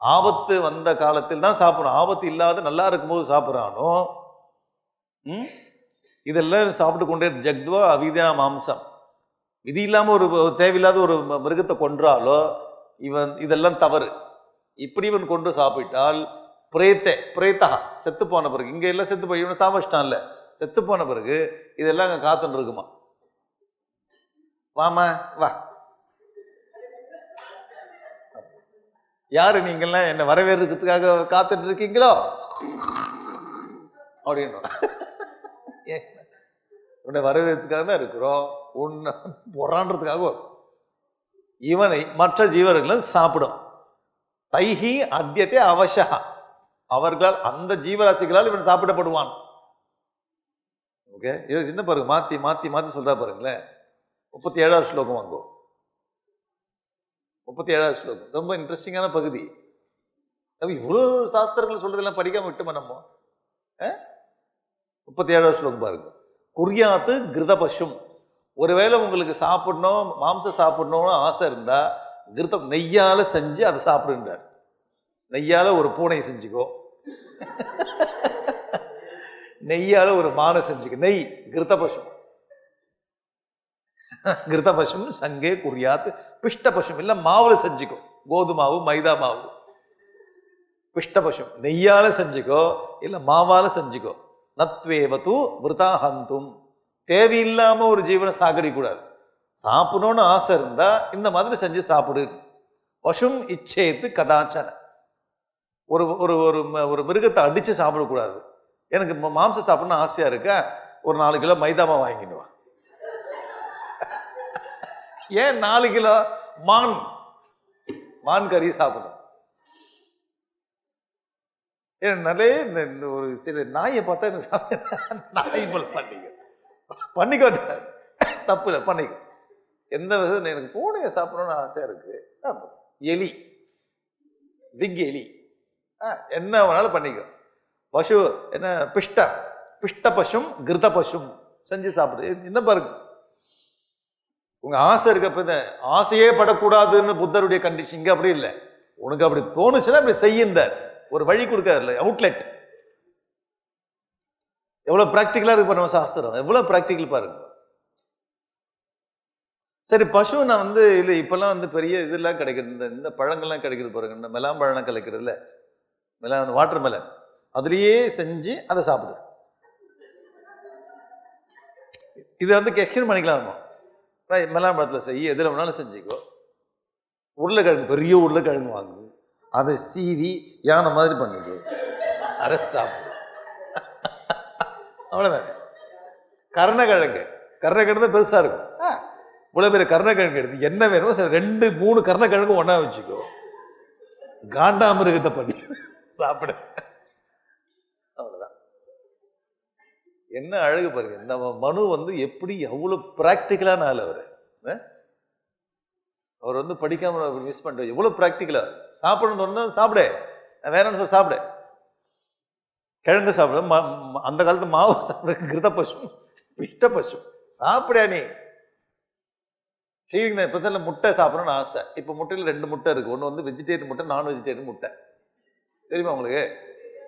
ஆபத்து வந்த காலத்தில் தான் சாப்பிடணும். ஆபத்து இல்லாத நல்லா இருக்கும்போது சாப்பிட்றானோ இதெல்லாம் சாப்பிட்டு கொண்டே ஜக்த்வா அவிதினா மாம்சம். விதி இல்லாமல் ஒரு தேவையில்லாத ஒரு மிருகத்தை கொன்றாலோ இதெல்லாம் தவறு. இப்படி இவன் கொண்டு சாப்பிட்டால் பிரேத்தா செத்து போன பிறகு, இங்க எல்லாம் செத்து போய் இவனை சாப்பிட்டான்ல, செத்து போன பிறகு இதெல்லாம் அங்கே காத்துன்னு இருக்குமா. வாமா வா, யாரு நீங்கெல்லாம் என்ன வரவேற்கிறதுக்காக காத்துட்டு இருக்கீங்களோ அப்படின்னு உன்னை வரவேற்கிறதுக்காக தான் இருக்கிறோம், உன்னை பொறான்றதுக்காக. இவனை மற்ற ஜீவர்களும் சாப்பிடும். தைஹி அத்தியத்தை அவசா, அவர்களால் அந்த ஜீவராசிகளால் இவன் சாப்பிடப்படுவான். ஓகே, இது என்ன பாருங்க, மாத்தி மாத்தி மாத்தி சொல்றா பாருங்களேன். 37வது ஸ்லோகம் வாங்கோ. 37வது ஸ்லோகம் ரொம்ப இன்ட்ரெஸ்டிங்கான பகுதி. இவ்வளவு சாஸ்திரங்கள் சொல்றதெல்லாம் படிக்காம விட்டுமா நம்ம? 37வது ஸ்லோகம் பாருங்க. குர்யாத்து கிருத பசும். ஒருவேளை உங்களுக்கு சாப்பிடணும், மாம்சம் சாப்பிடணும்னு ஆசை இருந்தா கிருதம் நெய்யால செஞ்சு அதை சாப்பிடுன்றார். நெய்யால ஒரு பூனை செஞ்சுக்கோ, நெய்யால ஒரு மானை செஞ்சுக்கோ. நெய் கிருத பசும். கிருத பசும் சங்கே குர்யாத்து பிஷ்ட பசும். இல்ல மாவுல செஞ்சுக்கோ, கோதுமாவு மைதா மாவு. பிஷ்ட பசும் நெய்யால செஞ்சுக்கோ, இல்ல மாவால செஞ்சுக்கோ. நத்வேவது விருதாஹந்தும். தேவையில்லாம ஒரு ஜீவனை சாகடிக்கூடாது. சாப்பிடணும்னு ஆசை இருந்தா இந்த மாதிரி செஞ்சு சாப்பிடு. பசும் இச்சேத்து கதாச்சன. ஒரு ஒரு ஒரு மிருகத்தை அடிச்சு சாப்பிடக்கூடாது. எனக்கு மாம்சம் சாப்பிடணும்னு ஆசையா இருக்க, ஒரு 4 கிலோ மைதாமா வாங்கிடுவா. ஏன் 4 கிலோ மான் கறி சாப்பிடணும்? நிறைய இந்த ஒரு சில நாயை பார்த்தா நாய் போல பண்ணிக்கோ, தப்பு இல்லை, பண்ணிக்கோ. எந்த விதம் எனக்கு பூனையை சாப்பிடணும்னு ஆசையா இருக்கு. எலி, பிக் எலி, என்ன வேணாலும் பண்ணிக்கோ. பசு என்ன பிஷ்ட பசும் கிருத பசும் செஞ்சு சாப்பிடு. என்ன பாருங்க, உங்க ஆசை இருக்கப்ப இந்த ஆசையே படக்கூடாதுன்னு புத்தருடைய கண்டிஷன். இங்க அப்படி இல்லை. உனக்கு அப்படி தோணுச்சுன்னா அப்படி செய்யுந்த ஒரு வழி கொடுக்காருல்ல, அவுட்லெட். எவ்வளவு பிராக்டிக்கலா இருக்கு நம்ம சாஸ்திரம், எவ்வளவு பிராக்டிக்கல் பாருங்க. சரி, பசு நான் இல்லை இப்பெல்லாம் பெரிய இதெல்லாம் கிடைக்கிறது, இந்த பழங்கள்லாம் கிடைக்கிறது பாருங்க. இந்த மெலாம்பழம்லாம் கிடைக்கிறதுல, வாட்டர் மெலன், அதுலயே செஞ்சு அதை சாப்பிடு. இது எக்ஸ்டெண்ட் பண்ணிக்கலாம். நம்ம மெலாம்பழத்தில் செய்ய, எதில் வேணாலும் செஞ்சுக்கோ. உருளைக்கிழங்கு, பெரிய உருளைக்கிழங்கு வாங்கு, அதை சீவி யானை மாதிரி பண்ணிக்கு, அதை சாப்பிடு. அவ்வளோதானே. கருணக்கிழங்கு தான் பெருசாக இருக்கும். இவ்வளோ பேர் கருணக்கிழங்கு எடுத்து என்ன வேணுமோ சரி 2-3 கருணக்கிழங்கு ஒன்றா வச்சுக்கோ, காண்டாமிருகத்தை பண்ணி சாப்பிடு. அவ்வளோதான். என்ன அழகு பாருங்க. நம்ம மனு எப்படி எவ்வளோ ப்ராக்டிக்கலான ஆள் அவர் படிக்காம மிஸ் பண்ணிட்டு எவ்வளோ ப்ராக்டிக்கலா சாப்பிடணும். சாப்பிடு, வேணும்னு சொல்லி சாப்பிடு. கிழங்கு சாப்பிட, அந்த காலத்து மாவு சாப்பிட, கிருத பசு, பிஷ்ட பசு சாப்பிடா நீ. ஸ்ரீவிங்க இப்போ முட்டை சாப்பிடணும்னு ஆசை. இப்போ முட்டையில் 2 முட்டை இருக்குது. ஒன்று வெஜிடேரியன் முட்டை, நான் வெஜிடேரியன் முட்டை. தெரியுமா உங்களுக்கு?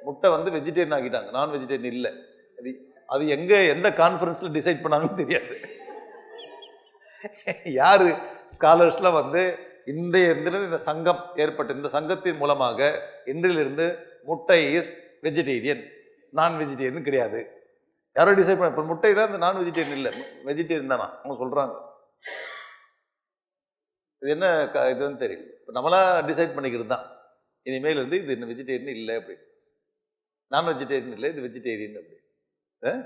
முட்டை வெஜிடேரியன் ஆக்கிட்டாங்க, நான் வெஜிடேரியன் இல்லை. அது எந்த கான்ஃபரன்ஸில் டிசைட் பண்ணாங்கன்னு தெரியாது. யார் ஸ்காலர்ஸ்லாம் இந்த சங்கம் ஏற்பட்ட இந்த சங்கத்தின் மூலமாக இன்றிலிருந்து முட்டை இஸ் வெஜிடேரியன், நான் வெஜிடேரியன் கிடையாது. யாரோ டிசைட் பண்ண. இப்போ முட்டையில் அந்த நான் வெஜிடேரியன் இல்லை, வெஜிடேரியன் தானா அவங்க சொல்கிறாங்க. இது என்ன இதுன்னு தெரியல. இப்போ நம்மளா டிசைட் பண்ணிக்கிறது தான். இனிமேல் இது என்ன வெஜிடேரியன் இல்லை அப்படின்னு, நான் வெஜிடேரியன் இல்லை, இது வெஜிடேரியன் அப்படி.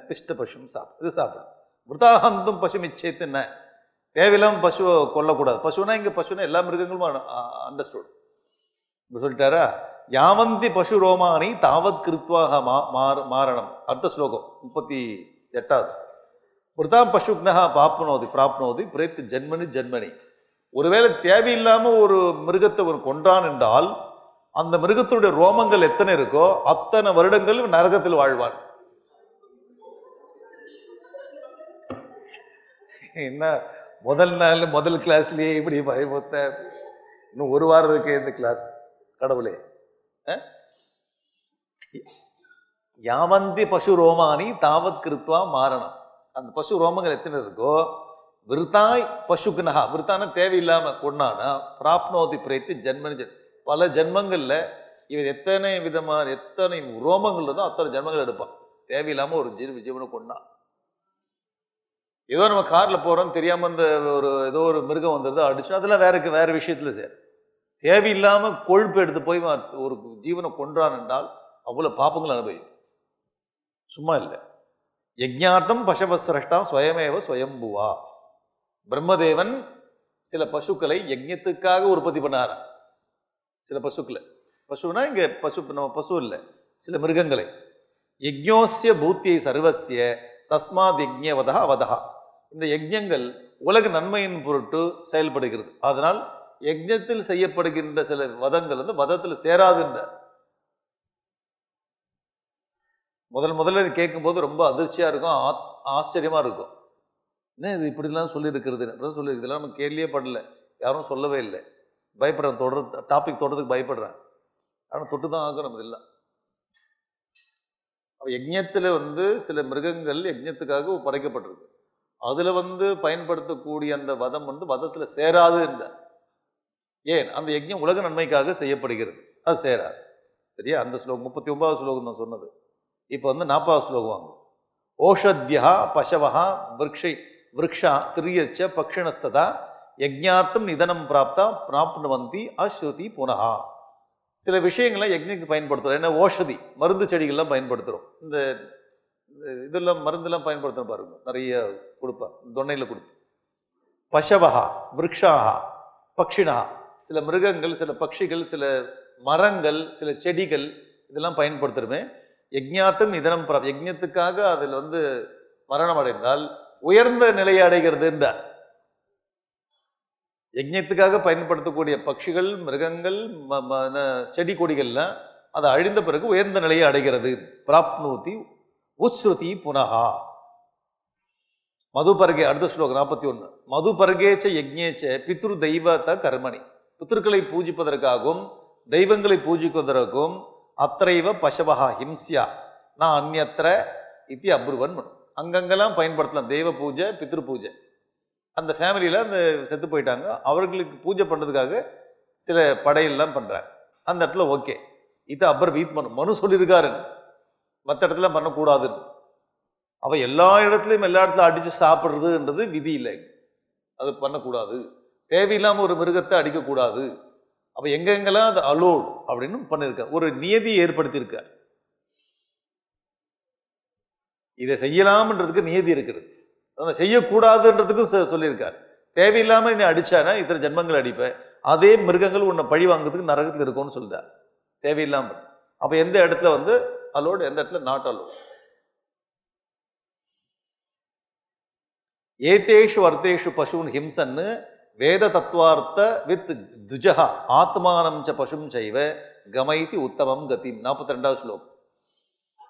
பிஷ்ட பசும் இது சாப்பிடும். மிருதாஹந்தும் பசு மிச்சேத்துன்னு தேவையில்லாமல் பசுவை கொல்லக்கூடாது. பசுனா இங்கே பசுனா எல்லா மிருகங்களும் அண்டர்ஸ்டுட். இப்போ சொல்லிட்டாரா, யாவந்தி பசு ரோமானி தாவத் கிருத்வாக மாரணம். அடுத்த ஸ்லோகம் 38வது. மிருதாம் பசுக்னஹா பிராப்னோதி பிரேத்து ஜென்மனி. ஒருவேளை தேவையில்லாம ஒரு மிருகத்தை கொன்றான் என்றால் அந்த மிருகத்துடைய ரோமங்கள் எத்தனை இருக்கோ அத்தனை வருடங்கள் நரகத்தில் வாழ்வான். என்ன முதல் கிளாஸ்லயே இப்படி பயமுத்த, இன்னும் 1 வாரம் இருக்கு இந்த கிளாஸ். கடவுளே, யாவந்தி பசு ரோமானி தாவத் கிருத்வா மாரணம். அந்த பசு ரோமங்கள் எத்தனை இருக்கோ விருத்தாய் பசுக்குனஹா, விருத்தான தேவையில்லாம கொண்டானா பிராப்னோதி பிரேத்து ஜென்மனி. பல ஜென்மங்கள்ல இவன் எத்தனை ரோமங்கள் இருந்தோ அத்தனை ஜென்மங்கள் எடுப்பான். தேவையில்லாம ஒரு ஜீவனை கொண்டான். ஏதோ நம்ம கார்ல போறோம் தெரியாம ஏதோ ஒரு மிருகம் வந்துருது அடிச்சு, அதெல்லாம் வேற விஷயத்துல தேவையில்லாம கொழுப்பு எடுத்து போய் ஒரு ஜீவனை கொன்றான் என்றால் அவ்வளவு பாப்பங்கள் அனுபவிக்கும். சும்மா இல்லை. யஜ்ஞார்த்தம் பசவசிரஷ்டா ஸ்வயமேவ ஸ்வயம்புவா. பிரம்மதேவன் சில பசுக்களை யஜ்ஞத்துக்காக உற்பத்தி பண்ணாரா. சில பசுக்களை, பசுனா இங்க பசு இல்லை, சில மிருகங்களை. யஜ்ஞோஸ்ய பூத்தியை சர்வசிய தஸ்மாத் யஜ்ஞவதா அவதா. இந்த யஜ்ஞங்கள் உலக நன்மையின் பொருட்டு செயல்படுகிறது. அதனால் யஜ்ஞத்தில் செய்யப்படுகின்ற சில வதங்கள் வதத்தில் சேராதுன்ற. முதல்ல இது கேட்கும்போது ரொம்ப அதிர்ச்சியா இருக்கும், ஆச்சரியமா இருக்கும். என்ன இது இப்படிலாம் சொல்லியிருக்கிறது, சொல்லியிருக்கு. இதெல்லாம் நம்ம கேள்வியே படல, யாரும் சொல்லவே இல்லை. பயப்படுறேன், டாபிக் தொடர்றதுக்கு பயப்படுறேன். ஆனால் தொட்டு தான் ஆகும் நம்ம இல்லை. யஜ்ஞத்தில் சில மிருகங்கள் யஜ்ஞத்துக்காக படைக்கப்பட்டிருக்கு. அதுல பயன்படுத்தக்கூடிய அந்த வதம் வதத்தில் சேராது என்ற. ஏன்? அந்த யஜ்ஞம் உலக நன்மைக்காக செய்யப்படுகிறது, அது சேராது. சரியா? அந்த ஸ்லோகம் 39வது ஸ்லோகம் தான் சொன்னது. இப்போ 40வது ஸ்லோகம் வாங்க. ஓஷத்யா பசவஹா விரக்ஷா திரியச்ச பக்ஷிணஸ்ததா யஜ்ஞார்த்தம் நிதனம் பிராப்தா பிராப்னுவந்தி அஸ்ருதி புனஹா. சில விஷயங்கள்லாம் யஜ்ஞத்துக்கு பயன்படுத்துகிறோம். என்ன? ஓஷதி, மருந்து செடிகள்லாம் பயன்படுத்துகிறோம். இந்த இதெல்லாம் மருந்தெல்லாம் பயன்படுத்துகிறோம் பாருங்க, நிறைய கொடுப்பா, தொன்னையில் கொடுப்போம். பசவஹா விரக்ஷாஹா பக்ஷினா, சில மிருகங்கள், சில பட்சிகள், சில மரங்கள், சில செடிகள், இதெல்லாம் பயன்படுத்துகிறோமே. யஜ்ஞார்த்தம் நிதனம் பிராப்தா, யஜ்ஞத்துக்காக அதில் மரணம் அடைந்தால் உயர்ந்த நிலையை அடைகிறது என்றார். யஜ்ஞத்துக்காக பயன்படுத்தக்கூடிய பட்சிகள், மிருகங்கள், செடி கொடிகள்லாம் அது அழிந்த பிறகு உயர்ந்த நிலையை அடைகிறது. பிராப்னோதி உஸ்ருதி புனஹா. மதுபர்கே, அடுத்த ஸ்லோகம் 41. மதுபர்கேச்ச யஜ்ஞேச்ச பித்ரு தெய்வத கர்மணி. பித்ருக்களை பூஜிப்பதற்காகவும் தெய்வங்களை பூஜிப்பதற்கும் அத்தைவ பசவஹா ஹிம்சியா நான் அந்நியத்திர இத்தி அப்ருவன். அங்கங்கெல்லாம் பயன்படுத்தலாம் தெய்வ பூஜை, பித்ரு பூஜை. அந்த ஃபேமிலியில் அந்த செத்து போயிட்டாங்க, அவர்களுக்கு பூஜை பண்ணுறதுக்காக சில படையெல்லாம் பண்ணுறாங்க. அந்த இடத்துல ஓகே, இது அப்பர் வீத் மனு சொல்லியிருக்காரு, மற்ற இடத்துல பண்ணக்கூடாதுன்னு. அவள் எல்லா இடத்துலையும் அடித்து சாப்பிட்றதுன்றது விதி இல்லை, அது பண்ணக்கூடாது. தேவையில்லாம ஒரு மிருகத்தை அடிக்கக்கூடாது. அப்ப எங்கெங்கெல்லாம் அது அலோட் அப்படின்னு பண்ணிருக்க ஒரு நியதியை ஏற்படுத்தியிருக்கார். இதை செய்யலாம்ன்றதுக்கு நியதி இருக்கிறது, அதை செய்யக்கூடாதுன்றதுக்கும் சொல்லியிருக்கார். தேவையில்லாம நீ அடிச்சானா இத்தனை ஜென்மங்கள் அடிப்ப, அதே மிருகங்கள் உன்னை பழி வாங்குறதுக்கு நரகத்தில் இருக்கும்னு சொல்லிட்டார். தேவையில்லாம. அப்ப எந்த இடத்துல வந்து அலோடு, எந்த இடத்துல நாட் அலோடு. ஏதேஷு அர்த்தேஷு பசுன் ஹிம்சன்னு வேத தத்துவார்த்த வித் துஜஹா ஆத்மானம் ச பசும் செய்வ கமைதி உத்தமம் கதிம். 42வது ஸ்லோகம்.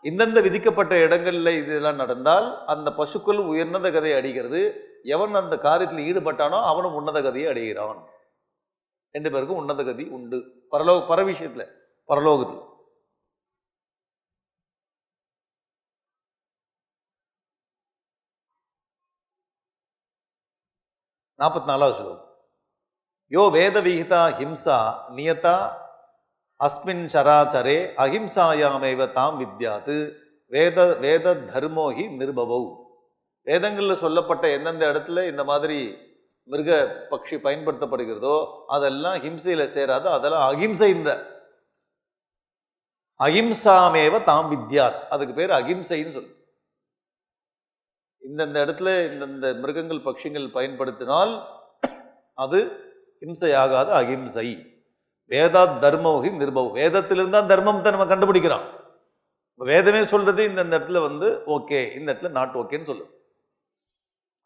இந்தந்த விதிக்கப்பட்ட இடங்கள்ல இதெல்லாம் நடந்தால் அந்த பசுக்கள் உயர்ந்த கதையை அடைகிறது. எவன் அந்த காரியத்தில் ஈடுபட்டானோ அவனும் உன்னத கதையை அடைகிறான். 2 பேருக்கும் உன்னத கதி உண்டு பரவிஷயத்துல, பரலோகத்துல. ஸ்லோகம். யோ வேத விஹிதா ஹிம்சா நியதா அஸ்மின் சராச்சரே அஹிம்சாயாமேவ தாம் வித்யாது வேத வேத தர்மோஹி நிர்பவௌ. வேதங்களில் சொல்லப்பட்ட எந்தெந்த இடத்துல இந்த மாதிரி மிருக பட்சி பயன்படுத்தப்படுகிறதோ அதெல்லாம் ஹிம்சையில சேராது, அதெல்லாம் அகிம்சைன்ற. அஹிம்சாமேவ தாம் வித்யாத், அதுக்கு பேர் அகிம்சைன்னு சொல்லு. இந்தந்த இடத்துல இந்தந்த மிருகங்கள் பட்சிகள் பயன்படுத்தினால் அது ஹிம்சையாகாது, அகிம்சை. வேதா தர்மோகி நிர்பவ். வேதத்திலிருந்தா தர்மத்தை நம்ம கண்டுபிடிக்கிறோம். வேதமே சொல்றது இந்த இடத்துல வந்து ஓகே, இந்த இடத்துல நாட் ஓகேன்னு சொல்லுது.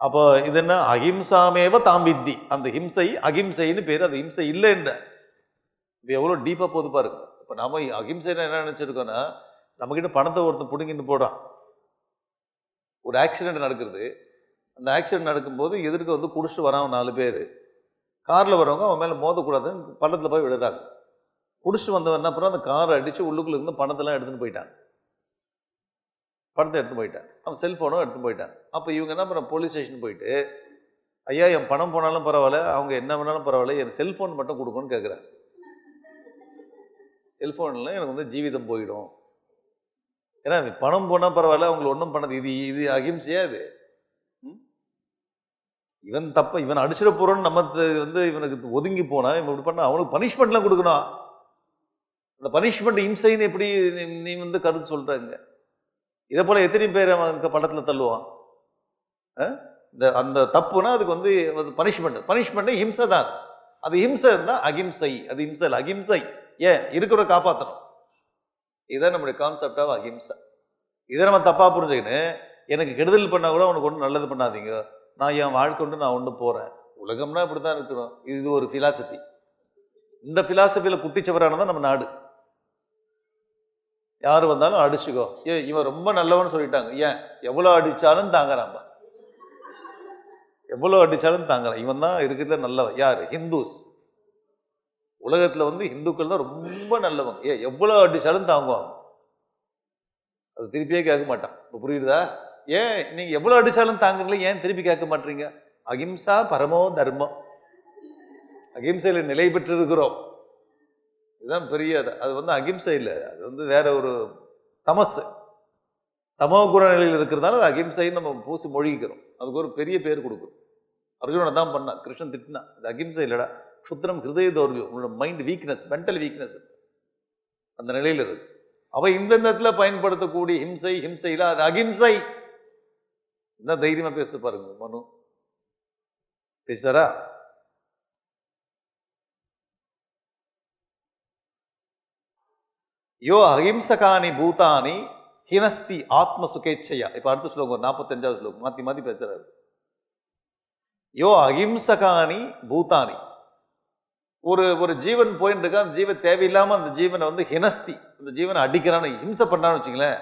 அப்போ இது என்ன? அஹிம்சாமேவ தாம் வித்தி. அந்த ஹிம்சை அகிம்சைன்னு பேர், அது ஹிம்சை இல்லைன்ற. இப்போ எவ்வளோ டீப்பாக போது பாருங்க. இப்போ நாம அகிம்சைன்னு என்ன நினச்சிருக்கோன்னா, நம்மக்கிட்ட பணத்தை ஒருத்தன் பிடுங்கிட்டு போடான். ஒரு ஆக்சிடென்ட் நடக்கிறது. அந்த ஆக்சிடென்ட் நடக்கும்போது எதிர்க்க வந்து குடிச்சிட்டு வரான் 4 பேர். காரில் வரவங்க அவன் மேலே மோதக்கூடாதுன்னு பள்ளத்தில் போய் விழுறாங்க. குடிச்சிட்டு வந்தவன் என்ன அப்புறம் அந்த காரை அடித்து உள்ளுக்குள்ள இருந்து பணத்தெல்லாம் எடுத்துன்னு போயிட்டான். பணத்தை எடுத்துன்னு போயிட்டான். அவன் செல்ஃபோனும் எடுத்துன்னு போயிட்டான். அப்போ இவங்க என்ன பண்ண, போலீஸ் ஸ்டேஷன் போயிட்டு, ஐயா என் பணம் போனாலும் பரவாயில்ல, அவங்க என்ன பண்ணாலும் பரவாயில்ல, என் செல்ஃபோன் மட்டும் கொடுக்கணும்னு கேட்குறேன். செல்ஃபோனில் எனக்கு வந்து ஜீவிதம் போயிடும். ஏன்னா பணம் போனால் பரவாயில்ல, அவங்களை ஒன்றும் பண்ணது. இது அகிம்சையா? இது இவன் தப்ப இவன் அடிச்சிட போறோன்னு நம்ம வந்து இவனுக்கு ஒதுங்கி போனா இவன் இப்படி பண்ண அவனுக்கு பனிஷ்மெண்ட்லாம் கொடுக்கணும். அந்த பனிஷ்மெண்ட் இம்சைன்னு எப்படி நீ வந்து கருத்து சொல்றாங்க? இதே போல எத்தனை பேர் அவன் படத்துல தள்ளுவான். இந்த அந்த தப்புனா அதுக்கு வந்து பனிஷ்மெண்ட் ஹிம்சை தான். அது ஹிம்சை தான் அகிம்சை. அது ஹிம்சை இல்லை, அகிம்சை. ஏன் இருக்கிற காப்பாற்றணும். இதுதான் நம்முடைய கான்செப்ட் ஆஃப் அகிம்சை. இதை நம்ம தப்பா புரிஞ்சுக்கின்னு எனக்கு கெடுதல் பண்ணா கூட அவனுக்கு ஒன்றும் நல்லது பண்ணாதீங்க, நான் என் வாழ்க்கை ஒன்று நான் ஒன்று போகிறேன். உலகம்னா இப்படி தான் இருக்கிறோம். இது ஒரு ஃபிலாசபி. இந்த ஃபிலாசபியில் குட்டிச்சவரானதான் நம்ம நாடு. யார் வந்தாலும் அடிச்சுக்கோ, இவன் ரொம்ப நல்லவன்னு சொல்லிட்டாங்க. ஏன் எவ்வளோ அடித்தாலும் தாங்குறான், எவ்வளோ அடித்தாலும் தாங்குறான். இவன் தான் இருக்கிறதுல நல்லவன். யார்? ஹிந்துஸ். உலகத்தில் வந்து இந்துக்கள் தான் ரொம்ப நல்லவங்க. எவ்வளோ அடித்தாலும் தாங்குவாங்க, அது திருப்பியே கேட்க மாட்டான். இப்போ புரியுதா? ஏன் நீங்க எவ்வளவு அடிச்சாலும் தாங்குங்களே, ஏன் திருப்பி கேட்க மாட்டீங்க? அகிம்சா பரமோ தர்மம். அகிம்சையில நிலை பெற்றிருக்கிறோம். இதுதான் பெரிய. அது வந்து அகிம்சை இல்லை, அது வந்து வேற ஒரு தமசு, தமோ குண நிலையில் இருக்கிறதால அது அகிம்சைன்னு நம்ம பூசி மொழிக்கிறோம். அதுக்கு ஒரு பெரிய பேர் கொடுக்கும். அர்ஜுனனை தான் பண்ணா, கிருஷ்ணன் திட்டினா. அது அகிம்சை இல்லடா, சுத்திரம் ஹிருதய தௌர்யம், உங்களோட மைண்ட் வீக்னஸ், மென்டல் வீக்னஸ் அந்த நிலையில் இருக்கு. அவ இந்த இடத்துல பயன்படுத்தக்கூடிய ஹிம்சை ஹிம்சையில அது அகிம்சை. என்ன தைரியமா பேச பாருங்க. மனு பேசுறாரா? யோ அஹிம்சகானி பூதானி ஹினஸ்தி ஆத்ம சுகேச்சையா. இப்ப அடுத்த ஸ்லோகம் 45வது ஸ்லோகம் மாத்தி மாத்தி பேசுறாரு. யோ அஹிம்சகானி பூதானி. ஒரு ஜீவன் போயிட்டு இருக்கா, அந்த ஜீவன் தேவையில்லாம அந்த ஜீவனை வந்து ஹினஸ்தி, அந்த ஜீவனை அடிக்கிறான்னு ஹிம்சை பண்ணான்னு வச்சுங்களேன்.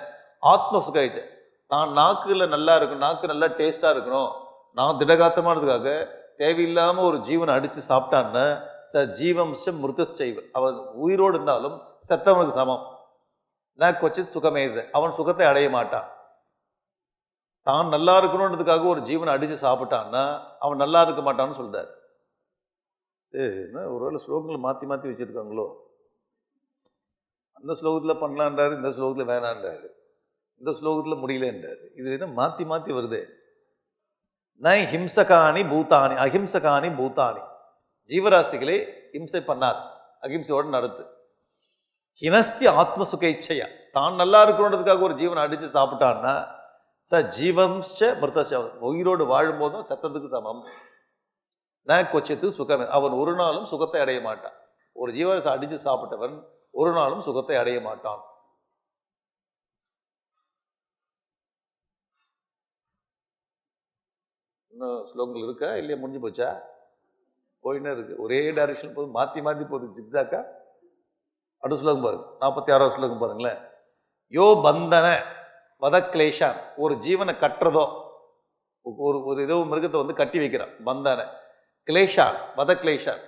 ஆத்ம சுகேச்சை, நான் நாக்குல நல்லா இருக்கணும், நாக்கு நல்லா டேஸ்டா இருக்கணும், நான் திடகாத்தமானதுக்காக தேவையில்லாம ஒரு ஜீவனை அடிச்சு சாப்பிட்டான்னு ஜீவம்சம் மிருதச்சைவ. அவன் உயிரோடு இருந்தாலும் செத்தவனுக்கு சமம். நான் கொச்சி சுகமேது, அவன் சுகத்தை அடைய மாட்டான். தான் நல்லா இருக்கணுன்றதுக்காக ஒரு ஜீவனை அடிச்சு சாப்பிட்டான்னா அவன் நல்லா இருக்க மாட்டான்னு சொல்றாரு. சரி, என்ன ஒருவேளை ஸ்லோகங்களை மாற்றி மாற்றி வச்சுருக்காங்களோ? அந்த ஸ்லோகத்தில் பண்ணலான்றாரு, இந்த ஸ்லோகத்தில் வேணான்றாரு, இந்த ஸ்லோகத்தில் முடியலன்றாரு. இது என்ன மாற்றி மாற்றி வருது? நை ஹிம்சகானி பூதானி அஹிம்சகானி பூதானி. ஜீவராசிகளை இம்சை பண்ணாது, அகிம்சையோடு நடத்து. ஹினஸ்தி ஆத்ம சுகேச்சையா, தான் நல்லா இருக்கணுன்றதுக்காக ஒரு ஜீவனை அடித்து சாப்பிட்டான்னா ஜீவம்ச்ச மிருத, உயிரோடு வாழும் போதும் சத்தத்துக்கு சமம். ந கொச்சித்து சுகம், அவன் ஒரு நாளும் சுகத்தை அடைய மாட்டான். ஒரு ஜீவராசி அடித்து சாப்பிட்டவன் ஒரு நாளும் சுகத்தை அடைய மாட்டான். இன்னும் ஸ்லோகங்கள் இருக்கா இல்லையா? முடிஞ்சு போச்சா? போயின்னே இருக்கு, ஒரே டைரக்ஷன் போகுது, மாற்றி மாற்றி போகுது, ஜிக்ஸாக்கா. அடுத்த ஸ்லோகம் பாருங்க, 46வது ஸ்லோகம் பாருங்களேன். யோ பந்தன வதக்லேஷான், ஒரு ஜீவனை கட்டுறதோ, ஒரு ஏதோ மிருகத்தை வந்து கட்டி வைக்கிறான், பந்தன கிளேஷான் வதக்லேஷான்,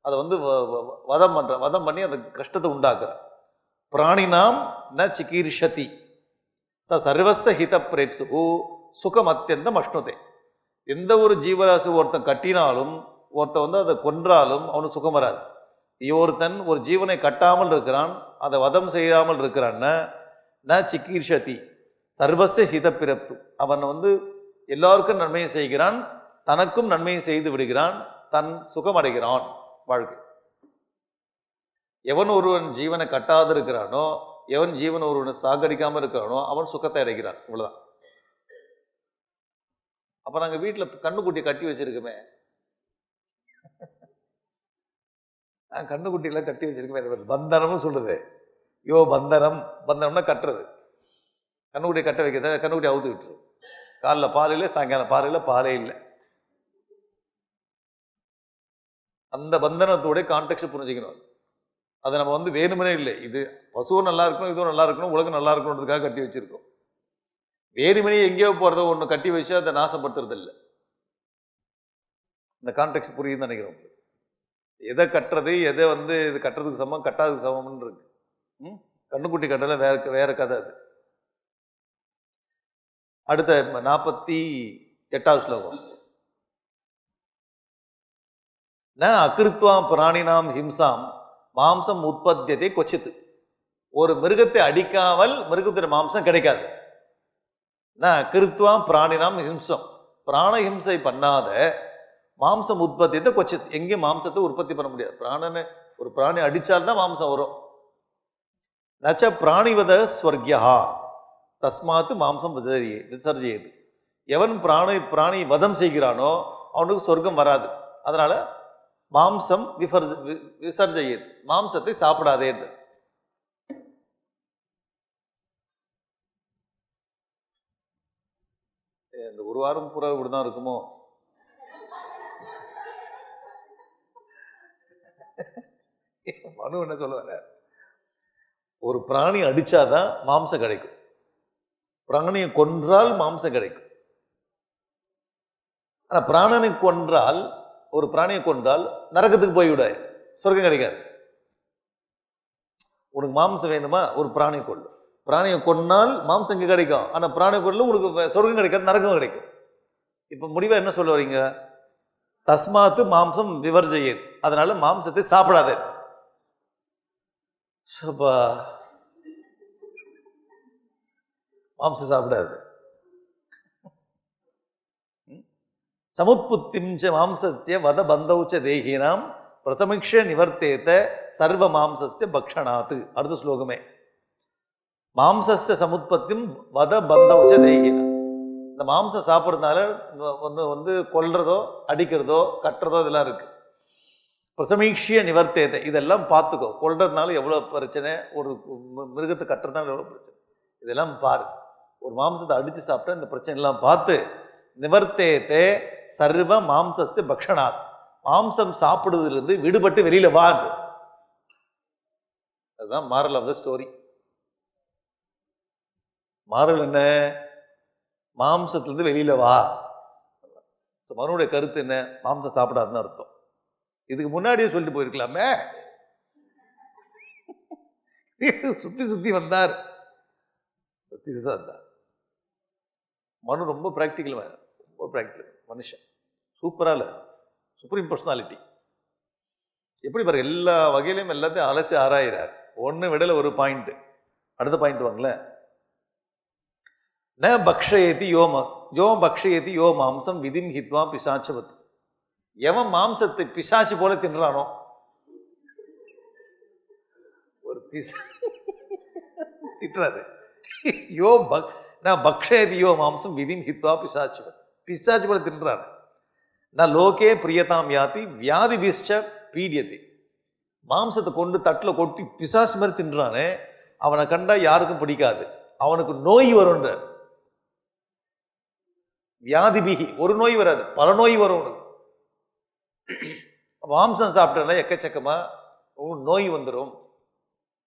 அதை வந்து வதம் பண்ணி அந்த கஷ்டத்தை உண்டாக்குறான். பிராணினாம் ந சிகீர்ஷதி சர்வஸ்ஸ ஹித பிரேப்சு சுகம் அத்தியந்தம் அஷ்ணுதே. எந்த ஒரு ஜீவராசி ஒருத்தன் கட்டினாலும், ஒருத்தன் வந்து அதை கொன்றாலும் அவனுக்கு சுகம் வராது. ஒருத்தன் ஒரு ஜீவனை கட்டாமல் இருக்கிறான், அதை வதம் செய்யாமல் இருக்கிறான்னா ந சிகீர்ஷதி சர்வஸ்ஸ ஹித பிறப்பு, அவன் வந்து எல்லாருக்கும் நன்மையை செய்கிறான், தனக்கும் நன்மையை செய்து விடுகிறான், தன் சுகம் அடைகிறான் வாழ்க்கை. எவன் ஒருவன் ஜீவனை கட்டாது இருக்கிறானோ, எவன் ஜீவன் ஒருவனை சாகடிக்காமல் இருக்கிறானோ அவன் சுகத்தை அடைகிறான். இவ்வளவுதான். அப்ப நாங்க வீட்டுல கண்ணுக்குட்டி கட்டி வச்சிருக்கோமே, நான் கண்ணுக்குட்டியெல்லாம் கட்டி வச்சிருக்கேன், பந்தனம்னு சொல்லுது. யோ பந்தனம், பந்தனம்னா கட்டுறது. கண்ணுக்குட்டியை கட்ட வைக்கிறத கண்ணுக்குட்டி அவுத்து விட்டுரு. காலைல பால் இல்லை, சாயங்காலம் பாலே இல்லை. அந்த பந்தனத்தோட கான்டெக்ட் புரிஞ்சுக்கணும். அதை நம்ம வந்து வேணுமனே இல்லை, இது பசுவும் நல்லா இருக்கணும், இதுவும் நல்லா இருக்கணும், உலகம் நல்லா இருக்கணுன்றதுக்காக கட்டி வச்சிருக்கோம். வேணுமனே எங்கேயோ போகிறத ஒன்று கட்டி வச்சு அதை நாசப்படுத்துறது இல்லை. இந்த கான்டெக்ட் புரியுதுன்னு நினைக்கிறோம். எதை கட்டுறது, எதை வந்து இது கட்டுறதுக்கு சமம், கட்டாததுக்கு சமம்னு இருக்கு. கண்ணுக்குட்டி கட்டல வேற கதை அது. அடுத்த 48வது ஸ்லோகம். ந அகிருத்வா பிராணினாம் ஹிம்சாம் மாம்சம் உற்பத்தியத்தை கொச்சித்து, ஒரு மிருகத்தை அடிக்காமல் மிருகத்தின் மாம்சம் கிடைக்காது. ந அகிருத்வா பிராணினாம் ஹிம்சம், பிராண ஹிம்சை பண்ணாத மாம்சம் உற்பத்தியத்தை கொச்சித்து, எங்கேயும் மாம்சத்தை உற்பத்தி பண்ண முடியாது. ஒரு பிராணி அடிச்சால்தான் மாம்சம் வரும். நச்ச பிராணிவத ஸ்வர்கியா தஸ்மாத்து மாம்சம் விசர்ஜியது, எவன் பிராணி வதம் செய்கிறானோ அவனுக்கு சொர்க்கம் வராது. அதனால மாம்சம் விசர்ஜியது, மாம்சத்தை சாப்பிடாதே. இந்த ஒரு வாரம் பூரா இப்படிதான் இருக்குமோ? மனு என்ன சொல்லுவாங்க, ஒரு பிராணி அடிச்சாதான் மாம்சம் கிடைக்கும், பிராணியை கொன்றால் மாம்சம் கிடைக்கும். ஆனா பிராணனை கொன்றால், ஒரு பிராணியை கொன்றால் நரகத்துக்கு போய்விட, சொர்க்கம் கிடைக்காது. உனக்கு மாம்சம் வேணுமா, ஒரு பிராணியை கொள்ளு. பிராணியை கொன்னால் மாம்சம் இங்கே கிடைக்கும், ஆனா பிராணியை கொள்ள உனக்கு சொர்க்கம் கிடைக்காது, நரகம் கிடைக்கும். இப்ப முடிவா என்ன சொல்ல வரீங்க? தஸ்மாத்து மாம்சம் விவர்ஜயேத், அதனால மாம்சத்தை சாப்பிடாதே. சபா, மாம்சம் சாப்பிடாது. சமுத்புத்திம்ச மாம்சஸ்ய வத பந்தௌச்ச தேகினாம் பிரசமிக்ஷ நிவர்த்தேத சர்வ மாம்சஸ்ய பக்ஷணாத்து. அடுத்த ஸ்லோகமே மாம்சஸ்ய சமுத்பத்தியும் வத பந்தௌச்ச தேகினாம். இந்த மாம்சம் சாப்பிட்றதுனால ஒன்று வந்து கொல்றதோ அடிக்கிறதோ கட்டுறதோ இதெல்லாம் இருக்கு. பிரசமீக்ஷிய நிவர்த்தேத, இதெல்லாம் பார்த்துக்கோ. கொல்றதுனால எவ்வளோ பிரச்சனை, ஒரு மிருகத்தை கட்டுறதுனால எவ்வளோ பிரச்சனை, இதெல்லாம் பாரு. ஒரு மாம்சத்தை அடித்து சாப்பிட்டா இந்த பிரச்சனை எல்லாம் பார்த்து நிவர்த்தேத்தே சர்வ மாம்சஸ்ய பக்ஷணாத், மாம்சம் சாப்பிடுவதிலிருந்து விடுபட்டு வெளியில வா. அதுதான் moral of the story. Moral என்ன? மாம்சத்திலிருந்து வெளியில வா. மனுடைய கருத்து என்ன? மாம்சம் சாப்பிடாதுன்னு அர்த்தம். இதுக்கு முன்னாடியே சொல்லிட்டு போயிருக்கலாமே. சுத்தி வந்தார், வந்தார். மனு ரொம்ப பிராக்டிக்கல், ரொம்ப பிராக்டிக்கல் மனுஷன். சூப்பரா இல்ல, சுப்ரீம் பர்சனாலிட்டி. எப்படி பாருங்க, எல்லா வகையிலையும் எல்லாத்தையும் அலசி ஆராயிறார். ஒண்ணு விடல ஒரு பாயிண்ட். அடுத்த பாயிண்ட் வாங்களேன். ந பக்ஷயதி யோ பக்ஷயதி யோ மாம்சம் விதிம் ஹித்வா பிசாச்சவத். எவன் மாம்சத்தை பிசாசு போல தின்றானோ, ஒரு திட்டுறாரு, யோ நான் பக்ஷேதியோ மாம்சம் விதிம் ஹித்வா பிசாச்சு, பிசாச்சு போல தின்றான். நான் லோகே பிரியதாம் யாதி வியாதி பிஷ்ட பீடியதி. மாம்சத்தை கொண்டு தட்டில் கொட்டி பிசாசு மாதிரி தின்றானே, அவனை கண்டா யாருக்கும் பிடிக்காது, அவனுக்கு நோய் வரும்ன்ற. வியாதிபிகி, ஒரு நோய் வராது, பல நோய் வரும். மாம்சம் சாப்பிட்டா எக்கச்சக்கமா நோய் வந்துடும்,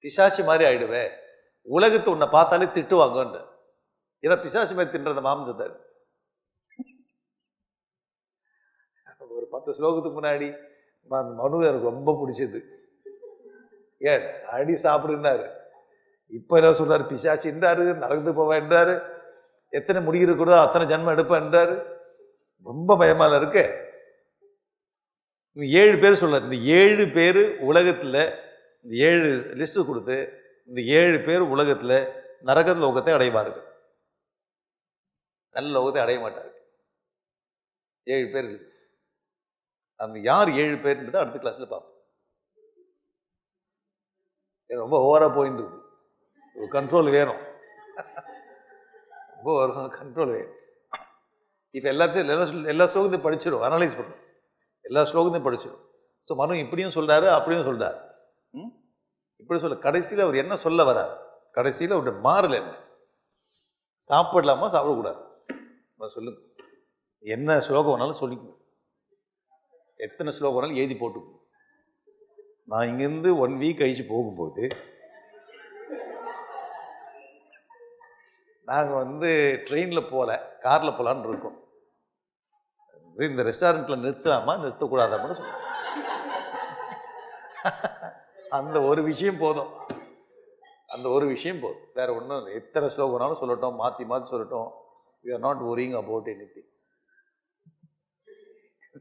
பிசாசு மாதிரி ஆயிடுவேன், உலகத்தை உன்னை பார்த்தாலே திட்டுவாங்கன்ற. ஏன்னா பிசாசு மாதிரி தின்ற அந்த மாம்சத்தை. ஒரு 10 ஸ்லோகத்துக்கு முன்னாடி அந்த மனு எனக்கு ரொம்ப பிடிச்சது. ஏன் அடி சாப்பிடுனாரு, இப்ப என்ன சொல்றாரு, பிசாசு என்றாரு, நரகத்து போவா என்றாரு, எத்தனை முடி இருக்கிறதோ அத்தனை ஜன்மம் எடுப்பேன் என்றாரு. ரொம்ப பயமால இருக்கு. 7 பேர் சொல்ல, இந்த 7 பேர் உலகத்துல, இந்த 7 லிஸ்ட் கொடுத்து, இந்த 7 பேர் உலகத்துல நரக லோகத்தை அடைவார்கள், நல்ல லோகத்தை அடைய மாட்டார்கள். 7 பேர். அந்த யார் 7 பேர்ன்றது அடுத்த கிளாஸ்ல பார்ப்போம். ரொம்ப ஓவரா போயிட்டு இருக்கு, கண்ட்ரோல் வேணும், ரொம்ப கண்ட்ரோல் வேணும். இப்ப எல்லாத்தையும் எல்லா ஸ்லோகத்தையும் படிச்சிடும், அனலைஸ் பண்ணும், எல்லா ஸ்லோகத்தையும் படிச்சிடும். ஸோ மனு இப்படியும் சொல்றாரு, அப்படியும் சொல்றாரு. இப்படி சொல்ல கடைசியில் அவர் என்ன சொல்ல வர்றார், கடைசியில் அவருடைய மாறல் என்ன, சாப்பிடலாமா சாப்பிடக்கூடாது சொல்லுங்க. என்ன ஸ்லோகம் வேணாலும் சொல்லிக்கணும், எத்தனை ஸ்லோகம் வேணாலும் எழுதி போட்டுக்கணும். நான் இங்கேருந்து 1 வீக் கழிச்சு போகும்போது நாங்கள் ட்ரெயினில் போகல, காரில் போகலான்னு இருக்கோம். இந்த ரெஸ்டாரண்ட்டில் நிறுத்தலாமா நிறுத்தக்கூடாதான்னு சொல்லுவோம். அந்த ஒரு விஷயம் போதும், அந்த ஒரு விஷயம் போதும், வேற ஒன்றும். எத்தனை ஸ்லோகம்னாலும் சொல்லட்டும், மாற்றி மாற்றி சொல்லட்டும். We are not worrying about anything.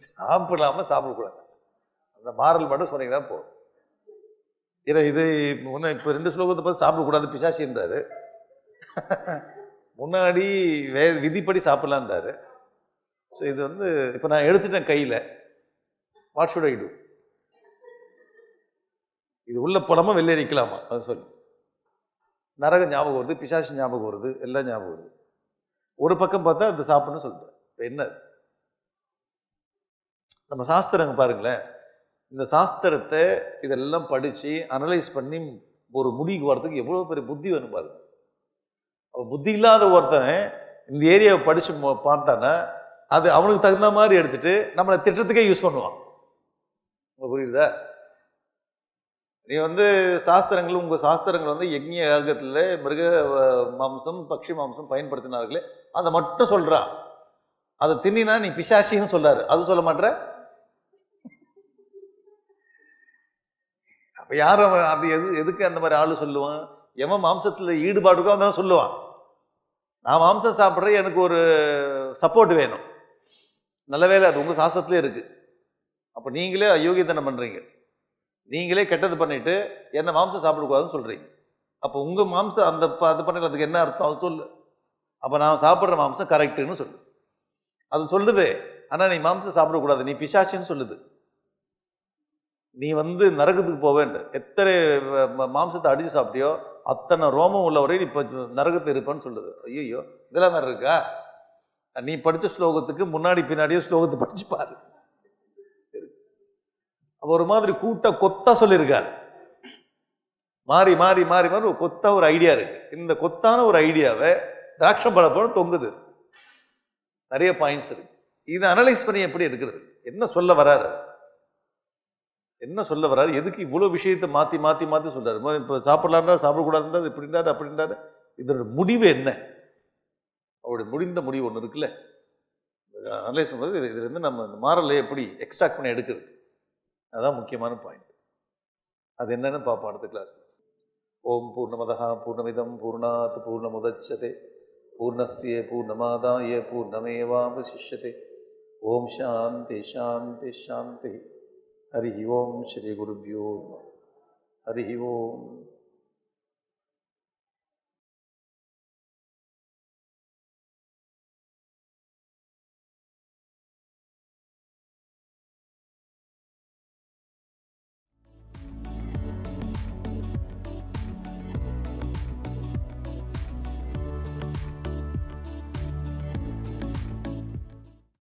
சாப்பிடலாமா சாப்பிடக்கூடாது, அந்த மாறல் மட்டும் சொன்னீங்கன்னா போதும். ஏன்னா இது முன்ன இப்போ 2 ஸ்லோகத்தை பார்த்து சாப்பிடக்கூடாது பிசாசின்றாரு, முன்னாடி விதிப்படி சாப்பிடலான்றாரு. ஸோ இது இப்போ நான் எடுத்துட்டேன் கையில், வாட் ஷுட் ஐ டூ? இது உள்ள போலாமா வெளியே நிற்கலாமா அது சொல்லி. நரக ஞாபகம் வருது, பிசாசு ஞாபகம் வருது, எல்லாம் ஞாபகம் வருது. ஒரு பக்கம் பார்த்தா அது சாப்பிடணும்னு சொல்லிட்டேன். இப்போ என்ன நம்ம சாஸ்திரங்க பாருங்களேன், இந்த சாஸ்திரத்தை இதெல்லாம் படித்து அனலைஸ் பண்ணி ஒரு முடிவுக்கு வரதுக்கு எவ்வளோ பெரிய புத்தி வேணும் பாருங்க. புத்தி இல்லாத ஒருத்தன் இந்த ஏரியாவை படித்து பார்த்தானா அது அவனுக்கு தகுந்த மாதிரி எடுத்துட்டு நம்மளை திட்டத்துக்கே யூஸ் பண்ணுவான். புரியுதா? நீ சாஸ்திரங்கள், உங்கள் சாஸ்திரங்கள் யக்ஞ யாகத்தில் மிருக மாம்சம் பக்ஷி மாம்சம் பயன்படுத்தினார்களே அதை மட்டும் சொல்கிறான். அதை தின்னா நீ பிசாசின்னு சொல்லாரு, அது சொல்ல மாட்டேற. அப்போ யாரும் அது எதுக்கு அந்த மாதிரி ஆளு சொல்லுவான்? எவன் மாம்சத்தில் ஈடுபாடுக்கோ அவன் சொல்லுவான், நான் மாம்சம் சாப்பிட்றேன், எனக்கு ஒரு சப்போர்ட் வேணும். நல்ல வேலை அது உங்கள் சாஸ்திரத்திலே இருக்குது. அப்போ நீங்களே அயோக்கியத்தனம் பண்ணுறீங்க, நீங்களே கெட்டது பண்ணிட்டு என்ன மாம்சம் சாப்பிடக்கூடாதுன்னு சொல்கிறீங்க. அப்போ உங்கள் மாம்சம் அந்த அது பண்ணல, அதுக்கு என்ன அர்த்தம் அது சொல்லு. அப்போ நான் சாப்பிட்ற மாம்சம் கரெக்டுன்னு சொல்லு, அது சொல்லுது. ஆனால் நீ மாம்சம் சாப்பிடக்கூடாது, நீ பிசாசின்னு சொல்லுது. நீ நரகத்துக்கு போவேன். எத்தனை மாம்சத்தை அடித்து சாப்பிட்டியோ அத்தனை ரோமம் உள்ளவரை நீ இப்போ நரகத்தை இருப்பேன்னு சொல்லுது. ஐயோ இதெல்லாம் வேறு இருக்கா? நீ படித்த ஸ்லோகத்துக்கு முன்னாடி பின்னாடியே ஸ்லோகத்தை படிச்சு பாரு. ஒரு மாதிரி கூட்ட கொத்தா சொல்லியிருக்காரு, மாறி மாறி மாறி மாறி ஒரு கொத்தா ஒரு ஐடியா இருக்கு. இந்த கொத்தான ஒரு ஐடியாவை திராட்சம் பழப்பழம் தொங்குது, நிறைய பாயிண்ட்ஸ் இருக்கு. இதை அனலைஸ் பண்ணி எப்படி எடுக்கிறது, என்ன சொல்ல வராரு, என்ன சொல்ல வராரு, எதுக்கு இவ்வளோ விஷயத்தை மாற்றி மாற்றி மாற்றி சொல்றாரு? இப்போ சாப்பிடலான்றா சாப்பிடக்கூடாதுன்றாரு, இப்படின்றாரு அப்படின்றாரு. இதோட முடிவு என்ன? அவருடைய முடிந்த முடிவு ஒன்று இருக்குல்ல, அனலைஸ் பண்ணுறது. இதுலேருந்து நம்ம இந்த மாரலை எப்படி எக்ஸ்ட்ராக்ட் பண்ணி எடுக்கிறது, அதுதான் முக்கியமான பாயிண்ட். அது என்னன்னு பார்ப்போம் அடுத்த கிளாஸ். ஓம் பூர்ணமதா பூர்ணமிதம் பூர்ணாத் பூர்ணமுதச்யதே பூர்ணஸ்ய பூர்ணமாதாய பூர்ணமேவாவசிஷ்யதே. ஓம் சாந்தி சாந்தி சாந்தி. ஹரி ஓம் ஸ்ரீ குருப்யோ நமः. ஹரி ஓம்.